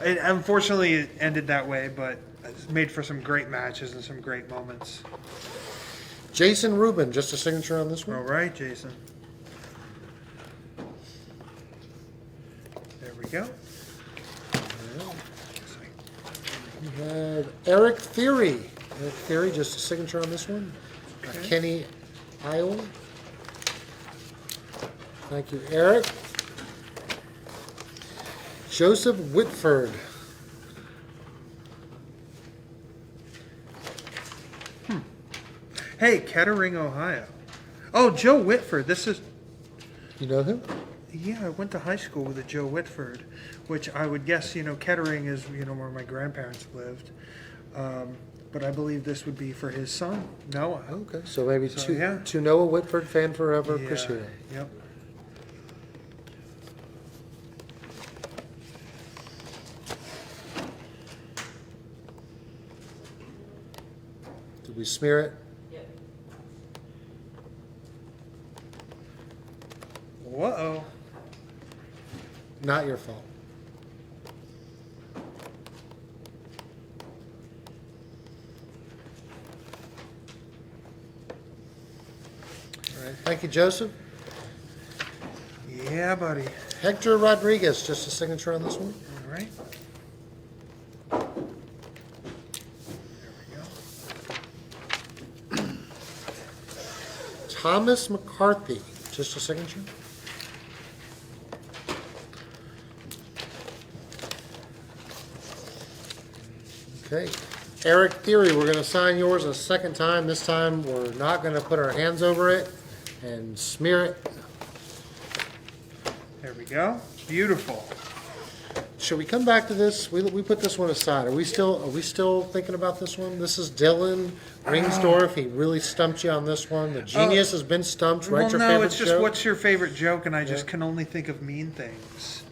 unfortunately, it ended that way, but it made for some great matches and some great moments. Jason Rubin, just a signature on this one. All right, Jason. There we go. We have Eric Theory. Eric Theory, just a signature on this one. Okay. Kenny Iowa. Thank you, Eric. Joseph Whitford. Hey, Kettering, Ohio. Oh, Joe Whitford. This is... You know him? Yeah, I went to high school with a Joe Whitford, which I would guess, Kettering is, where my grandparents lived. But I believe this would be for his son, Noah. Okay, so maybe So, to Noah Whitford, fan forever, Yeah, Chris Hero. Yep. Did we smear it? Yep. Whoa. Not your fault. All right, thank you, Joseph. Yeah, buddy. Hector Rodriguez, just a signature on this one. All right. There we go. Thomas McCarthy, just a signature. Okay. Eric Theory, we're going to sign yours a second time. This time we're not going to put our hands over it and smear it. There we go. Beautiful. Should we come back to this? We put this one aside. Are we still thinking about this one? This is Dylan Ringsdorf. He really stumped you on this one. The genius has been stumped. Write your no, favorite it's just joke. what's your favorite joke, and I just can only think of mean things.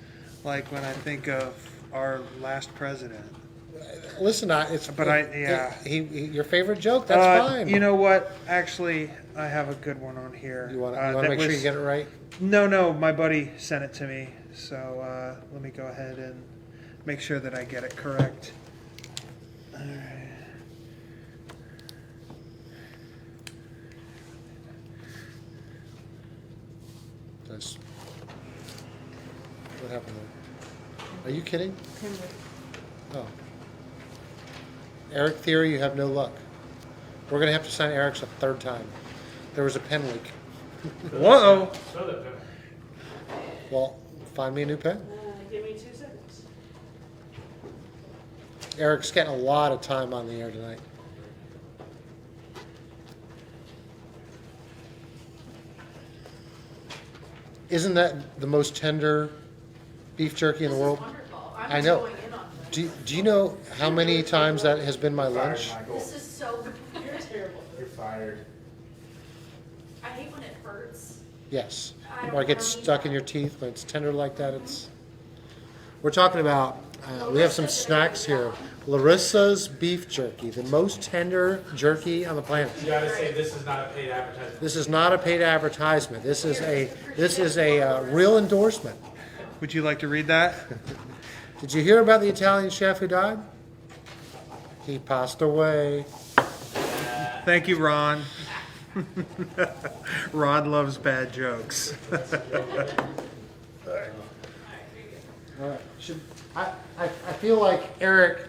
Like when I think of our last president. Listen, your favorite joke. That's fine. You know what? Actually, I have a good one on here. You want to make sure you get it right? No, my buddy sent it to me. So let me go ahead and make sure that I get it correct. All right. That's what happened there. Are you kidding? Oh. Eric Theory, you have no luck. We're going to have to sign Eric's a third time. There was a pen leak. Whoa. Throw that pen. Well, find me a new pen. Give me 2 seconds. Eric's getting a lot of time on the air tonight. Isn't that the most tender beef jerky in the world? This is wonderful. I I'm know. going in on this. Do you know how many times that has been my lunch? Michael. This is so good. You're terrible. You're fired. I hate when it hurts. Yes. I don't Or it gets wanna eat stuck in that. your teeth when it's tender like that. We're talking about, we have some snacks here. Larissa's beef jerky, the most tender jerky on the planet. You gotta say this is not a paid advertisement. This is not a paid advertisement. This is a real endorsement. Would you like to read that? Did you hear about the Italian chef who died? He passed away. Thank you, Ron. Rod loves bad jokes. All right. I feel like Eric.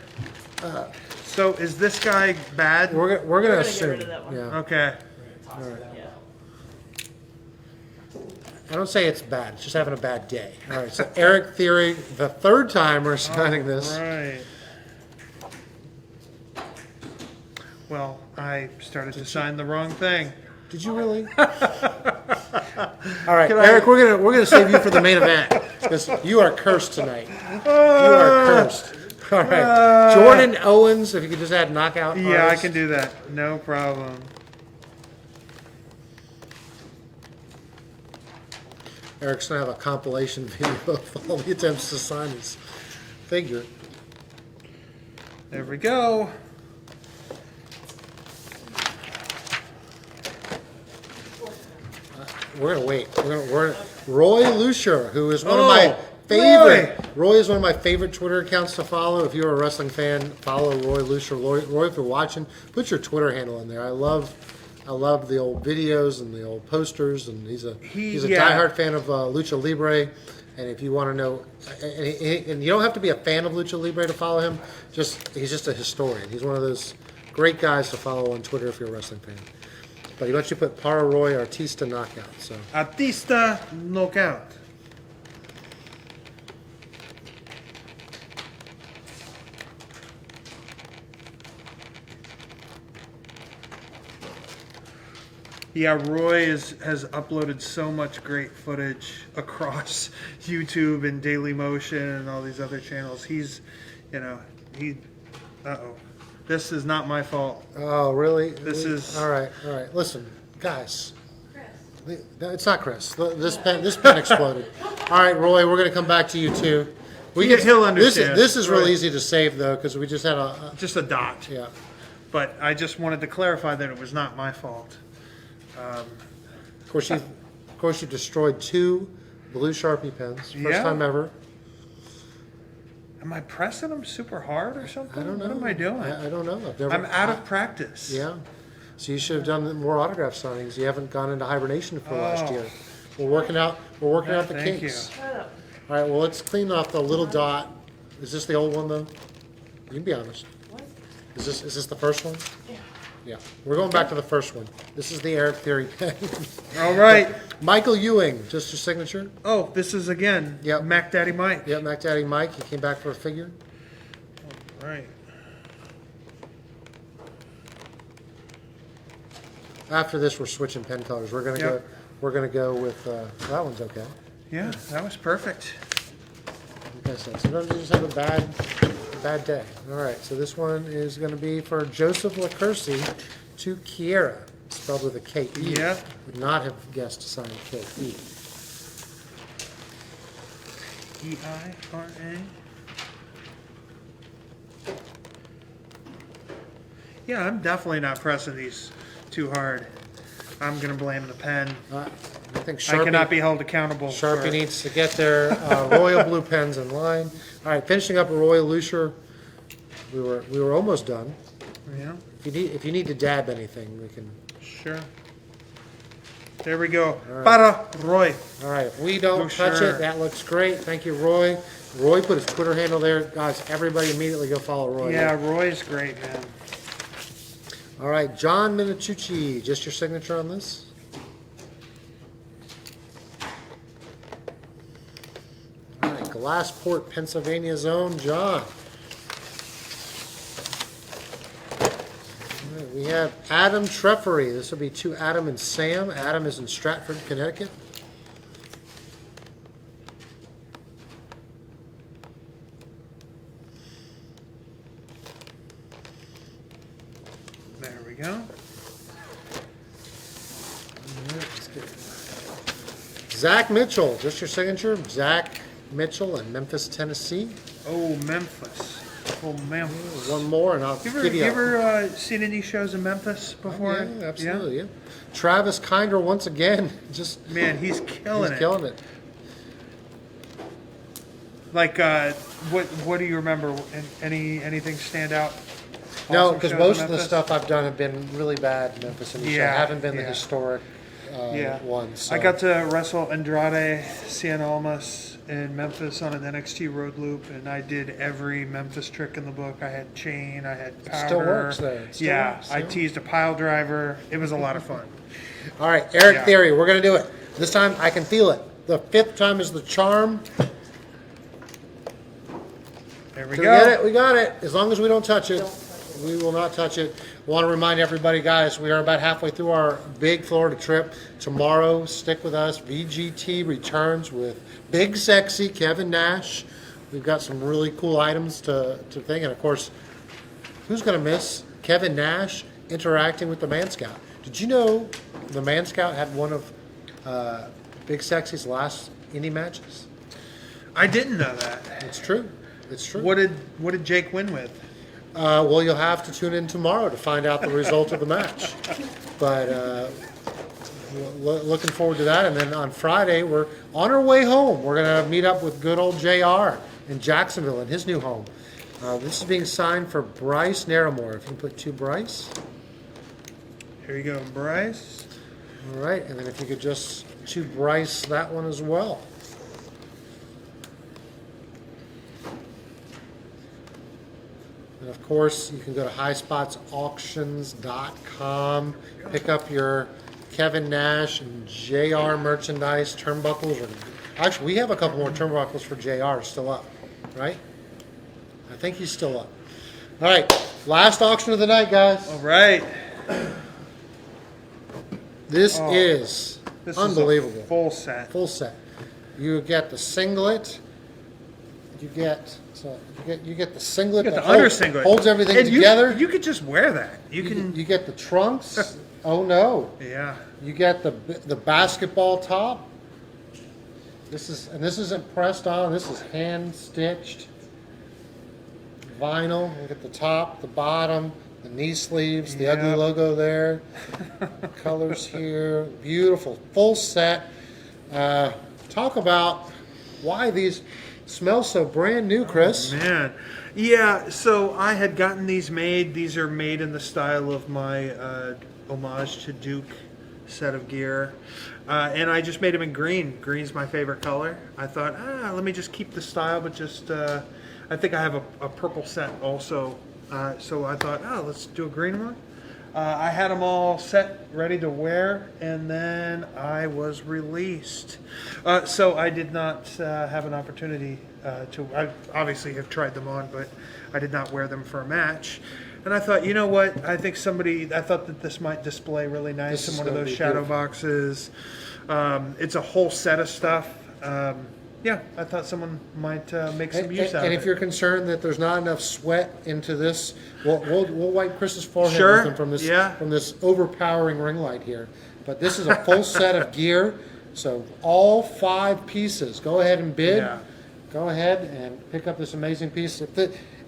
So is this guy bad? We're gonna We're gonna get assume. rid of that one. Yeah. Okay. Yeah. I don't say it's bad. It's just having a bad day. All right. So Eric Theory, the third time we're signing this. Right. Well, I started to sign the wrong thing. Did you really? All right, Can I- Eric. We're gonna save you for the main event because you are cursed tonight. You are cursed. All right. Jordan Owens. If you could just add knockout. Yeah, I artist. can do that. No problem. Eric's gonna have a compilation video of all the attempts to sign his figure. There we go. We're gonna wait. We're Roy Lucier, who is one of Oh, my favorite. Roy is one of my favorite Twitter accounts to follow. If you're a wrestling fan, follow Roy Lucier. Roy, if you're watching, put your Twitter handle in there. I love the old videos and the old posters, and he's a Yeah. diehard fan of Lucha Libre. And if you want to know, and you don't have to be a fan of Lucha Libre to follow him. He's just a historian. He's one of those great guys to follow on Twitter if you're a wrestling fan. But he lets you put Para Roy Artista knockout. So Artista knockout. Yeah, Roy has uploaded so much great footage across YouTube and Dailymotion and all these other channels. Uh-oh. This is not my fault. oh really? This is- all right. Listen, guys. Chris. It's not Chris. This pen exploded. All right, Roy, we're going to come back to you too. He'll understand. This is real Right. easy to save though because we just had Just a dot. yeah. But I just wanted to clarify that it was not my fault. Of course, you destroyed 2 blue Sharpie pens. First Yeah. time ever. Am I pressing them super hard or something? I don't know. What am I doing? I don't know. I've never, I'm out of practice. Yeah. So you should have done more autograph signings. You haven't gone into hibernation for last Oh. year. We're working out the Thank kinks. you. Shut up. All right. Well, let's clean off the little dot. Is this the old one though? You can be honest. What? Is this the first one? Yeah. Yeah. We're going back to the first one. This is the Eric Theory pen. All right. Michael Ewing, just your signature. Oh, this is again Yep. Mac Daddy Mike. Yep, Mac Daddy Mike. He came back for a figure. Right. After this, we're switching pen colors. We're gonna Yep. go with that one's okay. Yeah, that was perfect. Like I said, sometimes you just have a bad day. All right, so this one is going to be for Joseph LaCursi to Kiera, spelled with a K-E. Yeah. Would not have guessed to sign K-E. E-I-R-A. Yeah, I'm definitely not pressing these too hard. I'm gonna blame the pen. I think I cannot be held accountable. Sharpie for- needs to get their royal blue pens in line. All right, finishing up a Royal Lucier. We were almost done. Yeah, If you need to dab anything, we can. sure. There we go. Para Roy. All right, if we don't Lucier. touch it, that looks great. Thank you, Roy. Roy put his Twitter handle there. Guys, everybody immediately go follow Roy. Yeah, Roy's great, man. All right, John Minichucci, just your signature on this? All right, Glassport, Pennsylvania zone, John. All right, we have Adam Treffery. This will be to Adam and Sam. Adam is in Stratford, Connecticut. There we go. Zach Mitchell, just your signature. Zach Mitchell in Memphis, Tennessee. Oh, Memphis. Oh, Memphis. One more, and I'll You ever, give you. you ever seen any shows in Memphis before? Yeah, absolutely. Yeah. Travis Kinder once again, just Man, he's killing he's it. killing it. Like, what do you remember? Anything stand out? No, awesome because shows most in of the Memphis? stuff I've done have been really bad in Memphis, and Yeah, haven't been the yeah. historic Yeah. ones. So. I got to wrestle Andrade Cien Almas in Memphis on an NXT road loop, and I did every Memphis trick in the book. I had chain, I had powder. Still works there. It still Yeah, works, I yeah. teased a pile driver. It was a lot of fun. All right, Eric Yeah. Theory, we're going to do it. This time I can feel it. The 5th time is the charm. There we Did we go. get it? We got it. As long as we don't touch it, we will not touch it. I want to remind everybody, guys, we are about halfway through our big Florida trip. Tomorrow, stick with us. VGT returns with Big Sexy Kevin Nash. We've got some really cool items to think. And, of course, who's going to miss Kevin Nash interacting with the Man Scout? Did you know the Man Scout had one of Big Sexy's last indie matches? I didn't know that. It's true. It's true. What did Jake win with? Well, you'll have to tune in tomorrow to find out the result of the match. But looking forward to that. And then on Friday, we're on our way home. We're going to meet up with good old JR in Jacksonville in his new home. This is being signed for Bryce Naramore. If you can put 2 Bryce. Here you go, Bryce. All right. And then if you could just 2 Bryce that one as well. And of course, you can go to highspotsauctions.com, pick up your Kevin Nash and JR merchandise, turnbuckles. Actually, we have a couple more turnbuckles for JR still up, right? I think he's still up. All right, last auction of the night, guys. All right. This is This unbelievable. is a full set. Full set. You get the singlet. You get the singlet. You get that the under singlet. holds everything And together. You could just wear that. You can. You get the trunks. Oh no! Yeah. You get the basketball top. This isn't pressed on. This is hand stitched vinyl. Look at the top, the bottom, the knee sleeves, the ugly Yep. logo there. Colors here, beautiful full set. Talk about why these smell so brand new, Chris. Man. Yeah, so I had gotten these made. These are made in the style of my homage to Duke set of gear. And I just made them in green. Green's my favorite color. I thought, let me just keep the style, but just, I think I have a purple set also. So I thought, let's do a green one. I had them all set, ready to wear, and then I was released. So I did not have an opportunity I obviously have tried them on, but I did not wear them for a match. And I thought, you know what? I thought that this might display really nice This in is one of gonna those be shadow beautiful. boxes. It's a whole set of stuff. Yeah, I thought someone might make some use out of And it. if you're concerned that there's not enough sweat into this, we'll wipe Chris's forehead Sure, with him from this yeah. from this overpowering ring light here. But this is a full set of gear, so all 5 pieces. Go ahead and bid. Yeah. Go ahead and pick up this amazing piece.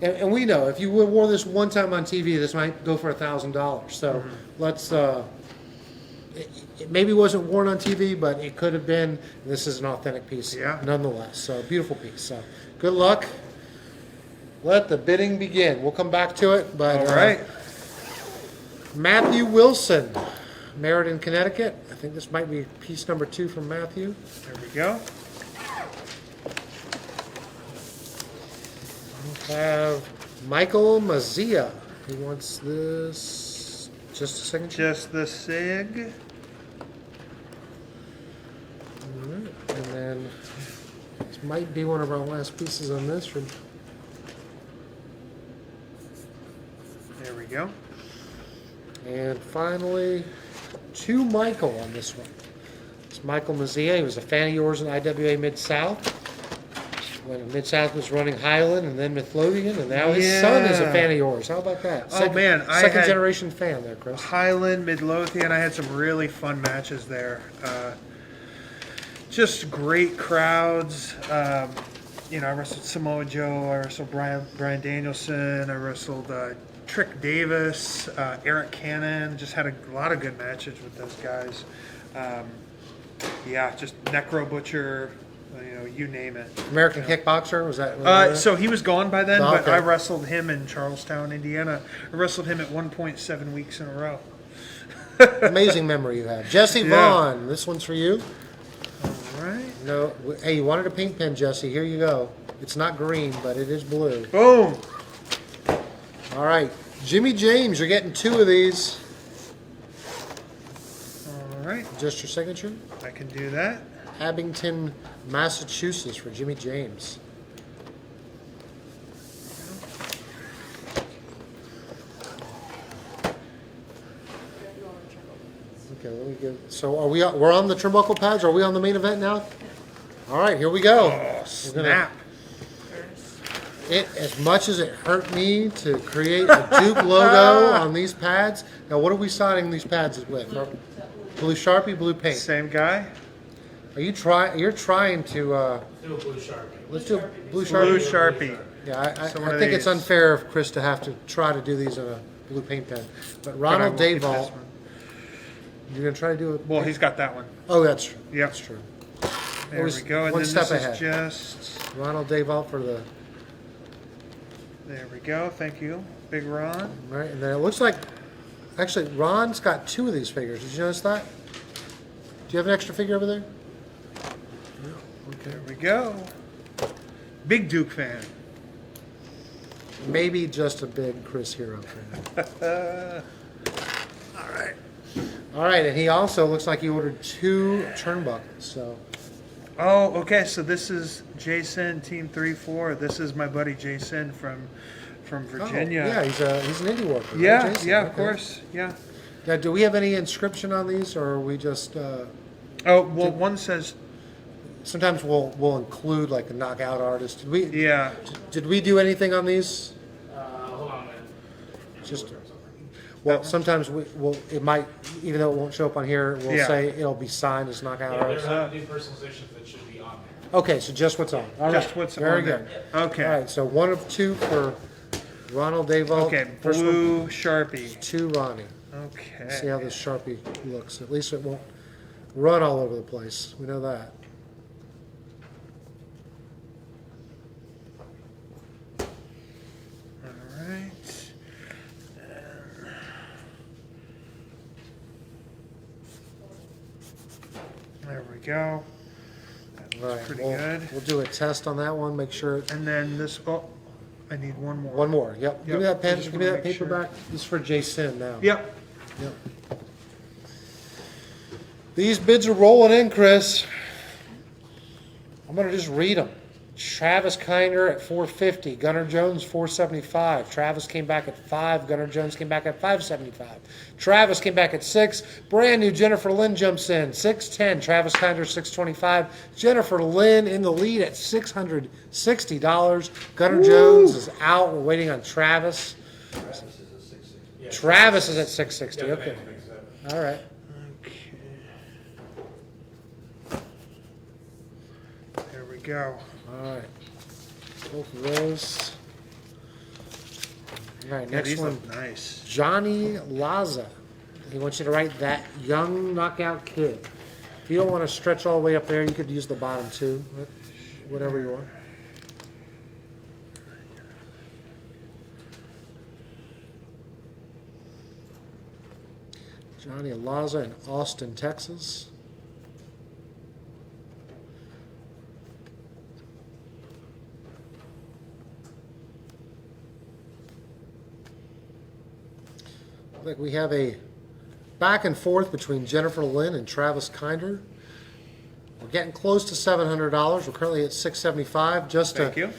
And we know if you wore this one time on TV, this might go for $1,000. So let's. It maybe wasn't worn on TV, but it could have been. This is an authentic piece, Yeah. nonetheless. So beautiful piece. So good luck. Let the bidding begin. We'll come back to it. But All right. Matthew Wilson, Meriden, Connecticut. I think this might be piece number 2 from Matthew. There we go. We have Michael Mazzia. He wants this. Just a second. Just the SIG. And then this might be one of our last pieces on this. There we go. And finally, to Michael on this one. It's Michael Mazzia. He was a fan of yours in IWA Mid-South. When Mid-South was running Highland and then Midlothian, and now his son is a Yeah. fan of yours. How about that? Oh, man, I second had- generation fan there, Chris. Highland, Midlothian. I had some really fun matches there. Just great crowds. I wrestled Samoa Joe. I wrestled Brian Danielson. I wrestled Trick Davis, Eric Cannon. Just had a lot of good matches with those guys. Just Necro Butcher. you name it. American Kickboxer, was that? So he was gone by then, Oh, but okay. I wrestled him in Charlestown, Indiana. I wrestled him at 1.7 weeks in a row. Amazing memory you have. Jessie Yeah. Vaughn, this one's for you. All right. No, hey, you wanted a pink pen, Jesse. Here you go. It's not green, but it is blue. Boom. All right, Jimmy James, you're getting 2 of these. All right. Just your signature. I can do that. Abington, Massachusetts for Jimmy James. Okay, let me get. So are we're on the turnbuckle pads? Are we on the main event now? All right, here we go. Oh, snap. As much as it hurt me to create a Duke logo on these pads. Now, what are we signing these pads with? Blue Sharpie, blue paint. Same guy. Are you trying? You're trying to. Do a blue Sharpie. Let's do blue Blue Sharpie. Sharpie. Yeah, So one I of think it's these. unfair of Chris to have to try to do these on a blue paint pen. But But I Ronald will keep this Daval, one. you're gonna try to do it. Well, he's got that one. Oh, that's true. Yep. That's true. There Always we go. And one then step this ahead. is just. Ronald Daval for the There we go. Thank you, Big Ron. right, and then it looks like actually Ron's got 2 of these figures. Did you notice that? Do you have an extra figure over there? There we go. Big Duke fan. Maybe just a big Chris Hero fan. All right, and he also looks like he ordered 2 turnbuckles. So Oh, okay. So this is Jason, Team 3-4. This is my buddy Jason from Virginia. Oh, yeah, he's an indie worker. right, Yeah, Jason? yeah, of Okay. course. Yeah. Now, do we have any inscription on these, or are we just? Oh, well, one says, Sometimes we'll include like a knockout artist. yeah. Did we do anything on these? Hold on a minute. Just well, sometimes it might, even though it won't show up on here, we'll Yeah. say it'll be signed as knockout Yeah, artist. there's new personalizations that should be on there. Okay, so just what's on. All right, Just what's very on good. there. Okay. All right, so 1 of 2 for Ronald Daval. Okay, First one, blue Sharpie. 2 Ronnie. Okay. See how this Sharpie looks. At least it won't run all over the place. We know that. All right. There we go. That All looks right, pretty we'll, good. we'll do a test on that one. Make sure. And then this, oh, I need one more. One more. Yep. Give me Yep, that pen. I just Give me wanna that make paper sure. back. This is for Jason now. Yep. Yep. These bids are rolling in, Chris. I'm gonna just read them. Travis Kinder at $450. Gunnar Jones $475. Travis came back at $5. Gunnar Jones came back at $575. Travis came back at $6. Brand new Jennifer Lynn jumps in $610. Travis Kinder $625. Jennifer Lynn in the lead at $660. Gunnar Jones is out. We're waiting on Travis. Travis is at $660. Okay. All right. Okay. There we go. All right. Both of those. All right, Yeah, next these one. look nice. Johnny Laza. He wants you to write that young knockout kid. If you don't want to stretch all the way up there, you could use the bottom too. Whatever you want. Johnny Laza in Austin, Texas. Like we have a back and forth between Jennifer Lynn and Travis Kinder. We're getting close to $700. We're currently at $675. Thank you.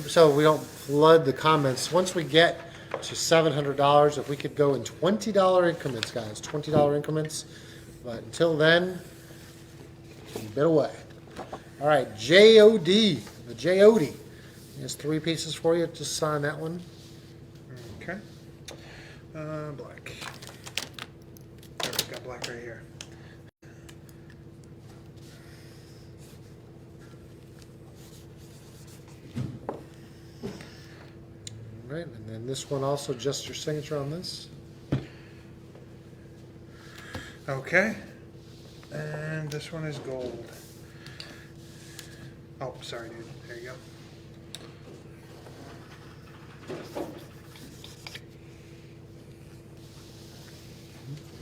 So we don't flood the comments. Once we get to $700, if we could go in $20 increments, guys, $20 increments. But until then, bid away. All right, JOD, the JOD. There's 3 pieces for you. Just sign that one. Okay. Black. There, we got black right here. All right, and then this one also, just your signature on this. Okay. And this one is gold. Oh, sorry, dude. There you go.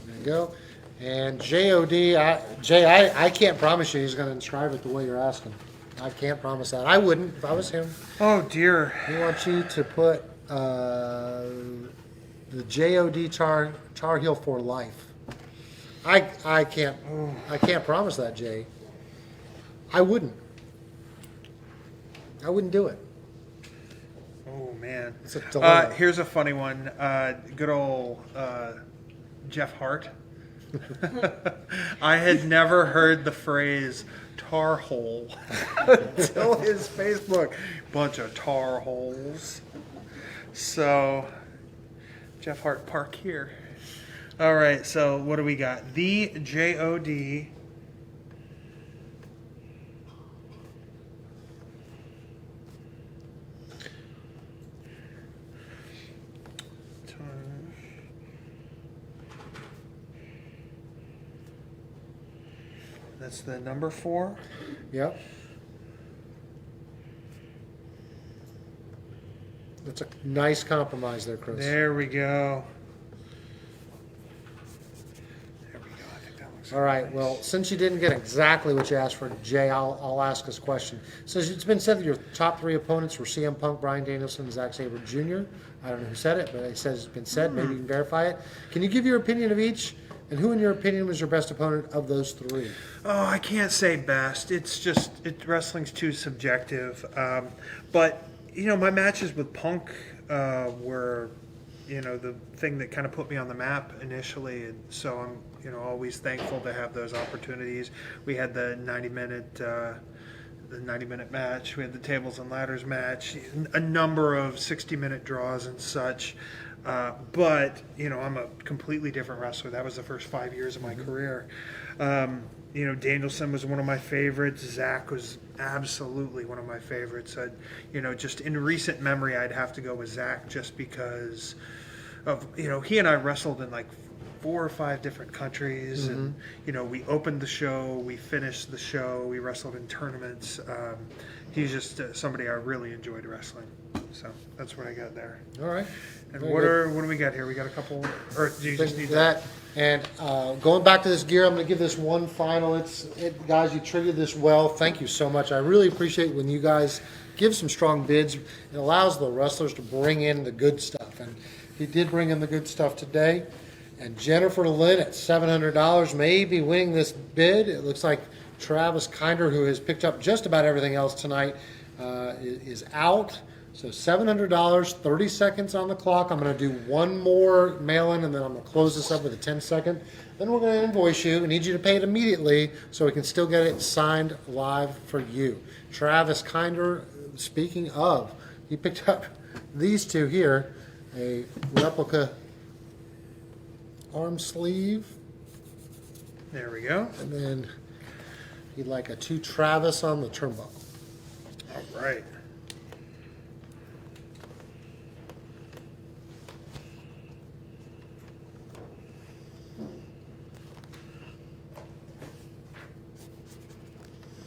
There you go. And J.O.D., Jay, I can't promise you he's going to inscribe it the way you're asking. I can't promise that. I wouldn't if I was him. Oh, dear. He wants you to put the J.O.D. Tar Heel for life. I can't promise that, Jay. I wouldn't do it. Oh, man. It's a dilemma. Here's a funny one. Good old Jeff Hart. I had never heard the phrase tar hole until his Facebook. Bunch of tar holes. So, Jeff Hart, park here. All right, so what do we got? The J.O.D. That's the number 4. Yep. That's a nice compromise there, Chris. There we go. There we go. I think that looks All right. nice. Well, since you didn't get exactly what you asked for, Jay, I'll ask this question. So it's been said that your top 3 opponents were CM Punk, Bryan Danielson, and Zack Sabre Jr. I don't know who said it, but it says it's been said. Maybe you can verify it. Can you give your opinion of each? And who, in your opinion, was your best opponent of those 3? Oh, I can't say best. It's just wrestling's too subjective. But my matches with Punk were, the thing that kind of put me on the map initially, and so I'm, always thankful to have those opportunities. We had the 90-minute match. We had the tables and ladders match. A number of 60-minute draws and such. But I'm a completely different wrestler. That was the first 5 years of my career. Danielson was one of my favorites. Zach was absolutely one of my favorites. Just in recent memory, I'd have to go with Zach just because of, he and I wrestled in like 4 or 5 different countries. And, we opened the show, we finished the show, we wrestled in tournaments. He's just somebody I really enjoyed wrestling. So that's what I got there. All right. And Very what good. do we got here? We got a couple, or do you just need that. And going back to this gear, I'm going to give this one final. Guys, you treated this well. Thank you so much. I really appreciate when you guys give some strong bids. It allows the wrestlers to bring in the good stuff. And he did bring in the good stuff today. And Jennifer Lynn at $700 may be winning this bid. It looks like Travis Kinder, who has picked up just about everything else tonight, is out. So $700, 30 seconds on the clock. I'm going to do one more mail-in, and then I'm going to close this up with a 10-second. Then we're going to invoice you. I need you to pay it immediately so we can still get it signed live for you. Travis Kinder, speaking of, he picked up these 2 here, a replica arm sleeve, There we go. and then he'd like a 2 Travis on the turnbuckle. All right.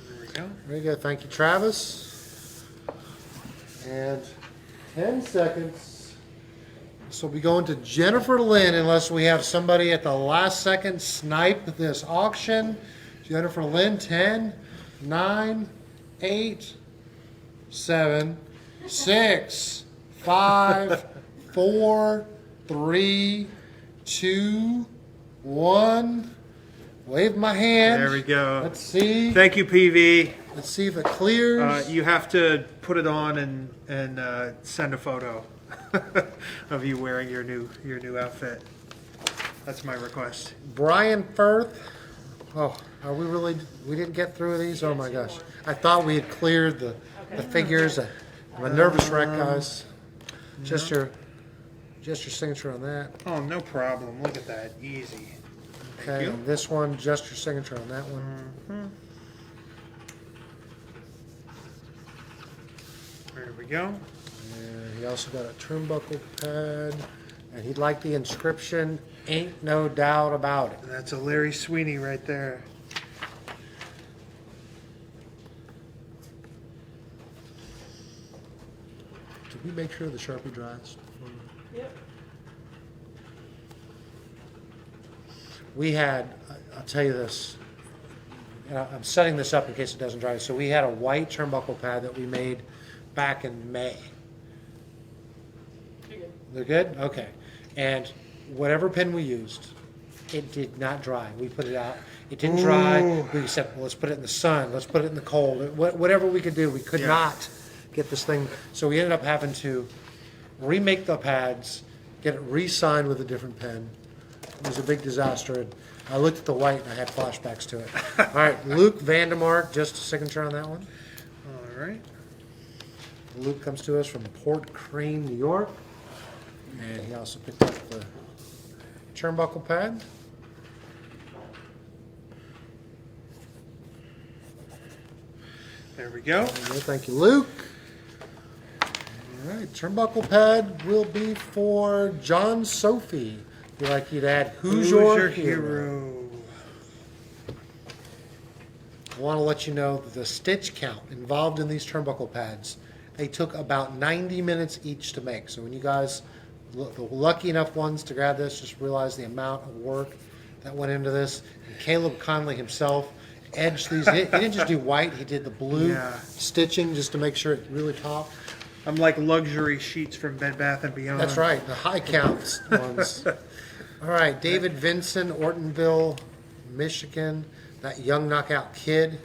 There we go. Very good. Thank you, Travis. And 10 seconds. So we'll be going to Jennifer Lynn unless we have somebody at the last second snipe this auction. Jennifer Lynn, 10, 9, 8, 7, 6, 5, 4, 3, 2, 1. Wave my hand. There we go. Let's see. Thank you, PV. Let's see if it clears. You have to put it on and send a photo of you wearing your new outfit. That's my request. Brian Firth. Oh, are we really? We didn't get through these. Oh my gosh! I thought we had cleared the figures. I'm a nervous wreck, guys. Just your signature on that. Oh, no problem. Look at that. Easy. Okay, you. and this one, just your signature on that one. There we go. And he also got a turnbuckle pad, and he'd like the inscription, "Ain't no doubt about it." And that's a Larry Sweeney right there. make sure the Sharpie dries? Yep. We had, I'll tell you this, I'm setting this up in case it doesn't dry. So we had a white turnbuckle pad that we made back in May. You're good. They're good? Okay. And whatever pen we used, it did not dry. We put it out. It didn't dry. We said, well, let's put it in the sun. Let's put it in the cold. Whatever we could do, we could not get this thing. So we ended up having to remake the pads, get it re-signed with a different pen. It was a big disaster. And I looked at the white and I had flashbacks to it. All right, Luke Vandemark, just a signature on that one. All right. Luke comes to us from Port Crane, New York. And he also picked up the turnbuckle pad. There we go. Thank you, Luke. All right, turnbuckle pad will be for John Sophie. If you like, you'd add, who's your hero? I want to let you know that the stitch count involved in these turnbuckle pads, they took about 90 minutes each to make. So when you guys, the lucky enough ones to grab this, just realize the amount of work that went into this. And Caleb Conley himself edged these. He didn't just do white, he did the blue stitching just to make sure it really popped. I'm like luxury sheets from Bed Bath & Beyond. That's right, the high counts ones. All right, David Vinson, Ortonville, Michigan. That young knockout kid.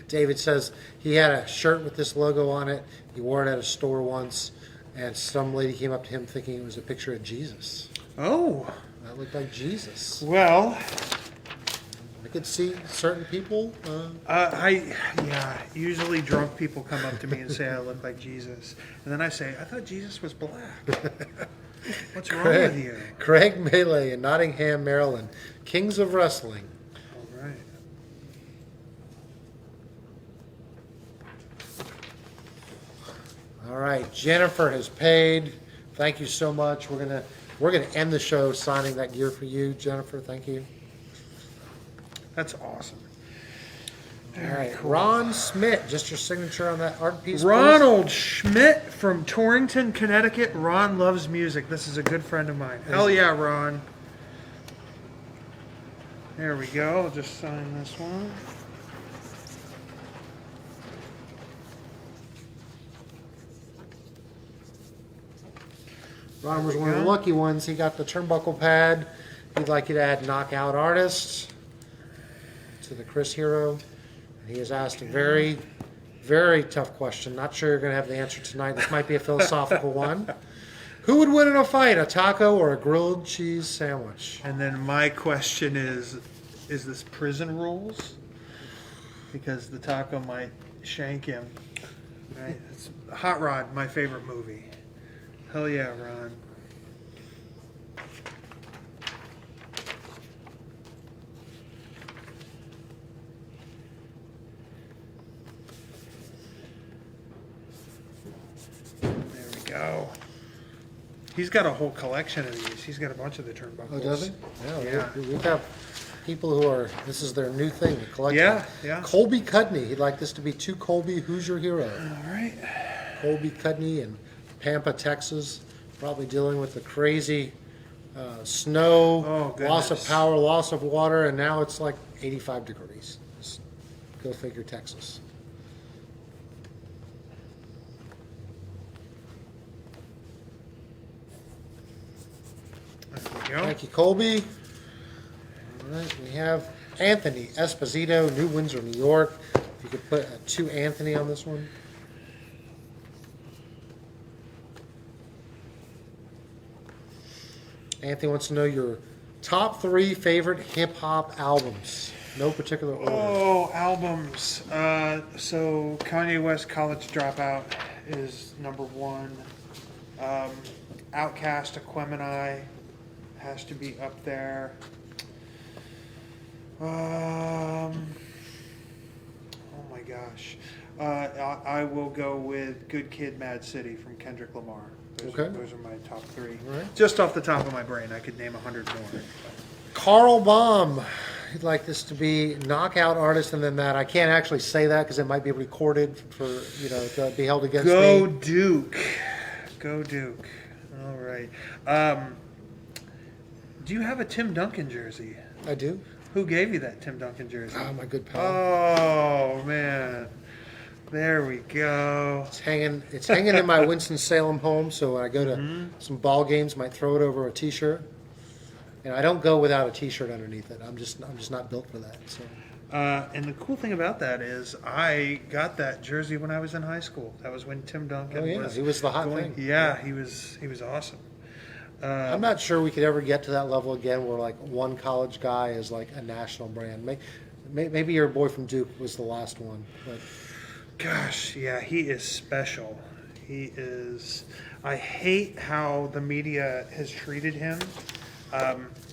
David says he had a shirt with this logo on it. He wore it at a store once, and some lady came up to him thinking it was a picture of Jesus. Oh. That looked like Jesus. Well, I could see certain people. usually drunk people come up to me and say I look like Jesus. And then I say, I thought Jesus was black. What's wrong with you? Craig Melee in Nottingham, Maryland. Kings of Wrestling. All right. All right, Jennifer has paid. Thank you so much. We're gonna end the show signing that gear for you, Jennifer. Thank you. That's awesome. All right, Ron Smith, just your signature on that art piece. Ronald Schmidt from Torrington, Connecticut. Ron loves music. This is a good friend of mine. Hell yeah, Ron. There we go. I'll just sign this one. Ron was one of the lucky ones. He got the turnbuckle pad. He'd like you to add knockout artist to the Chris Hero. He has asked a very, very tough question. Not sure you're going to have the answer tonight. This might be a philosophical one. Who would win in a fight, a taco or a grilled cheese sandwich? And then my question is this prison rules? Because the taco might shank him. Right? It's Hot Rod, my favorite movie. Hell yeah, Ron. There we go. He's got a whole collection of these. He's got a bunch of the turnbuckles. Oh, does he? Yeah. We have people who are, this is their new thing, the collection. Yeah. Colby Cudney. He'd like this to be to Colby, who's your hero? All right. Colby Cudney in Pampa, Texas, probably dealing with the crazy snow, loss of goodness. power, loss of water, and now it's like 85 degrees. Just go figure, Texas. There we go. Thank you, Colby. All right, we have Anthony Esposito, New Windsor, New York. If you could put a to Anthony on this one. Anthony wants to know your top 3 favorite hip-hop albums. No particular order. Oh, albums. So Kanye West College Dropout is number 1. Outkast Aquemini has to be up there. Oh my gosh. I will go with Good Kid, Mad City from Kendrick Lamar. Those are my top 3. All right. Just off the top of my brain, I could name 100 more. Carl Baum, he'd like this to be knockout artist, and then that. I can't actually say that because it might be recorded for, to be held against Go me. Duke. Go Duke. All right. Do you have a Tim Duncan jersey? I do. Who gave you that Tim Duncan jersey? Oh, my good pal. Oh, man. There we go. It's hanging in my Winston-Salem home, so when I go to some ball games, might throw it over a T-shirt. And I don't go without a T-shirt underneath it. I'm just not built for that. So. And the cool thing about that is I got that jersey when I was in high school. That was when Tim Duncan was. He was the hot thing. Yeah, he was awesome. I'm not sure we could ever get to that level again where like one college guy is like a national brand. Maybe your boy from Duke was the last one. But Gosh, yeah, he is special. He is. I hate how the media has treated him.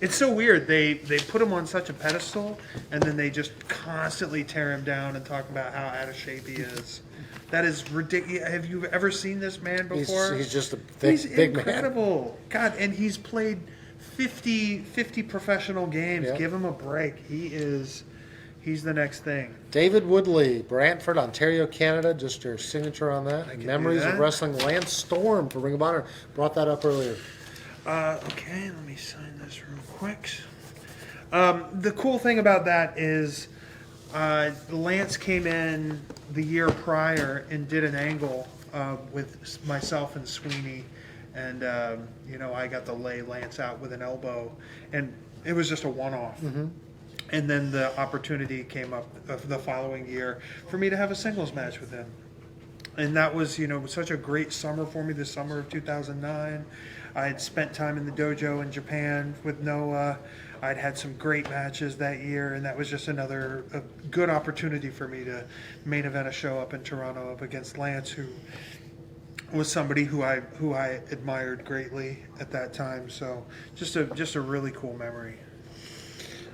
It's so weird. They put him on such a pedestal, and then they just constantly tear him down and talk about how out of shape he is. That is ridiculous. Have you ever seen this man before? he's just a He's big man. incredible. God, and he's played 50 professional games. Yeah. Give him a break. He's the next thing. David Woodley, Brantford, Ontario, Canada. Just your signature on that. can do Memories of that. Wrestling. Lance Storm for Ring of Honor. Brought that up earlier. Okay, let me sign this real quick. The cool thing about that is Lance came in the year prior and did an angle with myself and Sweeney, and I got to lay Lance out with an elbow, and it was just a one-off. And then the opportunity came up the following year for me to have a singles match with him. And that was, such a great summer for me, the summer of 2009. I had spent time in the dojo in Japan with Noah. I'd had some great matches that year, and that was just a good opportunity for me to main event a show up in Toronto up against Lance, who was somebody who I admired greatly at that time. So just a really cool memory.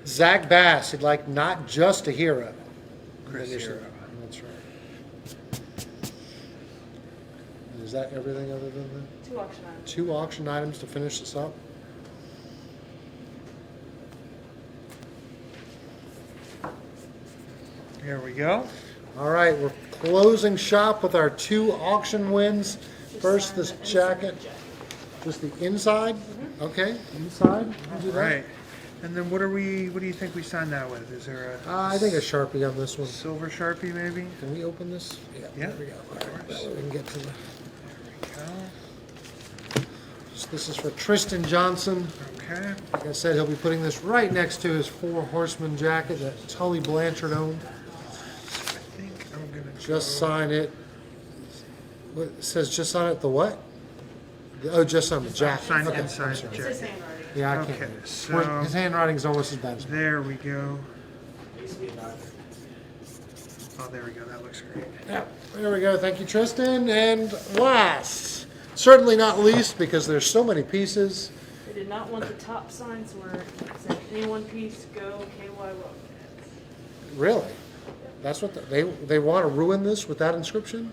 Zach Bass, he'd like not just a hero. Chris Hero. That's right. Is that everything other than that? 2 auction items. 2 auction items to finish this up. Here we go. All right, we're closing shop with our 2 auction wins. First, this jacket. Just the inside? Okay, inside. We'll do that. Right. And then what do you think we signed that with? Is there a I think a Sharpie on this one. silver Sharpie maybe? Can we open this? Yeah. There we go. All right, that way we can get to the. Go. This is for Tristan Johnson. Okay. Like I said, he'll be putting this right next to his 4 Horsemen jacket that Tully Blanchard owned. I think I'm gonna Just go- sign it. What it says? Just sign it. The what? Oh, just on the jacket. Sign Okay, inside I'm the sorry. It's his jacket. handwriting. Yeah, I can't. Okay, read it. so- His handwriting's almost as bad as mine. There we go. Oh, there we go. That looks great. Yeah, there we go. Thank you, Tristan. And last, certainly not least, because there's so many pieces. They did not want the top signs where it said any one piece go KY Wildcats. Really? That's what they want to ruin this with that inscription?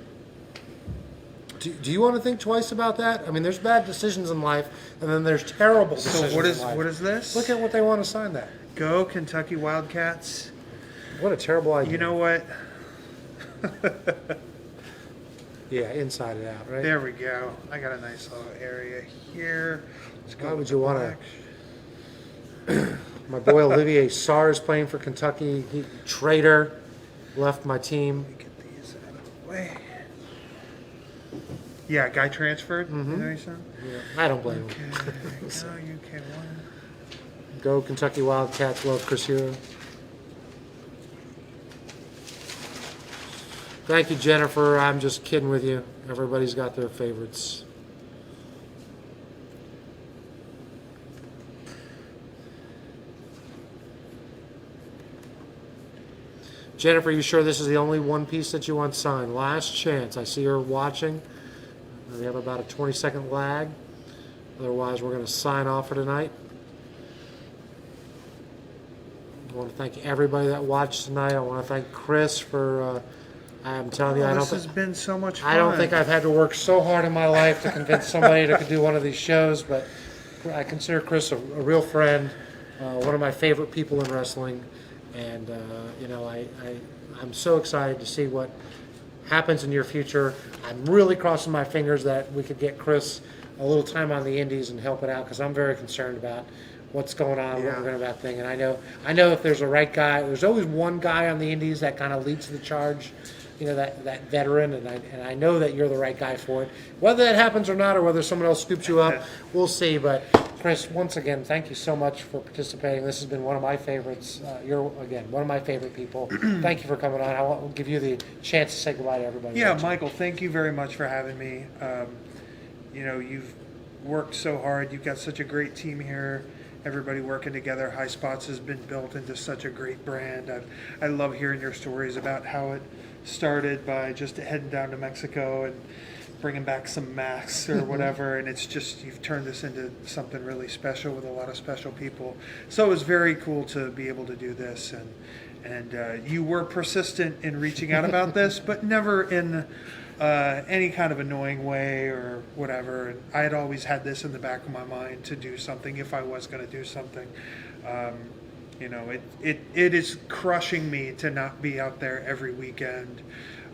Do you want to think twice about that? I mean, there's bad decisions in life, and then there's terrible decisions So what is in life. what is this? Look at what they want to sign that. Go Kentucky Wildcats. What a terrible idea. You know what? Yeah, inside it out, right? There we go. I got a nice little area here. Let's go Why would with you the wanna- black. My boy Olivier Sarr is playing for Kentucky. He traitor, left my team. Let me get these out of the way. Yeah, guy transferred. Mm-hmm. You know what you said? I don't blame Okay. him. No, UK one. Go Kentucky Wildcats. Love Chris Hero. Thank you, Jennifer. I'm just kidding with you. Everybody's got their favorites. Jennifer, you sure this is the only one piece that you want signed? Last chance. I see her watching. We have about a 20-second lag. Otherwise, we're going to sign off for tonight. I want to thank everybody that watched tonight. I want to thank Chris for. I'm telling you, I don't This think has been so much fun. I don't think I've had to work so hard in my life to convince somebody to do one of these shows. But I consider Chris a real friend. one of my favorite people in wrestling, and I'm so excited to see what happens in your future. I'm really crossing my fingers that we could get Chris a little time on the indies and help it out, because I'm very concerned about what's going on, what we're going about thing. And I know if there's a right guy, there's always one guy on the indies that kind of leads the charge, that veteran, and I know that you're the right guy for it. Whether that happens or not, or whether someone else scoops you up, we'll see. But Chris, once again, thank you so much for participating. This has been one of my favorites. You're, again, one of my favorite people. Thank you for coming on. I want to give you the chance to say goodbye to everybody. Yeah, Michael, thank you very much for having me. You've worked so hard. You've got such a great team here. Everybody working together. Highspots has been built into such a great brand. I love hearing your stories about how it started by just heading down to Mexico and bringing back some masks or whatever, and it's just, you've turned this into something really special with a lot of special people. So it was very cool to be able to do this, and you were persistent in reaching out about this, but never in any kind of annoying way or whatever. And I had always had this in the back of my mind to do something if I was going to do something. It is crushing me to not be out there every weekend,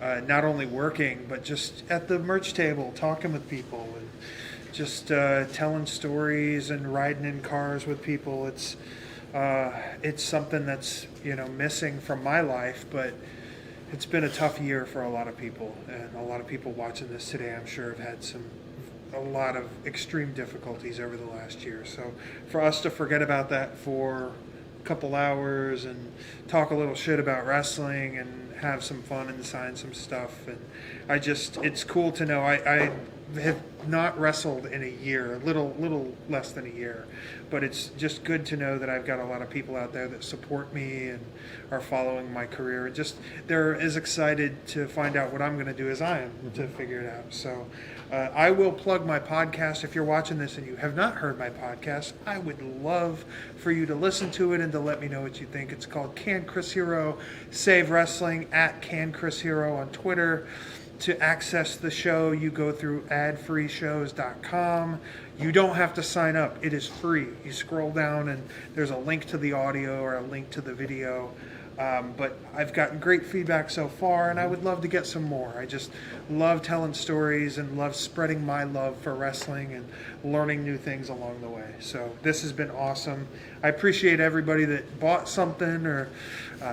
not only working, but just at the merch table, talking with people, and just telling stories and riding in cars with people. It's something that's, missing from my life, but it's been a tough year for a lot of people, and a lot of people watching this today, I'm sure, have had a lot of extreme difficulties over the last year. So for us to forget about that for a couple hours and talk a little shit about wrestling and have some fun and sign some stuff, and it's cool to know I have not wrestled in a year, a little less than a year, but it's just good to know that I've got a lot of people out there that support me and are following my career, and just they're as excited to find out what I'm going to do as I am to figure it out. So I will plug my podcast. If you're watching this and you have not heard my podcast, I would love for you to listen to it and to let me know what you think. It's called Can Chris Hero Save Wrestling, at Can Chris Hero on Twitter. To access the show, you go through adfreeshows.com. You don't have to sign up. It is free. You scroll down and there's a link to the audio or a link to the video. But I've gotten great feedback so far, and I would love to get some more. I just love telling stories and love spreading my love for wrestling and learning new things along the way. So this has been awesome. I appreciate everybody that bought something, or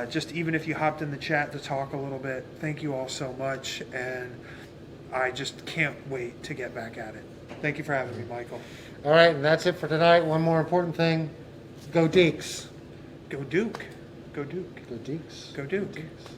just even if you hopped in the chat to talk a little bit. Thank you all so much, and I just can't wait to get back at it. Thank you for having me, Michael. All right, and that's it for tonight. One more important thing. Go Deeks. Go Duke. Go Duke. Go Deeks. Go Duke. Go Deeks.